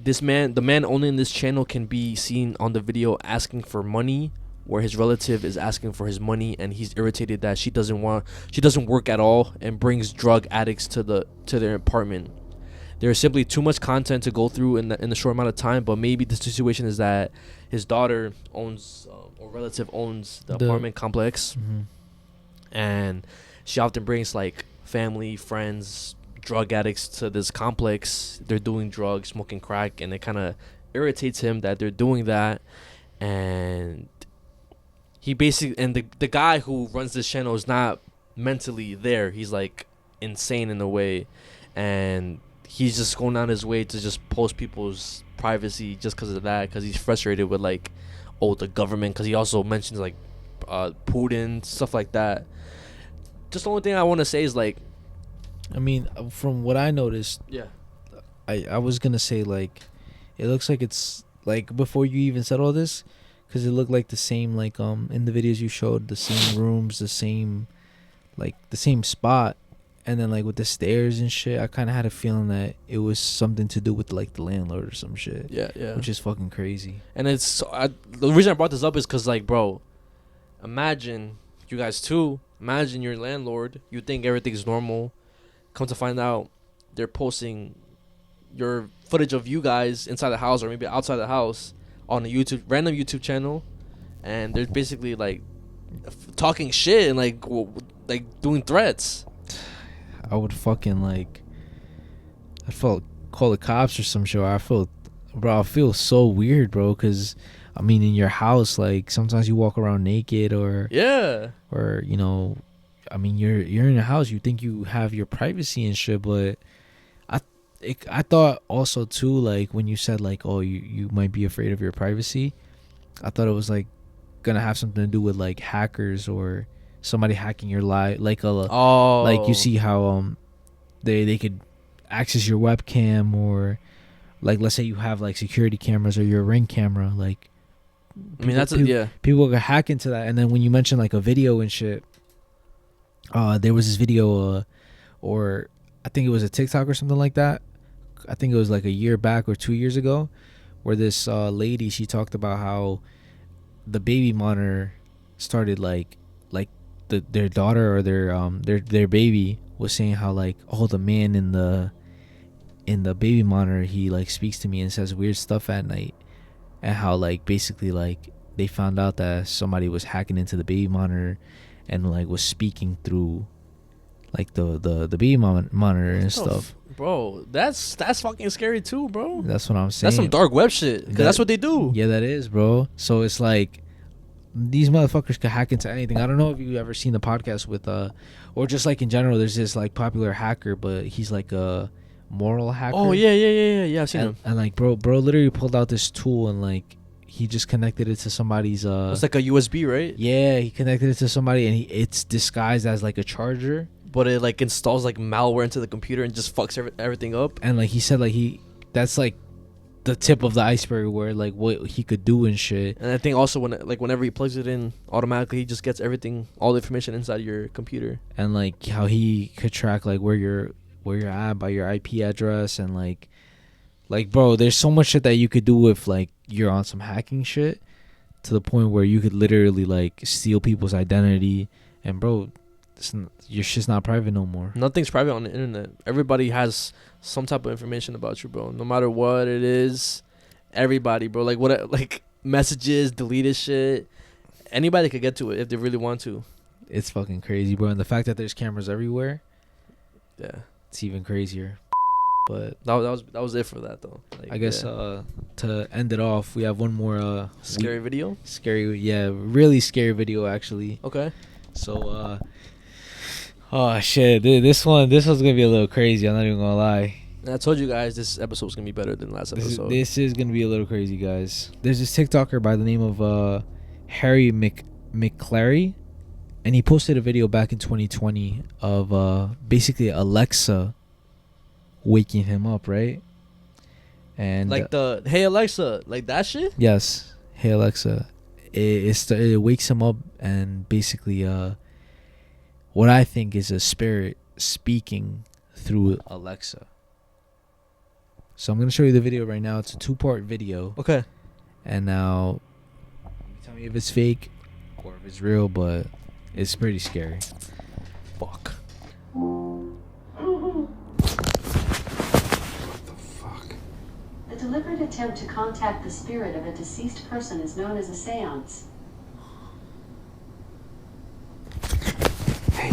The man only in this channel can be seen on the video asking for money, where his relative is asking for his money, and he's irritated that she doesn't work at all and brings drug addicts to their apartment. There's simply too much content to go through in the short amount of time, but maybe the situation is that his daughter owns or relative owns the apartment complex, and she often brings like family, friends, drug addicts to this complex. They're doing drugs, smoking crack, and it kind of irritates him that they're doing that. And he basically, and the guy who runs this channel is not mentally there. He's like insane in a way, and he's just going on his way to just post people's privacy just because of that, because he's frustrated with like, the government, because he also mentions like Putin, stuff like that. Just the only thing I want to say is like,
I mean, from what I noticed,
yeah,
I was gonna say like, it looks like it's like before you even said all this, because it looked like the same, like in the videos you showed, the same rooms, the same spot. And then like with the stairs and shit, I kind of had a feeling that it was something to do with like the landlord or some shit.
Yeah.
Which is fucking crazy.
And the reason I brought this up is because like, bro, imagine you guys too. Imagine your landlord. You think everything's normal. Come to find out, they're posting your footage of you guys inside the house or maybe outside the house on a random YouTube channel, and they're basically like talking shit and like doing threats.
I would fucking like, call the cops or some shit. I feel so weird, bro, because I mean, in your house, like sometimes you walk around naked or you know, I mean, you're in a house, you think you have your privacy and shit, but I thought also too, like when you said like, oh, you might be afraid of your privacy, I thought it was like gonna have something to do with like hackers or somebody hacking your live, like like you see how they could access your webcam, or like let's say you have like security cameras or your Ring camera, like
I mean
people could hack into that. And then when you mention like a video and shit, there was this video or I think it was a TikTok or something like that, I think it was like a year back or 2 years ago, where this lady, she talked about how the baby monitor started like their daughter or their baby was saying how like, oh, the man in the baby monitor, he like speaks to me and says weird stuff at night, and how like basically like they found out that somebody was hacking into the baby monitor and like was speaking through like the baby monitor and stuff.
Bro, that's fucking scary too, bro.
That's what I'm saying.
That's some dark web shit, because that's what they do.
Yeah, that is, bro. So it's like these motherfuckers could hack into anything. I don't know if you ever seen the podcast with or just like in general, there's this like popular hacker, but he's like a moral hacker.
Oh yeah, I've seen him.
And like bro literally pulled out this tool and like he just connected it to somebody's
it's like a USB, right?
Yeah, he connected it to somebody, and it's disguised as like a charger,
but it like installs like malware into the computer and just fucks everything up.
And like he said, like that's like the tip of the iceberg where like what he could do and shit.
And I think also whenever he plugs it in, automatically he just gets all the information inside your computer.
And like how he could track like where you're at by your IP address, and like bro, there's so much shit that you could do if like you're on some hacking shit, to the point where you could literally like steal people's identity. And bro, your shit's not private no more.
Nothing's private on the internet. Everybody has some type of information about you, bro. No matter what it is, everybody, bro. Like what, like messages, deleted shit. Anybody could get to it if they really want to.
It's fucking crazy, bro. And the fact that there's cameras everywhere,
yeah,
it's even crazier. But
that was it for that though. Like,
I guess to end it off, we have one more
scary video.
Really scary video actually.
Okay.
So oh shit, dude, this one's gonna be a little crazy. I'm not even gonna lie.
And I told you guys this episode's gonna be better than last episode.
This is gonna be a little crazy, guys. There's this TikToker by the name of Harry McClary, and he posted a video back in 2020 of basically Alexa waking him up, right? And
like the hey Alexa, like that shit.
Yes, hey Alexa. it wakes him up, and basically what I think is a spirit speaking through Alexa. So I'm gonna show you the video right now. It's a 2-part video.
Okay.
And now tell me if it's fake or if it's real, but it's pretty scary.
Fuck.
The deliberate attempt to contact the spirit of a deceased person is known as a seance. Hey.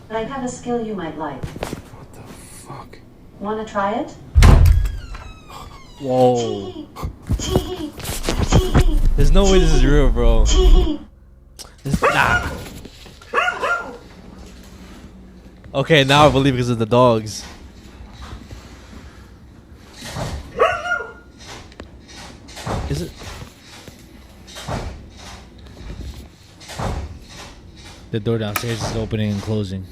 But I have a skill you might like.
What the fuck?
Want to try it?
Whoa. There's no way this is real, bro. Nah. Okay, now I believe because of the dogs. Is it?
The door downstairs is opening and closing.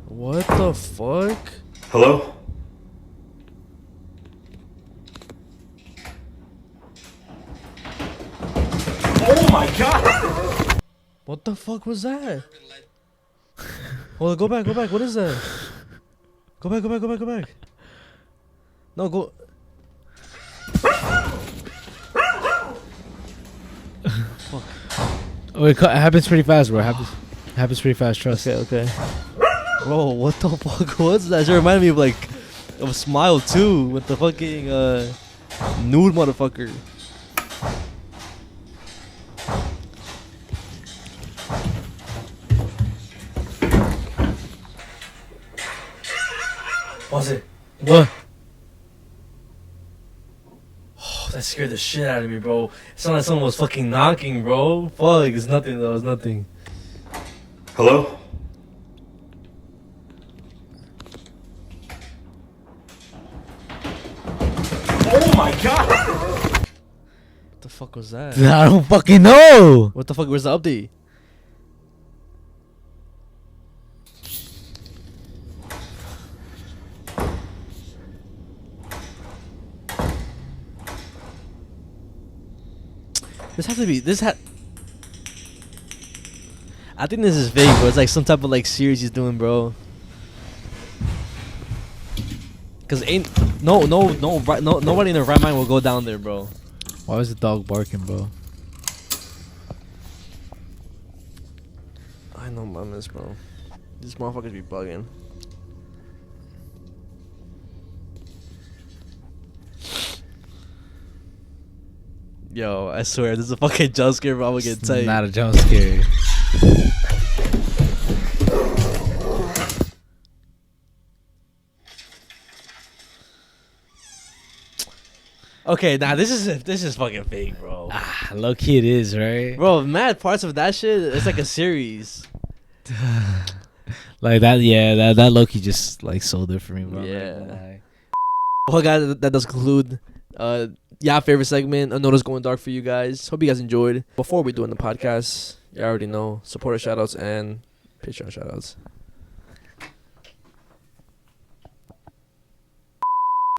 What the fuck?
Hello?
Oh my god! What the fuck was that? Hold on, go back, go back. What is that? Go back, go back, go back, go back. No, go.
Fuck. Oh, it happens pretty fast, bro. Happens pretty fast. Trust.
Okay. Bro, what the fuck was that? It reminded me of like of a Smile too, with the fucking nude motherfucker. Was it?
What?
Oh, that scared the shit out of me, bro. It sounded like someone was fucking knocking, bro. Fuck, it's nothing though. It's nothing.
Hello?
Oh my god! What the fuck was that?
I don't fucking know.
What the fuck? Where's the update? This has to be. I think this is fake, bro. It's like some type of like series he's doing, bro. Cause nobody in their right mind will go down there, bro.
Why was the dog barking, bro?
I know my miss, bro. These motherfuckers be bugging. Yo, I swear, this is a fucking jump scare, bro. I'm gonna get tight.
Not a jump scare.
Okay, nah, this is fucking fake, bro.
Low key it is, right?
Bro, mad parts of that shit. It's like a series.
Like that, yeah. That low key just like sold it for me, bro.
Yeah. Well, guys, that does conclude. Favorite segment. I know it's going dark for you guys. Hope you guys enjoyed. Before we do in the podcast, you already know supporter shoutouts and Patreon shoutouts.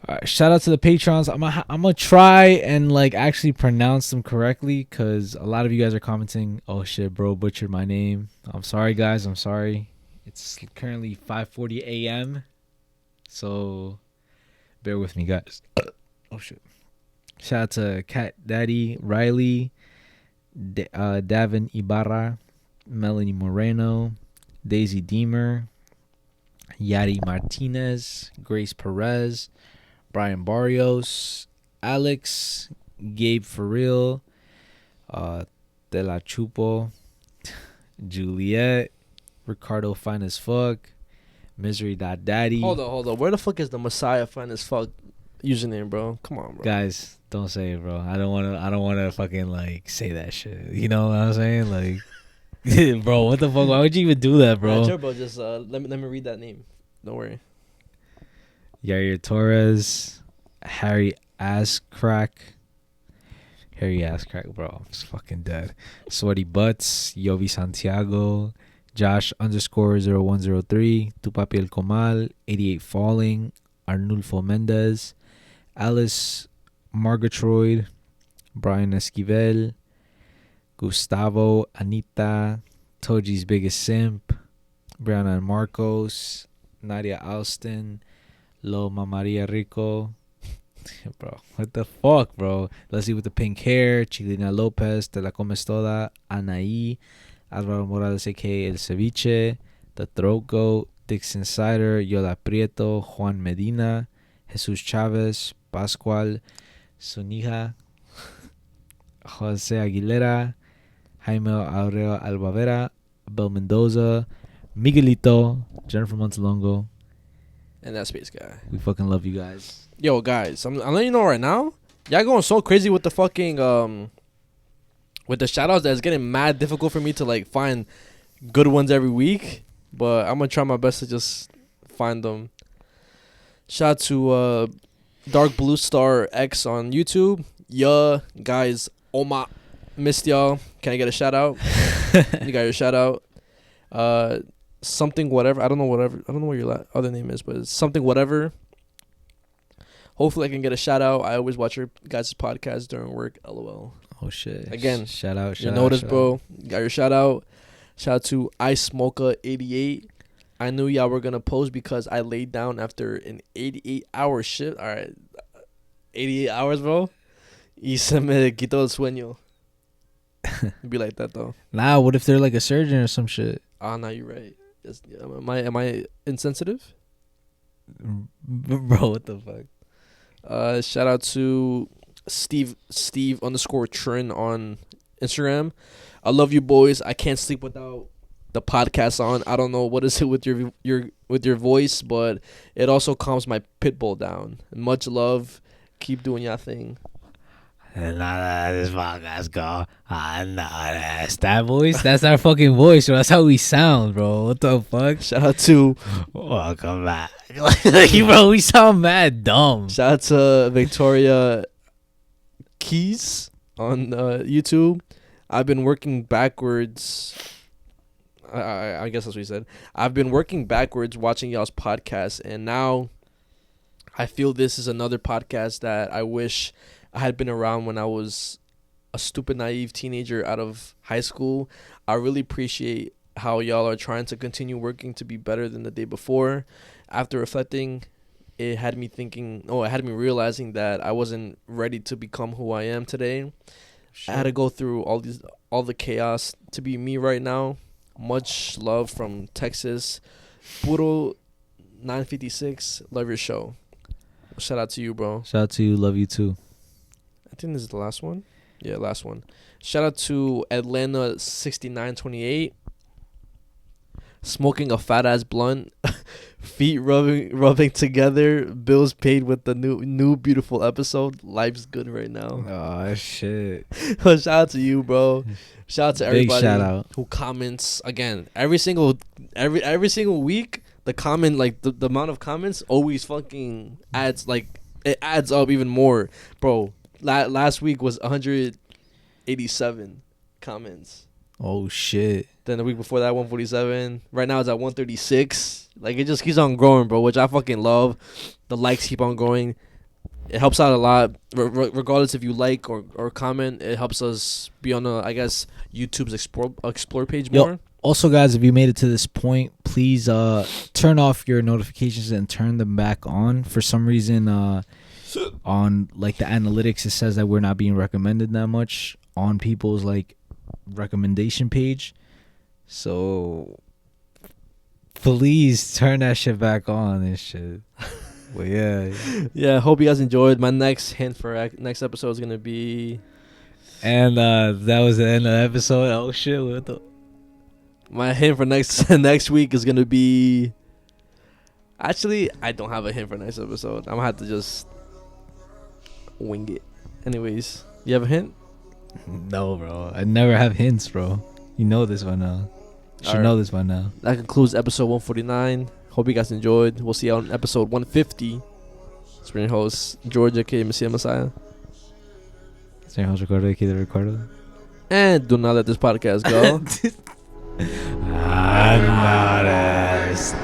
All right, shout out to the patrons. I'm gonna try and like actually pronounce them correctly, because a lot of you guys are commenting, oh shit, bro, butchered my name. I'm sorry, guys. I'm sorry. It's currently 5:40 a.m. So bear with me, guys. Oh shit. Shout out to Cat Daddy, Riley, Davin Ibarra, Melanie Moreno, Daisy Deemer, Yadi Martinez, Grace Perez, Brian Barrios, Alex, Gabe Farrell, De La Chupo, Juliet, Ricardo Fine as Fuck, Misery Daddy.
Hold on. Where the fuck is the Messiah Fine as Fuck username, bro? Come on, bro.
Guys, don't say it, bro. I don't wanna fucking like say that shit. You know what I'm saying? Like bro, what the fuck? Why would you even do that, bro?
Sure, bro. Just let me read that name. Don't worry.
Yair Torres, Harry Asscrack, bro. I'm just fucking dead. Sweaty Butts, Yovi Santiago, Josh_0103, Tu Papi El Comal, 88 Falling, Arnulfo Mendez, Alice Margatroyd, Brian Esquivel, Gustavo, Anita, Toji's Biggest Simp, Brianna and Marcos, Nadia Alston, Loma Maria Rico. Bro, what the fuck, bro? Leslie with the pink hair, Chilina Lopez, Te La Comes Toda, Anaí, Alvaro Morales, a.k.a. El Ceviche, The Throat Goat, Dixon Cider, Yola Prieto, Juan Medina, Jesus Chavez, Pascual, Sunija, Jose Aguilera, Jaime Aureo Albavera, Bel Mendoza, Miguelito, Jennifer Montalongo,
and that space guy.
We fucking love you guys.
Yo, guys, I'm letting you know right now, y'all going so crazy with the fucking with the shoutouts that it's getting mad difficult for me to like find good ones every week. But I'm gonna try my best to just find them. Shout out to Dark Blue Star X on YouTube. Yeah, guys, Oma, missed y'all. Can I get a shout out? You got your shout out. Something whatever. I don't know what your other name is, but it's something whatever. Hopefully I can get a shout out. I always watch your guys' podcast during work. LOL.
Oh shit.
Again,
shout out.
You noticed, bro. You got your shout out. Shout out to Ice Smoker 88. I knew y'all were gonna post because I laid down after an 88-hour shift. All right, 88 hours, bro. Y se me quitó el sueño. It'd be like that though.
Nah, what if they're like a surgeon or some shit?
Nah, you're right. Am I insensitive?
Bro, what the fuck?
Shout out to Steve_Trin on Instagram. I love you boys. I can't sleep without the podcast on. I don't know what is it with your voice, but it also calms my pit bull down. Much love. Keep doing your thing.
And this podcast go. That voice? That's our fucking voice, bro. That's how we sound, bro. What the fuck?
Shout out to
welcome back. Bro, we sound mad dumb.
Shout out to Victoria Keys on YouTube. I've been working backwards. I guess that's what he said. I've been working backwards watching y'all's podcast, and now I feel this is another podcast that I wish I had been around when I was a stupid, naive teenager out of high school. I really appreciate how y'all are trying to continue working to be better than the day before. After reflecting, it had me realizing that I wasn't ready to become who I am today. Shit. I had to go through all the chaos to be me right now. Much love from Texas. Puro 956. Love your show. Shout out to you, bro.
Shout out to you. Love you too.
I think this is the last one. Yeah, last one. Shout out to Atlanta 6928. Smoking a fat ass blunt, feet rubbing together, bills paid with the new beautiful episode. Life's good right now.
Oh shit!
Shout out to you, bro. Shout out to everybody
shout out.
Who comments again every single week. The comment, like the amount of comments always fucking adds, like it adds up even more, bro. Last week was 187 comments.
Oh shit.
Then the week before that, 147. Right now it's at 136. Like, it just keeps on growing, bro, which I fucking love. The likes keep on growing. It helps out a lot. Regardless if you like or comment, it helps us be on I guess YouTube's explore page more.
Yo, also, guys, if you made it to this point, please turn off your notifications and turn them back on. For some reason, on like the analytics, it says that we're not being recommended that much on people's like recommendation page. So please turn that shit back on and shit. Well,
yeah. Hope you guys enjoyed. My next hint for next episode is gonna be,
and that was the end of the episode. Oh shit! What the?
My hint for next week is gonna be. Actually, I don't have a hint for next episode. I'm gonna have to just wing it. Anyways, you have a hint?
No, bro. I never have hints, bro. You know this one now. You should know this one now.
That concludes episode 149. Hope you guys enjoyed. We'll see you on episode 150. It's been your host, Georgia K. Messiah Messiah.
It's your host, Ricardo K. Ricardo.
And do not let this podcast go.
Unnoticed.